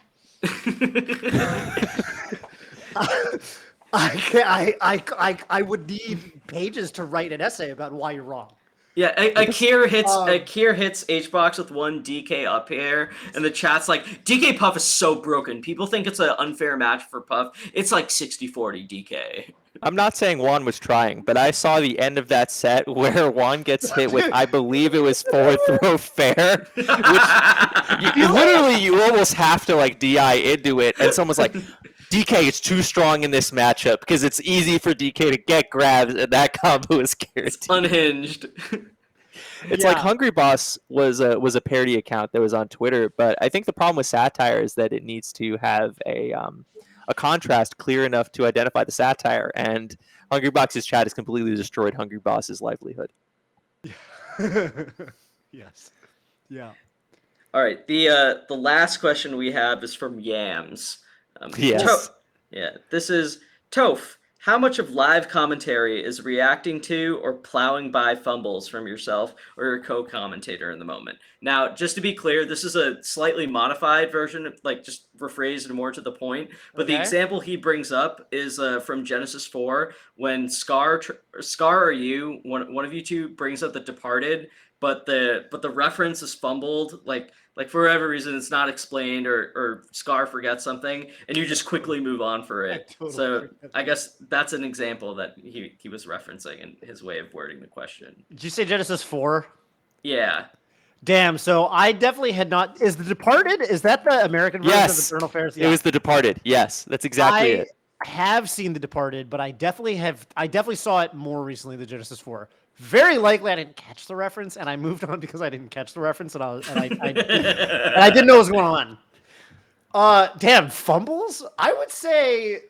I would need pages to write an essay about why you're wrong. Yeah, Akir hits HBox with 1 DK up here, and the chat's like, DK Puff is so broken. People think it's an unfair match for Puff. It's like 60-40 DK. I'm not saying Juan was trying, but I saw the end of that set where Juan gets hit with, I believe it was 4 throw fair, which you almost have to like DI into it, and someone's like, DK is too strong in this matchup because it's easy for DK to get grabs, and that combo is guaranteed. Unhinged. It's like Hungry Boss was a parody account that was on Twitter, but I think the problem with satire is that it needs to have a contrast clear enough to identify the satire, and Hungry Box's chat has completely destroyed Hungry Boss's livelihood. Yes. Yeah. All right, the last question we have is from Yams. Yes. This is Toph. How much of live commentary is reacting to or plowing by fumbles from yourself or your co-commentator in the moment? Now, just to be clear, this is a slightly modified version, like just rephrased more to the point. But the Okay. example he brings up is from Genesis 4 when Scar or you, one of you two, brings up The Departed, but the reference is fumbled, like for whatever reason it's not explained or Scar forgets something and you just quickly move on for it. totally So forget I guess that's an example that he was referencing in his way of wording the question. Did you say Genesis 4? Yeah. Damn, so I definitely had not. Is The Departed? Is that the American version of Yes. Eternal Fairs? It was The Departed. Yes, that's exactly it. I have seen The Departed, but I definitely saw it more recently than Genesis 4. Very likely I didn't catch the reference, and I moved on because I didn't catch the reference, and I didn't know what was going on. Damn, fumbles? I would say.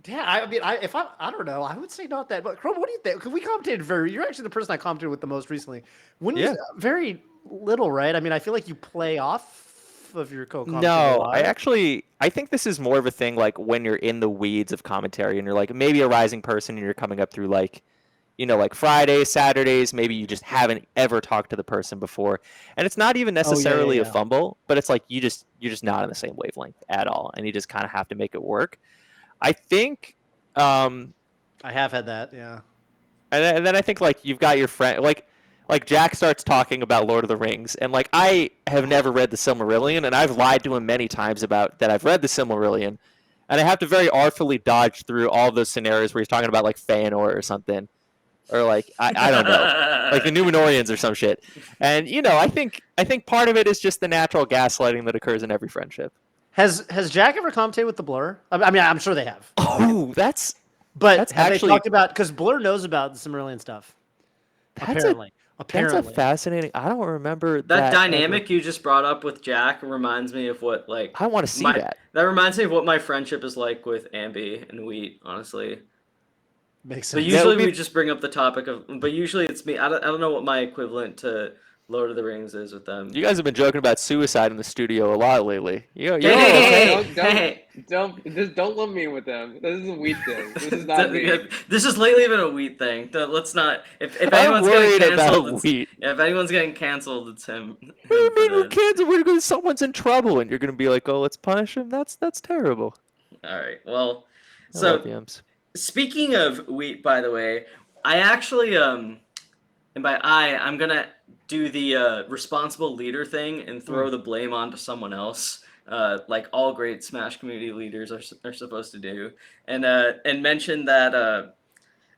Yeah, I don't know. I would say not that. But Chrome, what do you think? 'Cause we commentated you're actually the person I commented with the most recently. When you very little, right? I mean, I feel like you play off of your co-commentator. No, a lot. I think this is more of a thing like when you're in the weeds of commentary and you're like maybe a rising person and you're coming up through like, like Fridays, Saturdays, maybe you just haven't ever talked to the person before. And it's not even necessarily a fumble, but it's like you're just not on the same wavelength at all. And you just kind of have to make it work. I think I have had that, yeah. and then I think like you've got your friend like Jack starts talking about Lord of the Rings, and like I have never read the Silmarillion, and I've lied to him many times about that I've read the Silmarillion, And I have to very artfully dodge through all those scenarios where he's talking about like Feanor or something. Or like I don't know. Like the Numenorians or some shit. And I think part of it is just the natural gaslighting that occurs in every friendship. Has Jack ever commentated with the Blur? I mean, I'm sure they have. Oh, that's But have actually- they talked about, because Blur knows about the Silmarillion stuff? Apparently. That's a fascinating. I don't remember That that dynamic ever. you just brought up with Jack reminds me of what I want to see that. That reminds me of what my friendship is like with Ambi and Wheat, honestly. Makes But sense. usually we just bring up the topic of. But usually it's me. I don't know what my equivalent to Lord of the Rings is with them. You guys have been joking about suicide in the studio a lot lately. Hey. Don't lump me with them. This is a weed thing. This is not me. This has lately been a Wheat thing. Let's not. If I'm anyone's getting worried canceled, about Wheat. if anyone's getting canceled, it's him. What do you mean we're canceled? Someone's in trouble, and you're gonna be like, "Oh, let's punish him." That's terrible. All right. Well, I so. love yums. Speaking of Wheat, by the way, I actually and by I'm gonna do the responsible leader thing and throw the blame onto someone else, like all great Smash community leaders are supposed to do, and mention that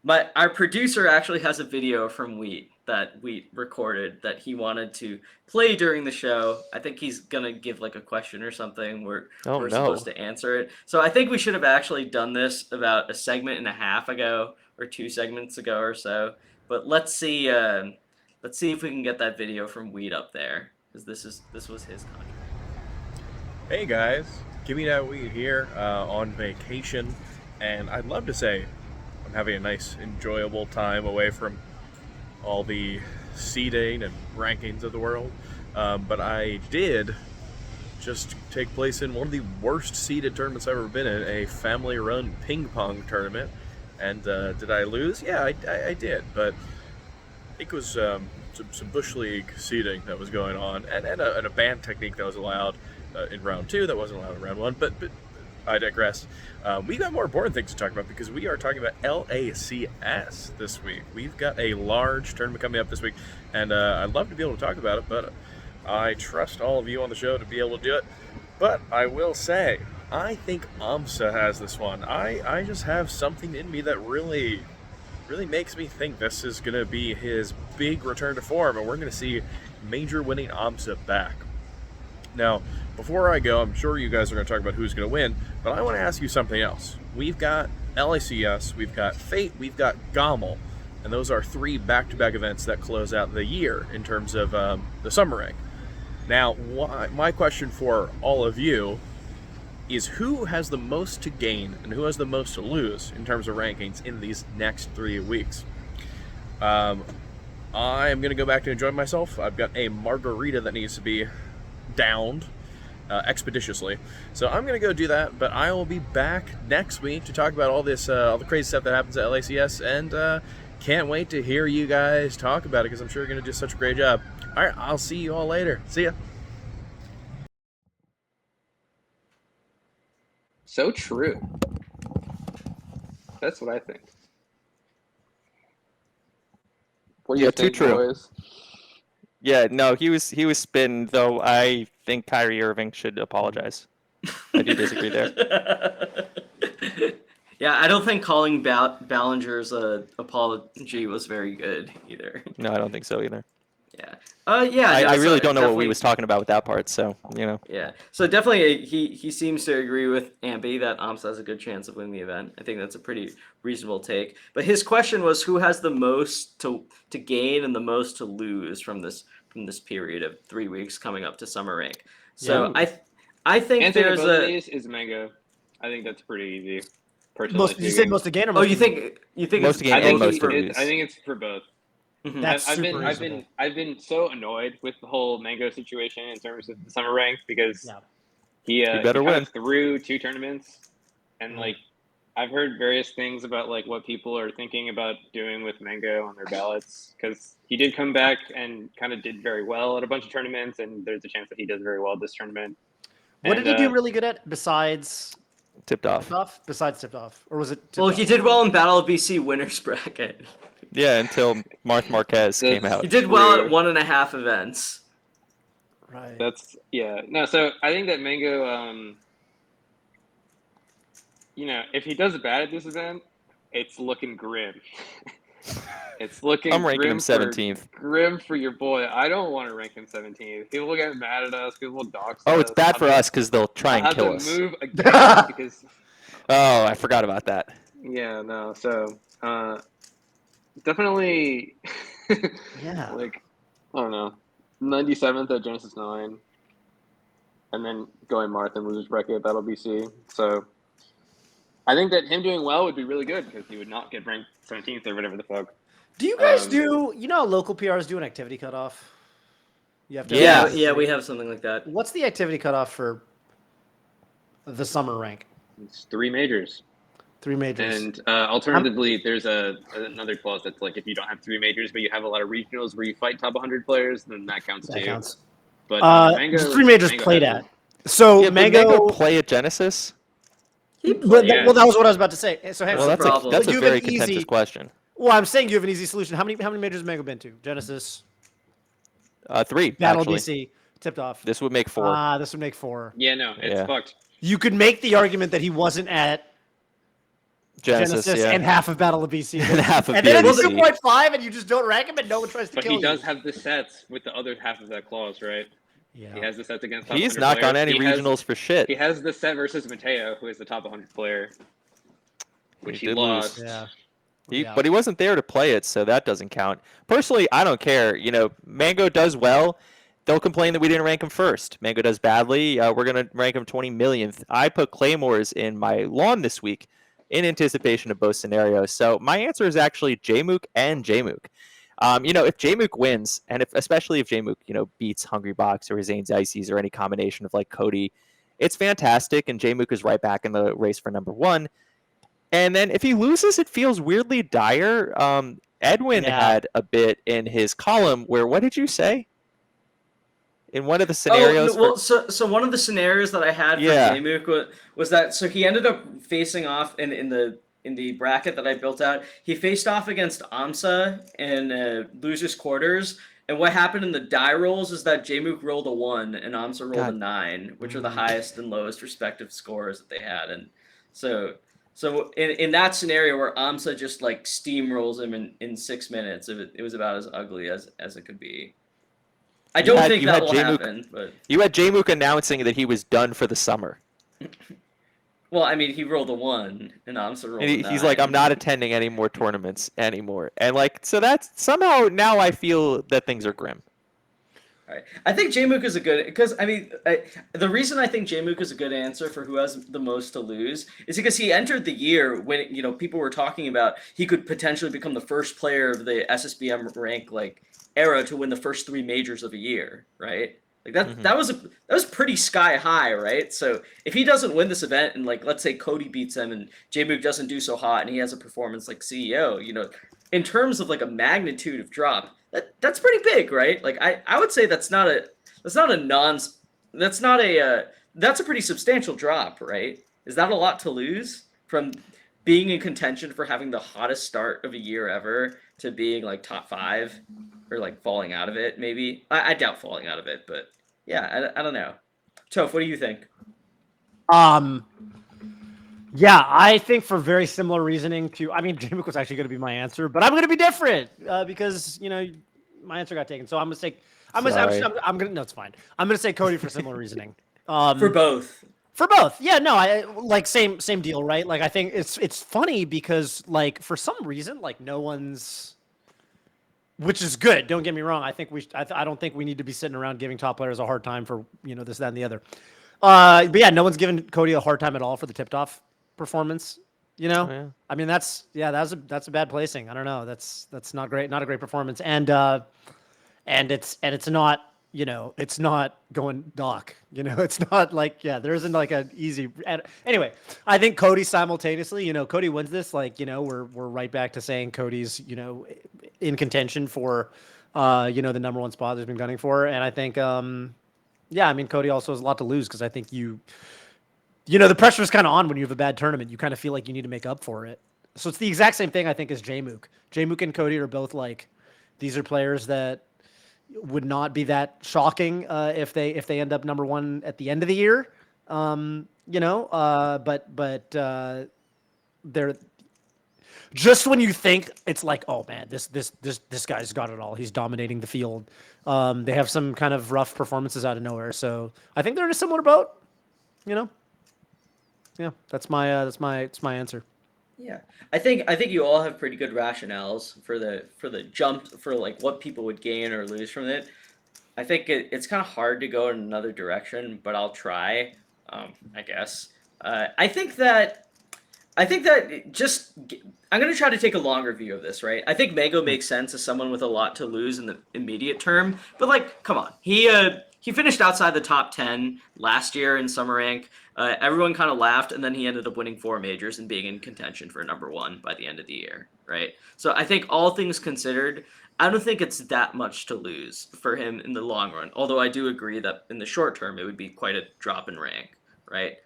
our producer actually has a video from Wheat that Wheat recorded that he wanted to play during the show. I think he's gonna give like a question or something where we're supposed to answer it. So I think we should have actually done this about a segment and a half ago or 2 segments ago or so. But let's see if we can get that video from Wheat up there, because this was his contract. Hey guys, Give Me That Weed here on vacation, and I'd love to say I'm having a nice, enjoyable time away from all the seeding and rankings of the world, but I did just take place in one of the worst seeded tournaments I've ever been in, a family-run ping pong tournament. And did I lose? Yeah, I did, but I think it was some Bush League seeding that was going on, and a ban technique that was allowed in round 2 that wasn't allowed in round 1, but I digress. We got more important things to talk about, because we are talking about LACS this week. We've got a large tournament coming up this week, and I'd love to be able to talk about it, but I trust all of you on the show to be able to do it. But I will say, I think AMSA has this one. I just have something in me that really makes me think this is going to be his big return to form, and we're going to see major winning AMSA back. Now, before I go, I'm sure you guys are going to talk about who's going to win, but I want to ask you something else. We've got LACS, we've got Fate, we've got GOML, and those are 3 back-to-back events that close out the year in terms of the summer rank. Now, my question for all of you is, who has the most to gain and who has the most to lose in terms of rankings in these next 3 weeks? I am going to go back to enjoy myself. I've got a margarita that needs to be downed expeditiously, so I'm going to go do that, but I will be back next week to talk about all this, all the crazy stuff that happens at LACS, and can't wait to hear you guys talk about it, because I'm sure you're going to do such a great job. All right, I'll see you all later. See ya. So true. That's what I think. What do you too think, true. boys? Yeah, no, he was spitting, though. I think Kyrie Irving should apologize. I do disagree there. Yeah, I don't think calling Ballinger's apology was very good either. No, I don't think so either. Yeah. I really don't know what we definitely- was talking about with that part, so, Yeah. So definitely he seems to agree with Ambi that AMSA has a good chance of winning the event. I think that's a pretty reasonable take. But his question was, who has the most to gain and the most to lose from this period of 3 weeks coming up to summer rank. So Yeah. I think Answer to there's both of a these is Mango. I think that's pretty easy. Personally Most, you say most to gain or most you to think Most to gain I and think most to it- lose. I think it's for both. Mhm. That's I've super been reasonable. I've been so annoyed with the whole Mango situation in terms of the summer rank, because Yeah. he better kind win. of threw 2 tournaments, and Mhm. like I've heard various things about like what people are thinking about doing with Mango on their ballots, because he did come back and kind of did very well at a bunch of tournaments, and there's a chance that he does very well this tournament. What And, did he do really good at besides Tipped off. tipped off? Besides tipped off, or was it? Tipped Well, off? he did well in Battle of BC winners bracket. Yeah, until Marth Marquez came That's- out. He did well True. at 1.5 events. Right. That's no. So I think that Mango if he does bad at this event, it's looking grim. It's looking I'm ranking him grim 17th. Grim for your boy. I don't want to rank him 17th. People will get mad at us. People will dox Oh, us. it's bad for us because they'll try I'll and have kill to us. move again because Oh, I forgot about that. yeah, no. So definitely Yeah. like I don't know, 97th at Genesis 9, and then going Marth and losers bracket that'll be C. So I think that him doing well would be really good because he would not get ranked 17th or whatever the fuck. Do you guys do? You know, how local PRs do an activity cutoff. You have to. Yeah, we have something like that. What's the activity cutoff for the summer rank? It's 3 majors. 3 majors. And alternatively, there's another clause that's like if you don't have 3 majors, but you have a lot of regionals where you fight top 100 players, then that counts That too. counts. But Mango, 3 majors Mango played has at. So Yeah, Mango play at Genesis. Well, that was what I was about to say. So hang Well, on. that's a You have very an easy- contentious question. Well, I'm saying you have an easy solution. How many majors has Mango been to? Genesis, 3 Battle actually. DC, tipped off. This would make 4. This would make 4. Yeah, no, it's fucked. You could make the argument that he wasn't at Genesis yeah. and half of Battle of BC. And half of and then it's BRDC. 2.5 and you just don't rank him and no one tries to But kill he you. does have the sets with the other half of that clause, right? Yeah. He has the sets against top He's 100 not players. gone any He regionals for shit. He has the set versus Mateo, who is the top 100 player, which he did lost. lose. Yeah. But he wasn't there to play it, so that doesn't count. Personally, I don't care. You know, Mango does well. They'll complain that we didn't rank him first. Mango does badly. We're going to rank him 20 millionth. I put Claymores in my lawn this week in anticipation of both scenarios. So my answer is actually Jmook and Jmook. If Jmook wins, and especially if Jmook, beats Hungry Box or Zane's Ices or any combination of like Cody, it's fantastic. And Jmook is right back in the race for number 1. And then if he loses, it feels weirdly dire. Edwin had a bit in his column where, what did you say? In one of the scenarios. So one of the scenarios that I had for Jmook was that he ended up facing off in the bracket that I built out. He faced off against Amsa in losers quarters. And what happened in the die rolls is that Jmook rolled a 1 and Amsa rolled a 9, which are the highest and lowest respective scores that they had. And so in that scenario where Amsa just like steamrolls him in 6 minutes, it was about as ugly as it could be. I don't think that will happen. But you had Jmook announcing that he was done for the summer. Well, I mean, he rolled a 1 and Amsa rolled a 9. He's like, I'm not attending any more tournaments anymore. And so that's somehow now I feel that things are grim. All right. I think Jmook is a good, because I mean, the reason I think Jmook is a good answer for who has the most to lose is because he entered the year when people were talking about he could potentially become the first player of the SSBM rank era to win the first 3 majors of a year, right? Like that was pretty sky high, right? So if he doesn't win this event and let's say Cody beats him and Jmook doesn't do so hot and he has a performance like CEO, in terms of a magnitude of drop, that's pretty big, right? I would say that's a pretty substantial drop, right? Is that a lot to lose from being in contention for having the hottest start of a year ever to being top 5 or falling out of it? Maybe I doubt falling out of it, but yeah, I don't know. Toph, what do you think? Yeah, I think for very similar reasoning to, I mean, Jmook was actually going to be my answer, but I'm going to be different because my answer got taken. So I'm going to say, no, it's fine. I'm going to say Cody for similar reasoning. For both. For both, yeah, no, I same deal, right? I think it's funny because for some reason no one's, which is good. Don't get me wrong. I think I don't think we need to be sitting around giving top players a hard time for this, that, and the other. But yeah, no one's given Cody a hard time at all for the tipped off performance. Oh, yeah. I mean that's a bad placing. I don't know. That's not great. Not a great performance. And it's not. It's not going dock. It's not there isn't an easy. Anyway, I think Cody simultaneously, Cody wins this. We're right back to saying Cody's, in contention for, the number 1 spot he's been gunning for. And I think, I mean, Cody also has a lot to lose because I think the pressure is kind of on when you have a bad tournament. You kind of feel like you need to make up for it. So it's the exact same thing I think as Jmook. Jmook and Cody are both these are players that would not be that shocking if they end up number 1 at the end of the year. But they're just when you think it's like, oh man, this guy's got it all. He's dominating the field. They have some kind of rough performances out of nowhere. So I think they're in a similar boat. You know. Yeah, that's my answer. Yeah, I think you all have pretty good rationales for the jump for like what people would gain or lose from it. I think it's kind of hard to go in another direction, but I'll try. I guess. I think that I'm gonna try to take a longer view of this, right? I think Mango makes sense as someone with a lot to lose in the immediate term, but like, come on, he finished outside the top 10 last year in summer rank. Everyone kind of laughed, and then he ended up winning 4 majors and being in contention for #1 by the end of the year, right? So I think all things considered, I don't think it's that much to lose for him in the long run. Although I do agree that in the short term, it would be quite a drop in rank, right?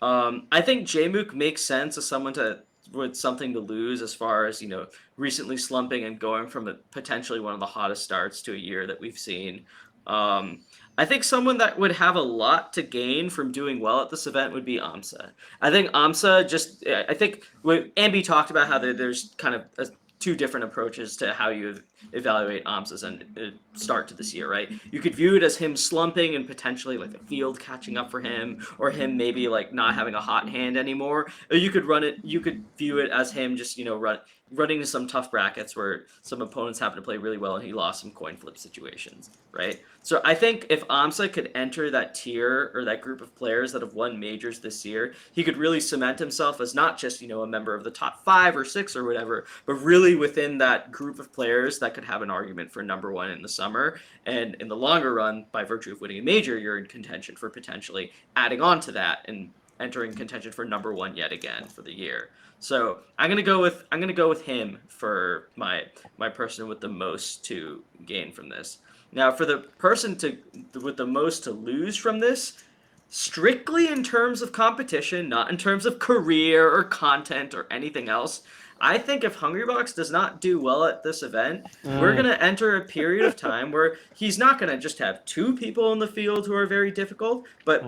I think Jmook makes sense as someone with something to lose as far as recently slumping and going from potentially one of the hottest starts to a year that we've seen. I think someone that would have a lot to gain from doing well at this event would be Amsa. I think Amsa I think Ambi talked about how there's kind of two different approaches to how you evaluate Amsa's start to this year, right? You could view it as him slumping and potentially like the field catching up for him, or him maybe like not having a hot hand anymore. Or you could view it as him just running into some tough brackets where some opponents happen to play really well and he lost some coin flip situations, right? So I think if Amsa could enter that tier or that group of players that have won majors this year, he could really cement himself as not just, a member of the top 5 or 6 or whatever, but really within that group of players that could have an argument for #1 in the summer. And in the longer run, by virtue of winning a major, you're in contention for potentially adding on to that and entering contention for #1 yet again for the year. So I'm gonna go with him for my person with the most to gain from this. Now, for the person with the most to lose from this, strictly in terms of competition, not in terms of career or content or anything else, I think if Hungrybox does not do well at this event, we're going to enter a period of time where he's not going to just have 2 people in the field who are very difficult, but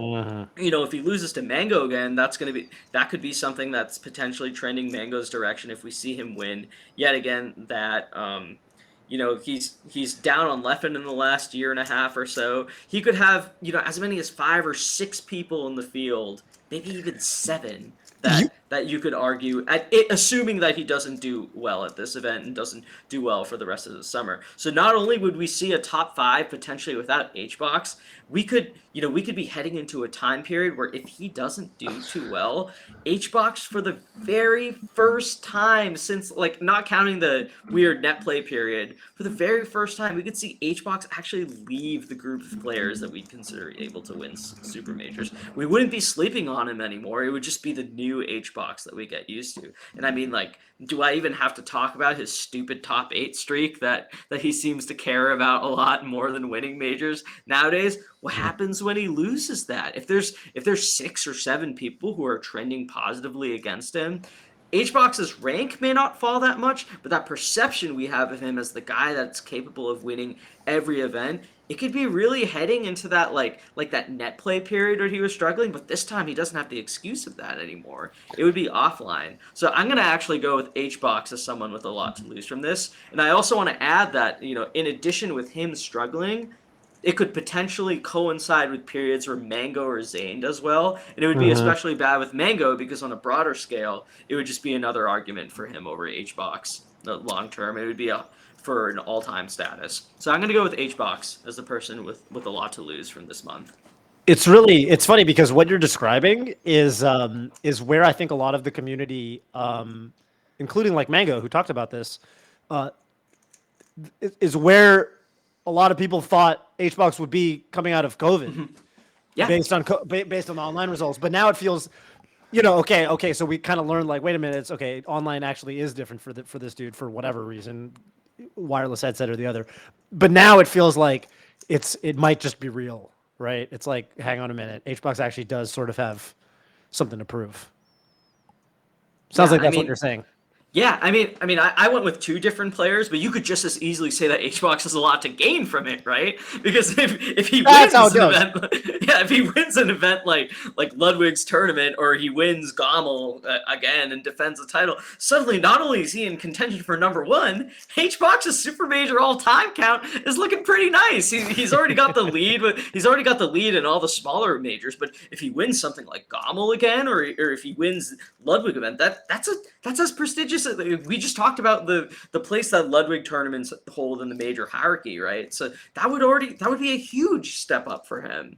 if he loses to Mango again, that could be something that's potentially trending Mango's direction if we see him win yet again that he's down on Leffen in the last year and a half or so. He could have, as many as 5 or 6 people in the field, maybe even 7 that you could argue, assuming that he doesn't do well at this event and doesn't do well for the rest of the summer. So not only would we see a top 5 potentially without HBox, we could be heading into a time period where if he doesn't do too well, HBox for the very first time since, like, not counting the weird net play period, for the very first time we could see HBox actually leave the group of players that we'd consider able to win super majors. We wouldn't be sleeping on him anymore. It would just be the new HBox that we get used to. And I mean, like, do I even have to talk about his stupid top 8 streak that he seems to care about a lot more than winning majors nowadays? What happens when he loses that? If there's 6 or 7 people who are trending positively against him, HBox's rank may not fall that much, but that perception we have of him as the guy that's capable of winning every event, it could be really heading into that like that net play period where he was struggling, but this time he doesn't have the excuse of that anymore. It would be offline. So I'm going to actually go with HBox as someone with a lot to lose from this. And I also want to add that, in addition with him struggling, it could potentially coincide with periods where Mango or Zain does well. And it would be especially bad with Mango because on a broader scale, it would just be another argument for him over HBox long term. It would be for an all-time status. So I'm going to go with HBox as the person with a lot to lose from this month. It's funny because what you're describing is where I think a lot of the community, including like Mango, who talked about this, is where a lot of people thought HBox would be coming out of COVID, based on the online results. But now it feels, okay. So we kind of learned, like, wait a minute, it's okay. Online actually is different for this dude for whatever reason, wireless headset or the other. But now it feels like it might just be real, right? It's like, hang on a minute, HBox actually does sort of have something to prove. Sounds like that's what you're saying. Yeah, I went with two different players, but you could just as easily say that HBox has a lot to gain from it, right? Because if he That's how wins it an goes. event, yeah, if he wins an event like Ludwig's tournament, or he wins Gommel again and defends the title, suddenly not only is he in contention for #1, HBox's Super Major all-time count is looking pretty nice. He's already got the lead. He's already got the lead in all the smaller majors. But if he wins something like Gommel again, or if he wins Ludwig event, that's as prestigious. We just talked about the place that Ludwig tournaments hold in the major hierarchy, right? So that would be a huge step up for him.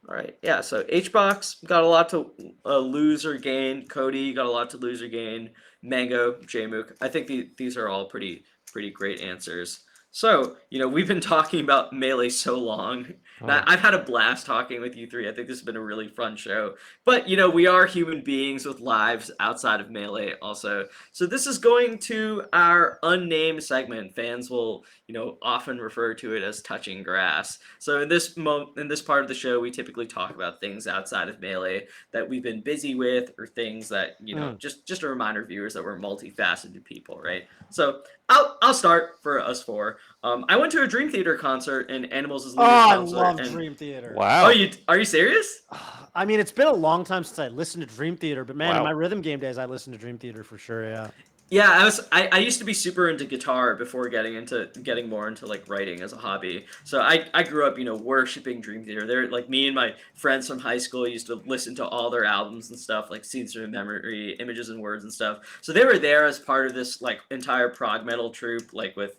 All right, yeah. So HBox got a lot to lose or gain. Cody got a lot to lose or gain. Mango, Jmook. I think these are all pretty great answers. So, we've been talking about Melee so long. Oh. I've had a blast talking with you three. I think this has been a really fun show. But, we are human beings with lives outside of Melee also. So this is going to our unnamed segment. Fans will, often refer to it as touching grass. So in this part of the show, we typically talk about things outside of Melee that we've been busy with, or things that, just to remind our viewers that we're multifaceted people, right? So I'll start for us four. I went to a Dream Theater concert and Animals as Oh, Leader I concert. love and, Dream Theater. Wow. Are you serious? I mean, it's been a long time since I listened to Dream Theater, but man, in Wow. my rhythm game days, I listened to Dream Theater for sure. Yeah. Yeah, I used to be super into guitar before getting more into like writing as a hobby. So I grew up, worshiping Dream Theater. They're like, me and my friends from high school used to listen to all their albums and stuff, like Scenes from Memory, Images and Words and stuff. So they were there as part of this like entire prog metal troupe, like with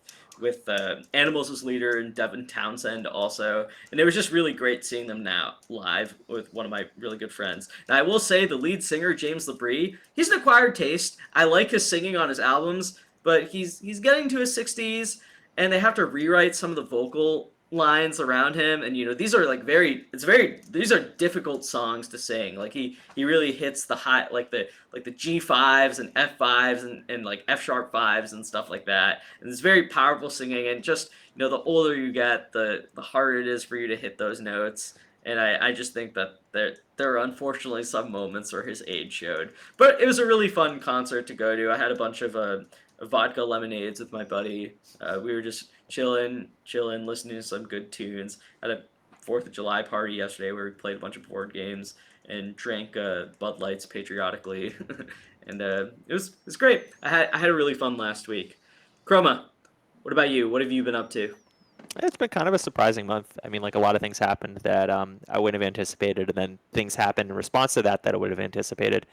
Animals as leader and Devin Townsend also, and it was just really great seeing them now live with one of my really good friends. And I will say the lead singer James Labrie, he's an acquired taste. I like his singing on his albums, but he's getting to his 60s, and they have to rewrite some of the vocal lines around him, and these are like these are difficult songs to sing. Like he really hits the high, like the G5s and F5s and like F sharp 5s and stuff like that, and it's very powerful singing. And just the older you get, the harder it is for you to hit those notes. And I just think that there are unfortunately some moments where his age showed, but it was a really fun concert to go to. I had a bunch of vodka lemonades with my buddy. We were just chilling, listening to some good tunes. Had a 4th of July party yesterday where we played a bunch of board games and drank Bud Lights patriotically, and it was great. I had a really fun last week. Chroma, what about you? What have you been up to? It's been kind of a surprising month. I mean, like a lot of things happened that I wouldn't have anticipated, and then things happened in response to that I would have anticipated.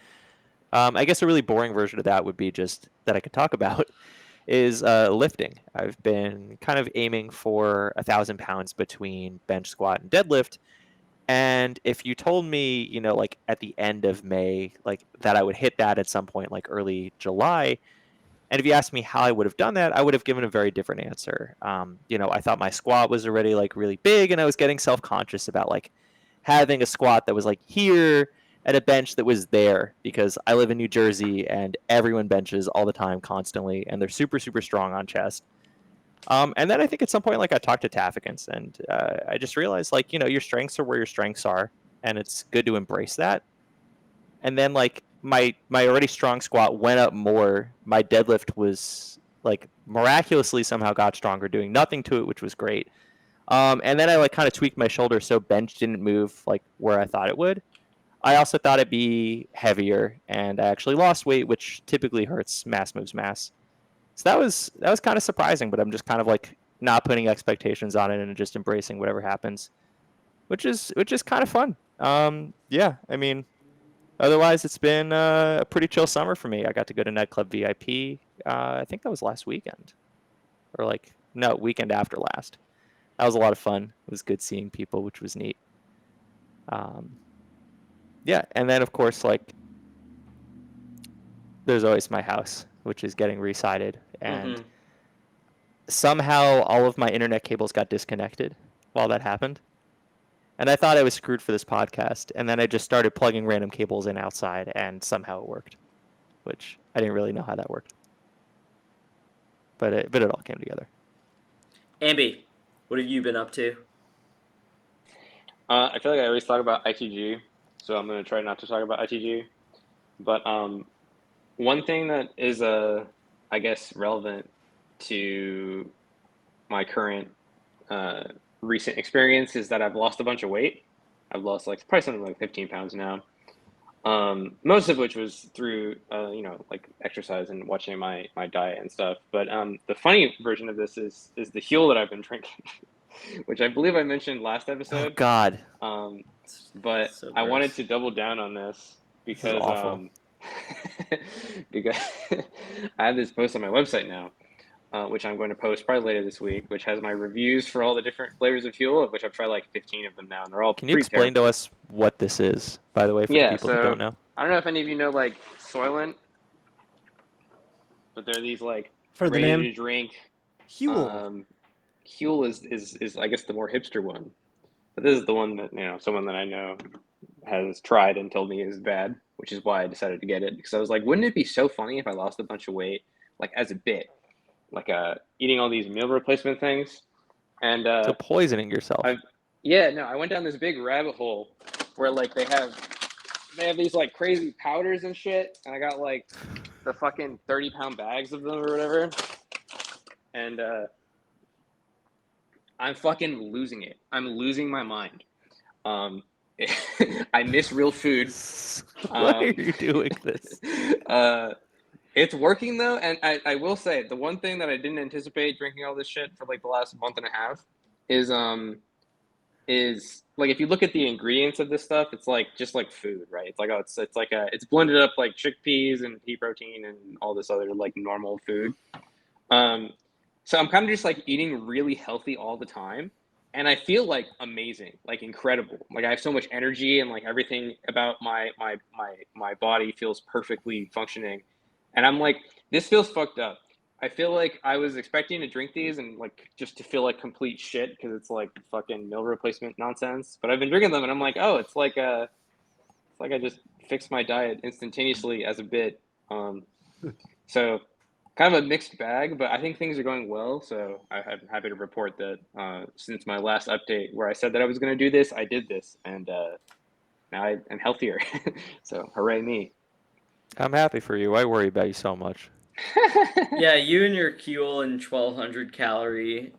I guess a really boring version of that would be just that I could talk about is lifting. I've been kind of aiming for 1,000 pounds between bench squat and deadlift. And if you told me, like at the end of May, like that I would hit that at some point, like early July, and if you asked me how I would have done that, I would have given a very different answer. I thought my squat was already like really big, and I was getting self-conscious about like having a squat that was like here at a bench that was there, because I live in New Jersey and everyone benches all the time, constantly, and they're super, super strong on chest. And then I think at some point, like I talked to Tafikans, and I just realized like, your strengths are where your strengths are, and it's good to embrace that. And then like my already strong squat went up more. My deadlift was like miraculously somehow got stronger, doing nothing to it, which was great. And then I like kind of tweaked my shoulder so bench didn't move like where I thought it would. I also thought it'd be heavier, and I actually lost weight, which typically hurts. Mass moves mass. So that was kind of surprising, but I'm just kind of like not putting expectations on it and just embracing whatever happens, which is kind of fun. Yeah, I mean, otherwise it's been a pretty chill summer for me. I got to go to Nightclub VIP. I think that was last weekend, or like no, weekend after last. That was a lot of fun. It was good seeing people, which was neat. Yeah, and then of course, like, there's always my house, which is getting resided, and somehow all of my internet cables got disconnected while that happened. And I thought I was screwed for this podcast, and then I just started plugging random cables in outside, and somehow it worked, which I didn't really know how that worked. But it all came together. Ambi, what have you been up to? I feel like I always talk about ITG, so I'm going to try not to talk about ITG. But one thing that is I guess relevant to my current recent experience is that I've lost a bunch of weight. I've lost like probably something like 15 pounds now. Most of which was through like exercise and watching my diet and stuff. But the funny version of this is the Huel that I've been drinking, which I believe I mentioned last Oh episode. God, But So I wanted gross. to double down on this this is because awful. because I have this post on my website now, which I'm going to post probably later this week, which has my reviews for all the different flavors of Huel, of which I've tried like 15 of them now, and they're all Can you pretty explain to terrible. us what this is, by the way, for the Yeah, people who don't so know? I don't know if any of you know like Soylent, but they're these like For the ready name, to drink. Huel. Huel is I guess the more hipster one, but this is the one that someone that I know has tried and told me is bad, which is why I decided to get it because I was like, wouldn't it be so funny if I lost a bunch of weight like as a bit, like eating all these meal replacement things, and So poisoning yourself. I went down this big rabbit hole where like they have these like crazy powders and shit, and I got like the fucking 30-pound bags of them or whatever, and I'm fucking losing it. I'm losing my mind. I miss real food. Why are you doing this? It's working though, and I will say the one thing that I didn't anticipate drinking all this shit for like the last month and a half is like if you look at the ingredients of this stuff, it's like just like food, right? It's like it's blended up like chickpeas and pea protein and all this other like normal food. So I'm kind of just like eating really healthy all the time, and I feel like amazing, like incredible. Like I have so much energy and like everything about my body feels perfectly functioning. And I'm like, this feels fucked up. I feel like I was expecting to drink these and like just to feel like complete shit because it's like fucking meal replacement nonsense. But I've been drinking them and I'm like, oh, it's like I just fixed my diet instantaneously as a bit. So kind of a mixed bag, but I think things are going well. So I'm happy to report that since my last update where I said that I was going to do this, I did this, and now I'm healthier. So hooray me! I'm happy for you. I worry about you so much. Yeah, you and your Huel and 1,200 calorie.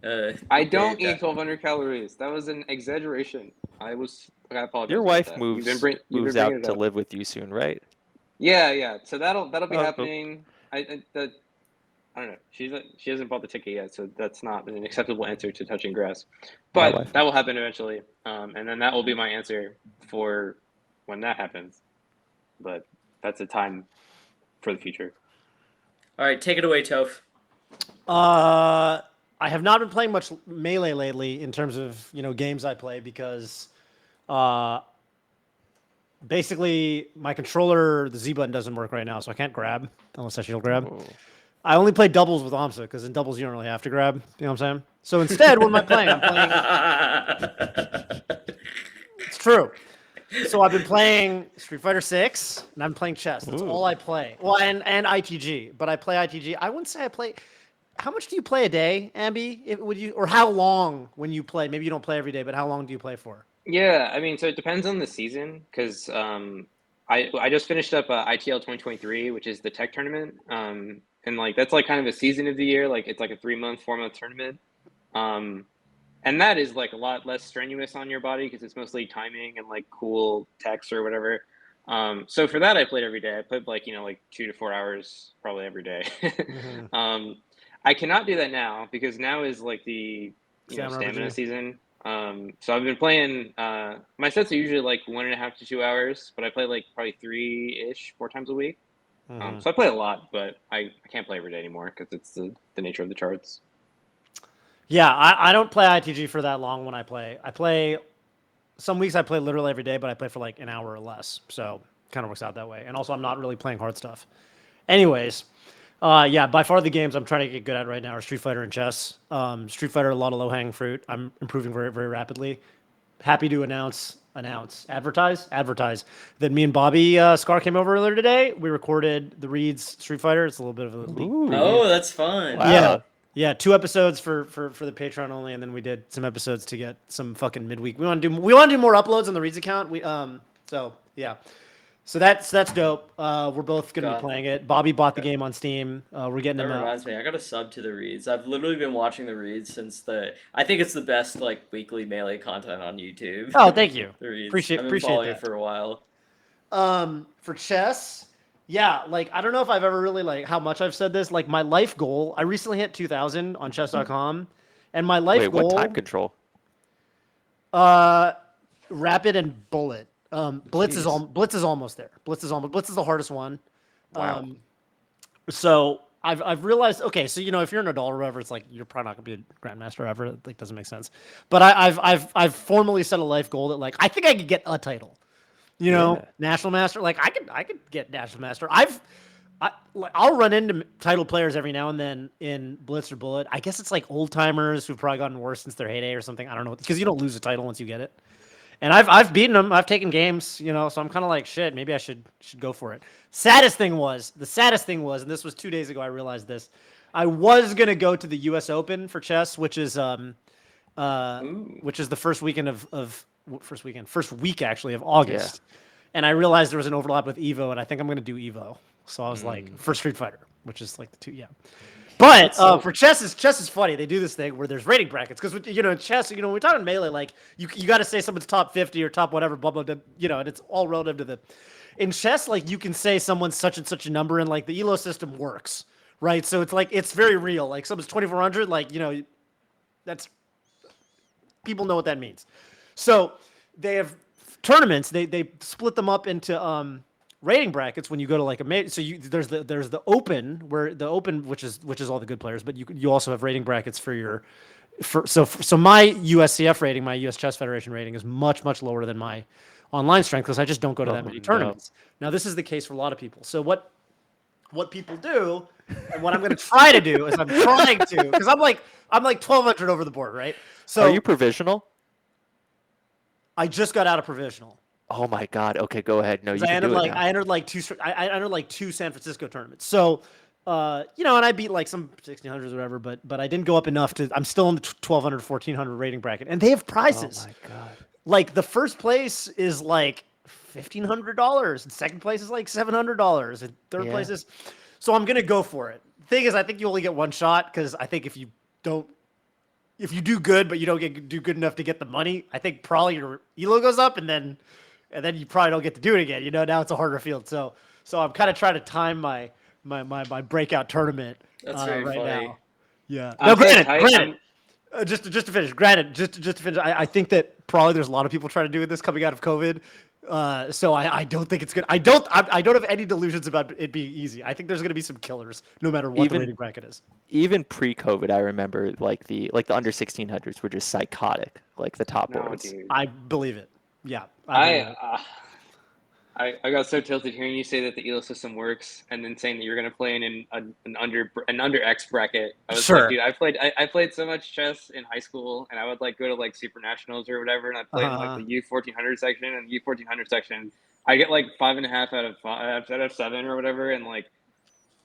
I don't day eat 1,200 calories. That was an exaggeration. I apologize Your about wife that. You've been moves bringing out it to up. live with you soon, right? Yeah. So that'll be Oh, cool. happening. I don't know. She hasn't bought the ticket yet, so that's not an acceptable answer to touching grass. My But wife. that will happen eventually, and then that will be my answer for when that happens. But that's a time for the future. All right, take it away, Toph. I have not been playing much Melee lately in terms of games I play because basically my controller, the Z button doesn't work right now, so I can't grab unless I shield grab. Oh. I only play doubles with Amsa because in doubles you don't really have to grab. You know what I'm saying? So instead, what am I playing? I'm playing. It's true. So I've been playing Street Fighter 6 and I'm playing chess. That's all Ooh. I play. Well, and ITG, but I play ITG. I wouldn't say I play. How much do you play a day, Ambi? Or how long when you play? Maybe you don't play every day, but how long do you play for? Yeah, I mean, so it depends on the season because I just finished up ITL 2023, which is the tech tournament, and like that's like kind of a season of the year, like it's like a 3-month, 4-month tournament, and that is like a lot less strenuous on your body because it's mostly timing and like cool techs or whatever. So for that, I played every day. I played like like 2 to 4 hours probably every day. I cannot do that now because now is like the stamina RPG. season. So I've been playing. My sets are usually like 1.5 to 2 hours, but I play like probably 3-ish, 4 times a week. So I play a lot, but I can't play every day anymore because it's the nature of the charts. Yeah, I don't play ITG for that long when I play. I play some weeks I play literally every day, but I play for like an hour or less. So kind of works out that way. And also I'm not really playing hard stuff. Anyways, yeah, by far the games I'm trying to get good at right now are Street Fighter and chess. Street Fighter, a lot of low-hanging fruit. I'm improving very, very rapidly. Happy to advertise that me and Bobby Scar came over earlier today. We recorded the Reeds Street Fighter. It's a little bit of a leak. Ooh. Oh, that's fun. Wow. Yeah, 2 episodes for the Patron only, and then we did some episodes to get some fucking midweek. We want to do more uploads on the Reeds account. So yeah, So that's dope. We're both gonna God. be playing it. Bobby bought the game on Steam. We're getting That him. reminds me, I got to sub to the reads. I've literally been watching the reads since I think it's the best like weekly melee content on YouTube. Oh, thank you. The reads. Appreciate I've been following that. it for a while. For chess, yeah, like I don't know if I've ever really like how much I've said this. Like my life goal, I recently hit 2,000 on chess.com, and my life Wait, goal. what time control? Rapid and bullet. Blitz is Jeez. Blitz is almost there. Blitz is the hardest one. Wow. So I've realized, okay, so if you're an adult or whatever, it's like you're probably not gonna be a grandmaster ever. It like doesn't make sense. But I've formally set a life goal that like I think I could get a title. Yeah. National master. Like I could get national master. I'll run into title players every now and then in Blitz or Bullet. I guess it's like old timers who've probably gotten worse since their heyday or something. I don't know, because you don't lose a title once you get it. And I've beaten them. I've taken games, so I'm kind of like, shit, maybe I should go for it. The saddest thing was, and this was 2 days ago, I realized this. I was gonna go to the U.S. Open for chess, which is the first week actually of August. And I realized there was an overlap with Evo, and I think I'm gonna do Evo. So I was like, for Street Fighter, which is like the two, yeah. But for chess is funny. They do this thing where there's rating brackets because in chess, when we're talking melee, like you got to say someone's top 50 or top whatever, blah blah blah, and it's all relative to the. In chess, like you can say someone's such and such a number, and like the elo system works, right? So it's like it's very real. Like someone's 2,400, like that's people know what that means. So they have tournaments. They split them up into rating brackets when you go to like there's the open which is all the good players, but you also have rating brackets so my USCF rating, my US Chess Federation rating, is much lower than my online strength because I just don't go to that many tournaments. Now this is the case for a lot of people. So what people do, and what I'm going to try to do is I'm trying to, because I'm like 1,200 over the board, right? So Are you provisional? I just got out of provisional. Oh my God. Okay, go ahead. No, you I can entered do it like now. I entered like two San Francisco tournaments. So, and I beat like some 1,600s or whatever, but I didn't go up enough to. I'm still in the 1,200, 1,400 rating bracket, and they have prizes. Oh my God. Like the first place is like $1,500, and second place is like $700, and third place is. So I'm gonna go for it. The thing is, I think you only get one shot because I think if you do good but you don't do good enough to get the money, I think probably your elo goes up, and then you probably don't get to do it again. Now it's a harder field. So I'm kind of trying to time my breakout tournament. That's very right funny. now. Yeah. I'm No, so granted. tight. Just to finish. Granted, just to finish. I think that probably there's a lot of people trying to do this coming out of COVID. So I don't think it's good. I don't have any delusions about it being easy. I think there's going to be some killers no matter what the rating bracket is. Even pre-COVID, I remember like the under 1600s were just psychotic, like the top No, boards. dude. I believe it. Yeah. believe it. I got so tilted hearing you say that the elo system works, and then saying that you're gonna play in an under X bracket. I was Sure. like, dude, I played so much chess in high school, and I would like go to like super nationals or whatever, and I played in like the U1400 section, and the U1400 section, I get like 5.5 out of 7 or whatever, and like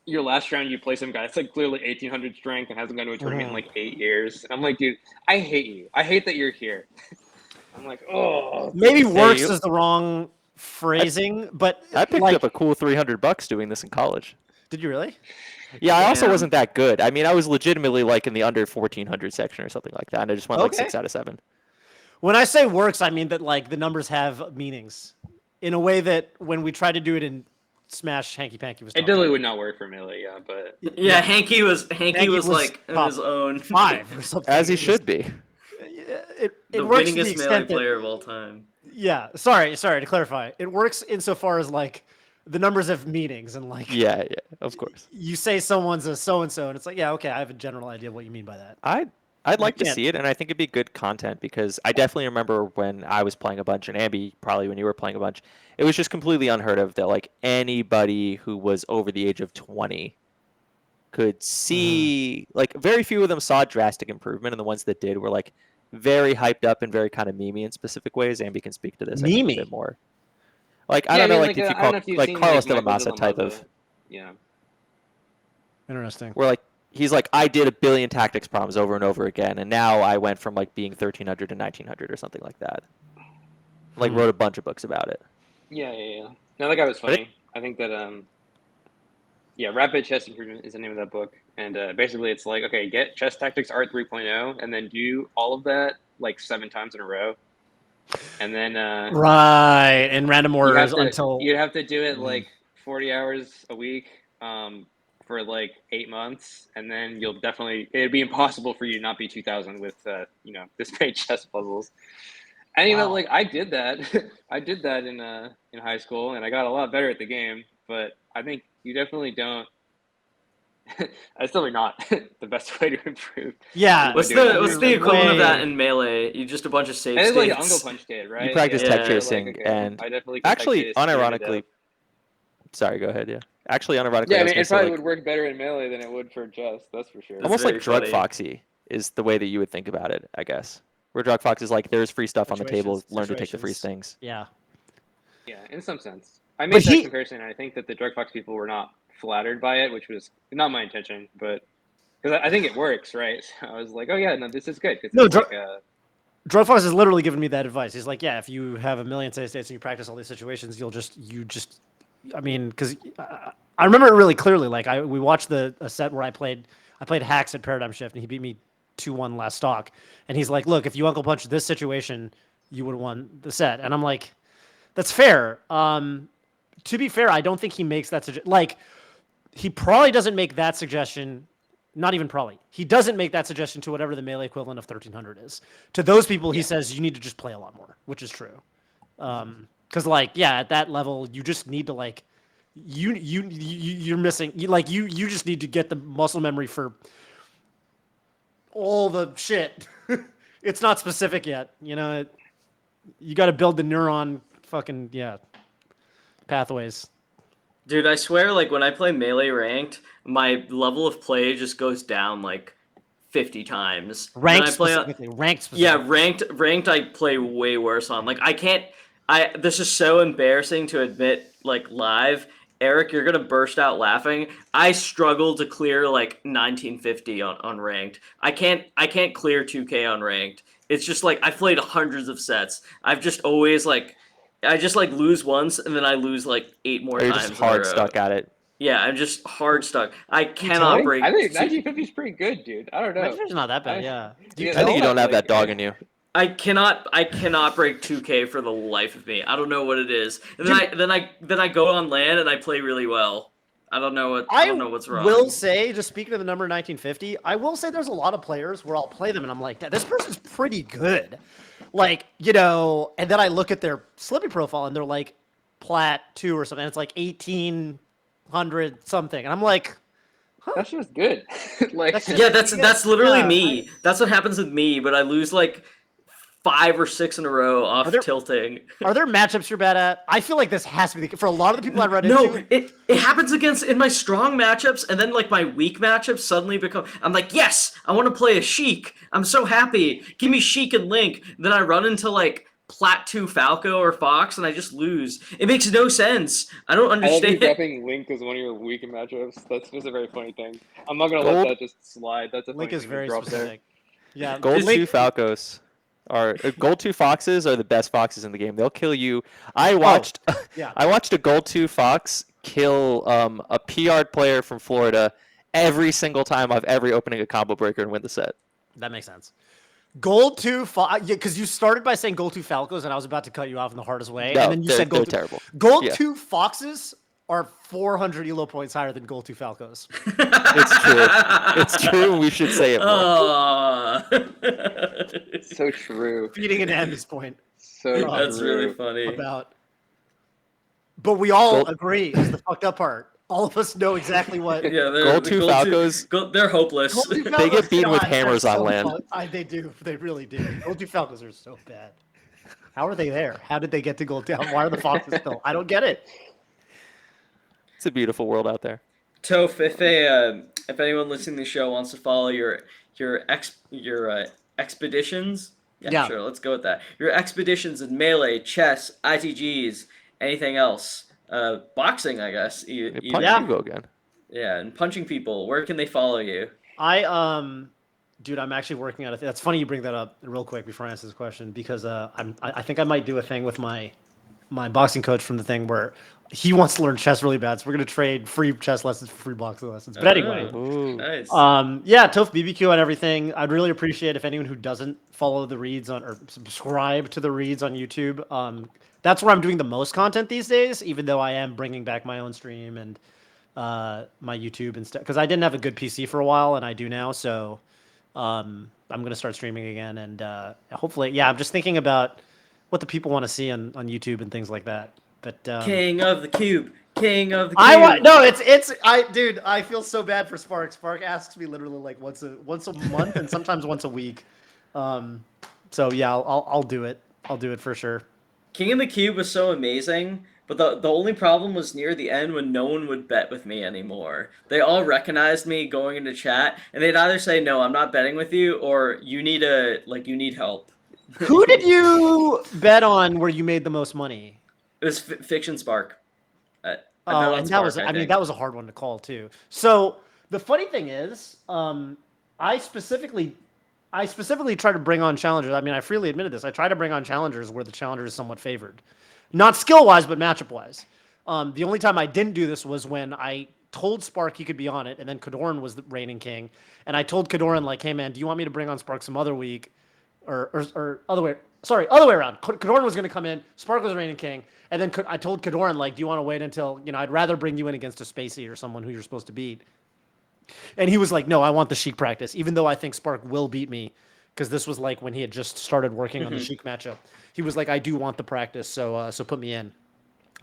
your last round you play some guy that's like clearly 1,800 strength and hasn't gone to a tournament in like 8 years, and I'm like, dude, I hate you. I hate that you're here. I'm like, oh, Maybe works you- is the wrong phrasing, but I picked like, up a cool $300 doing this in college. Did you really? Yeah, I also Damn. wasn't that good. I mean, I was legitimately like in the under 1400 section or something like that, and I just went like Okay. 6 out of 7. When I say works, I mean that like the numbers have meanings in a way that when we tried to do it in Smash, Hanky Panky was it totally would not work for melee, yeah, but Yeah, Hanky was was like in top his own 5 or something. As he It was- should be. It the works to the winningest melee extent that, player of all time. yeah. Sorry to clarify. It works insofar as like the numbers have meanings and like Yeah, of course. you say someone's a so and so, and it's like, yeah, okay, I have a general idea of what you mean by that. I'd like to can't- see it, and I think it'd be good content because I definitely remember when I was playing a bunch, and Ambi, probably when you were playing a bunch, it was just completely unheard of that like anybody who was over the age of 20 could see, like very few of them saw drastic improvement, and the ones that did were like very hyped up and very kind of memey in specific ways. Ambi can speak to this I think, a Memey? bit more. Like I Yeah, don't know, mean, like if you I don't call know if you've like seen, Carlos de la Michael Massa type Massa. of, Yeah. Interesting. where like he's like I did a billion tactics problems over and over again, and now I went from like being 1,300 to 1,900 or something like that. Like wrote a bunch of books about it. Yeah. No, that guy was funny. I think that Rapid Chess Improvement is the name of that book, and basically it's like, okay, get Chess Tactics Art 3.0, and then do all of that like 7 times in a row, and then Right, and random orders until you'd have to do it like 40 hours a week for like 8 months, and then it'd be impossible for you to not be 2000 with this many chess puzzles. And Wow. like I did that. I did that in high school, and I got a lot better at the game. But I think you definitely don't. That's definitely not the best way to improve. Yeah. What's the equivalent of that in Melee? You just a bunch of save And it's like states. Uncle Punch did, right? You practice Yeah. tech chasing, Like, okay, and I definitely can actually, tech chase even unironically, sorry, go ahead. Yeah, actually, unironically, yeah, I I was mean, gonna it say, probably like, would work better in Melee than it would for chess. That's for sure. That's almost very like Drug funny. Foxy is the way that you would think about it, I guess. Where Drug Fox is like, there's free stuff on the table, learn to take the free things. Yeah. Yeah, in some sense. I But made that comparison, and I think that the Drug Fox people were not flattered by it, which was not my intention, but because I think it works, right? So I was like, oh yeah, no, this is good. No, it's Drug Fox has literally given me that advice. He's like, yeah, if you have a million save states and you practice all these situations, I mean, because I remember it really clearly. Like we watched a set where I played hacks at Paradigm Shift, and he beat me 2-1 last stock. And he's like, look, if you Uncle Punch this situation, you would have won the set. And I'm like, that's fair. To be fair, I don't think he makes that suggestion. Like, he probably doesn't make that suggestion. Not even probably. He doesn't make that suggestion to whatever the Melee equivalent of 1300 is. To those people, he says you need to just play a lot more, which is true. Because at that level, you just need to you're missing. You just need to get the muscle memory for all the shit. It's not specific yet. You got to build the neuron fucking pathways. Dude, I swear, like when I play Melee ranked, my level of play just goes down like 50 times. Ranked specifically. Yeah, ranked. I play way worse on. Like I can't. This is so embarrassing to admit. Like live, Eric, you're gonna burst out laughing. I struggle to clear like 1950 on ranked. I can't clear 2K on ranked. It's just like I've played hundreds of sets. I've just always I just lose once and then I lose like 8 more Or you're times. just hard stuck at it. Yeah, I'm just hard stuck. I cannot break. I think 1950 is pretty good, dude. I don't know. It's not that bad. Yeah. I think you don't have that dog in you. I cannot break 2K for the life of me. I don't know what it is. And then I go on LAN and I play really well. I don't know what's wrong. I will say, just speaking of the number 1950, I will say there's a lot of players where I'll play them and I'm like, this person's pretty good. And then I look at their Slippy profile and they're like Plat 2 or something. And it's like 1800 something. And I'm like, huh. That's just good. That's literally me. That's what happens with me, but I lose like 5 or 6 in a row off tilting. Are there matchups you're bad at? I feel like this has to be for a lot of the people I run into. No, it happens in my strong matchups, and then like my weak matchups suddenly become. I'm like, yes, I want to play a Sheik. I'm so happy. Give me Sheik and Link. Then I run into like Plat 2 Falco or Fox, and I just lose. It makes no sense. I don't understand. I love you dropping Link as one of your weak matchups. That's just a very funny thing. I'm not gonna let that just slide. That's a Link is very specific. There. Yeah, Gold 2 Falcos. Gold 2 Foxes are the best foxes in the game. They'll kill you. I watched a Gold 2 Fox kill a PR player from Florida every single time I've ever opening a combo breaker and win the set. That makes sense. Gold 2 because you started by saying Gold 2 Falcos and I was about to cut you off in the hardest way. No, and then you said Gold 2. Terrible. Gold 2 Foxes are 400 elo points higher than Gold 2 Falcos. It's true. It's true. We should say it more. It's so true. Feeding an Andy's point. So that's true. really funny. But we all agree is the fucked up part. All of us know exactly what. Yeah, Gold 2 Falcos. They're hopeless. They get beaten with hammers on land. They do. They really do. Gold 2 Falcos are so bad. How are they there? How did they get to Gold 2? Why are the Foxes still? I don't get it. It's a beautiful world out there. Toph, if anyone listening to the show wants to follow your expeditions, sure, let's go with that. Your expeditions in Melee, chess, ITGs, anything else, boxing, I guess. Punching people again. Yeah, and punching people. Where can they follow you? Dude, I'm actually working on it. That's funny you bring that up real quick before I answer this question because I think I might do a thing with my my boxing coach from the thing where he wants to learn chess really bad. So we're gonna trade free chess lessons for free boxing lessons. But anyway, Ooh. Nice. yeah, Toph BBQ and everything. I'd really appreciate if anyone who doesn't follow the reads on or subscribe to the reads on YouTube. That's where I'm doing the most content these days. Even though I am bringing back my own stream and my YouTube and stuff, because I didn't have a good PC for a while, and I do now. So I'm gonna start streaming again, and hopefully, yeah. I'm just thinking about what the people want to see on YouTube and things like that. But King of the Cube. King of the Cube. I want no. It's dude. I feel so bad for Spark. Spark asks me literally like once a month and sometimes once a week. So yeah, I'll do it. I'll do it for sure. King of the Cube was so amazing, but the only problem was near the end when no one would bet with me anymore. They all recognized me going into chat, and they'd either say, "No, I'm not betting with you," or "You need help." Who did you bet on where you made the most money? It was Fiction Spark. I bet Oh, on and that Spark, was, I mean, think. that was a hard one to call too. So the funny thing is, I specifically try to bring on challengers. I mean, I freely admitted this. I try to bring on challengers where the challenger is somewhat favored, not skill wise, but matchup wise. The only time I didn't do this was when I told Spark he could be on it, and then Kadoran was the reigning king, and I told Kadoran like, "Hey man, do you want me to bring on Spark some other week, or other way? Sorry, other way around. Kadoran was going to come in. Spark was reigning king, and then I told Kadoran like, "Do you want to wait until I'd rather bring you in against a Spacey or someone who you're supposed to beat." And he was like, "No, I want the Sheik practice," even though I think Spark will beat me, because this was like when he had just started working on the Sheik matchup. He was like, "I do want the practice, so put me in."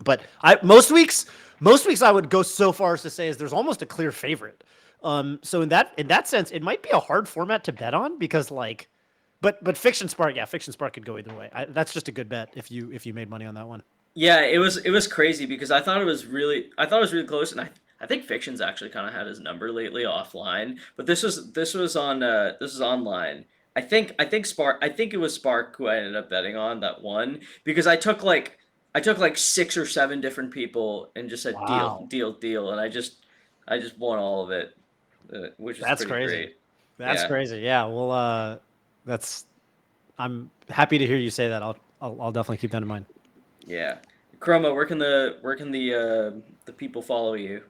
But most weeks I would go so far as to say is there's almost a clear favorite. So in that sense, it might be a hard format to bet on because like, but Fiction Spark could go either way. That's just a good bet if you made money on that one. Yeah, it was crazy because I thought it was really close, and I think Fiction's actually kind of had his number lately offline, but this was online. I think it was Spark who I ended up betting on that one because I took like 6 or 7 different people and just said Wow. deal, and I just won all of it, which is That's pretty crazy. great. That's Yeah. crazy. Yeah. Well, I'm happy to hear you say that. I'll definitely keep that in mind. Yeah. Chroma, where can the people follow you?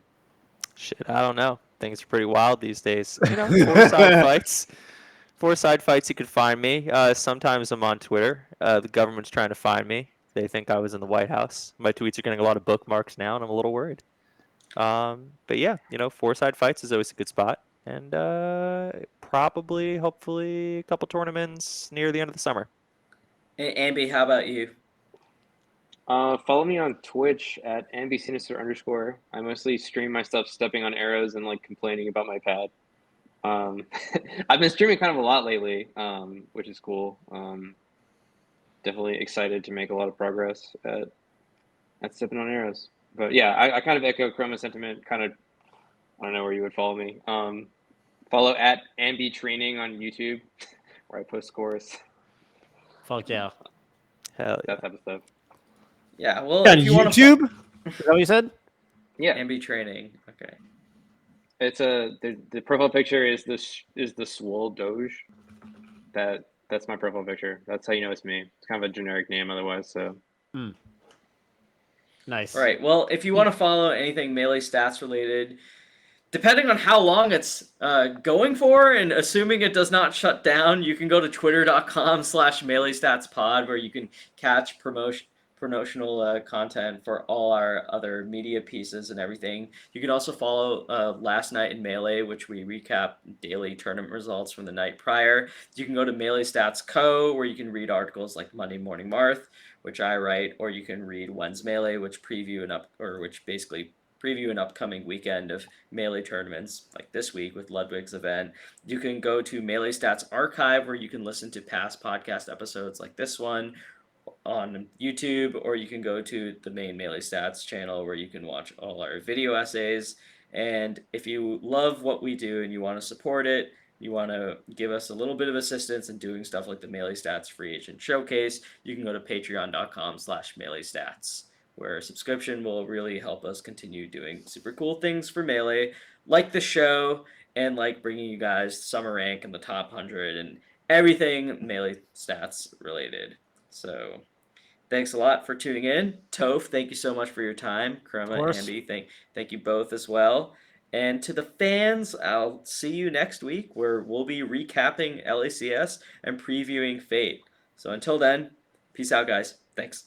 Shit, I don't know. Things are pretty wild these days. Four side fights. Four side fights, you could find me. Sometimes I'm on Twitter. The government's trying to find me. They think I was in the White House. My tweets are getting a lot of bookmarks now, and I'm a little worried. But yeah, four side fights is always a good spot. And probably, hopefully, a couple tournaments near the end of the summer. Ambi, how about you? Follow me on Twitch at ambisinister_. I mostly stream myself stepping on arrows and like complaining about my pad. I've been streaming kind of a lot lately, which is cool. Definitely excited to make a lot of progress at stepping on arrows. But yeah, I kind of echo Chroma's sentiment. Kind of, I don't know where you would follow me. Follow at ambitraining on YouTube, where I post scores. Fuck yeah. Hell yeah. That type of stuff. Yeah, well, On if you want YouTube? Is that what you said? Yeah, Ambi training. Okay. it's the profile picture is the swole doge. That's my profile picture. That's how you know it's me. It's kind of a generic name otherwise. So Nice. All right. Well, if you want to follow anything Melee stats related, depending on how long it's going for, and assuming it does not shut down, you can go to twitter.com/MeleeStatsPod where you can catch promotional content for all our other media pieces and everything. You can also follow Last Night in Melee, which we recap daily tournament results from the night prior. You can go to Melee Stats Co, where you can read articles like Monday Morning Marth, which I write, or you can read When's Melee, which basically preview an upcoming weekend of Melee tournaments, like this week with Ludwig's event. You can go to Melee Stats Archive, where you can listen to past podcast episodes like this one on YouTube, or you can go to the main Melee Stats channel where you can watch all our video essays. And if you love what we do and you want to support it, you want to give us a little bit of assistance in doing stuff like the Melee Stats Free Agent Showcase, you can go to patreon.com/MeleeStats, where a subscription will really help us continue doing super cool things for Melee, like the show, and like bringing you guys summer rank in the top 100 and everything Melee Stats related. So Thanks a lot for tuning in. Toph, thank you so much for your time. Chroma, course. Ambi, thank you both as well. And to the fans, I'll see you next week where we'll be recapping LACS and previewing Fate. So until then, peace out, guys. Thanks.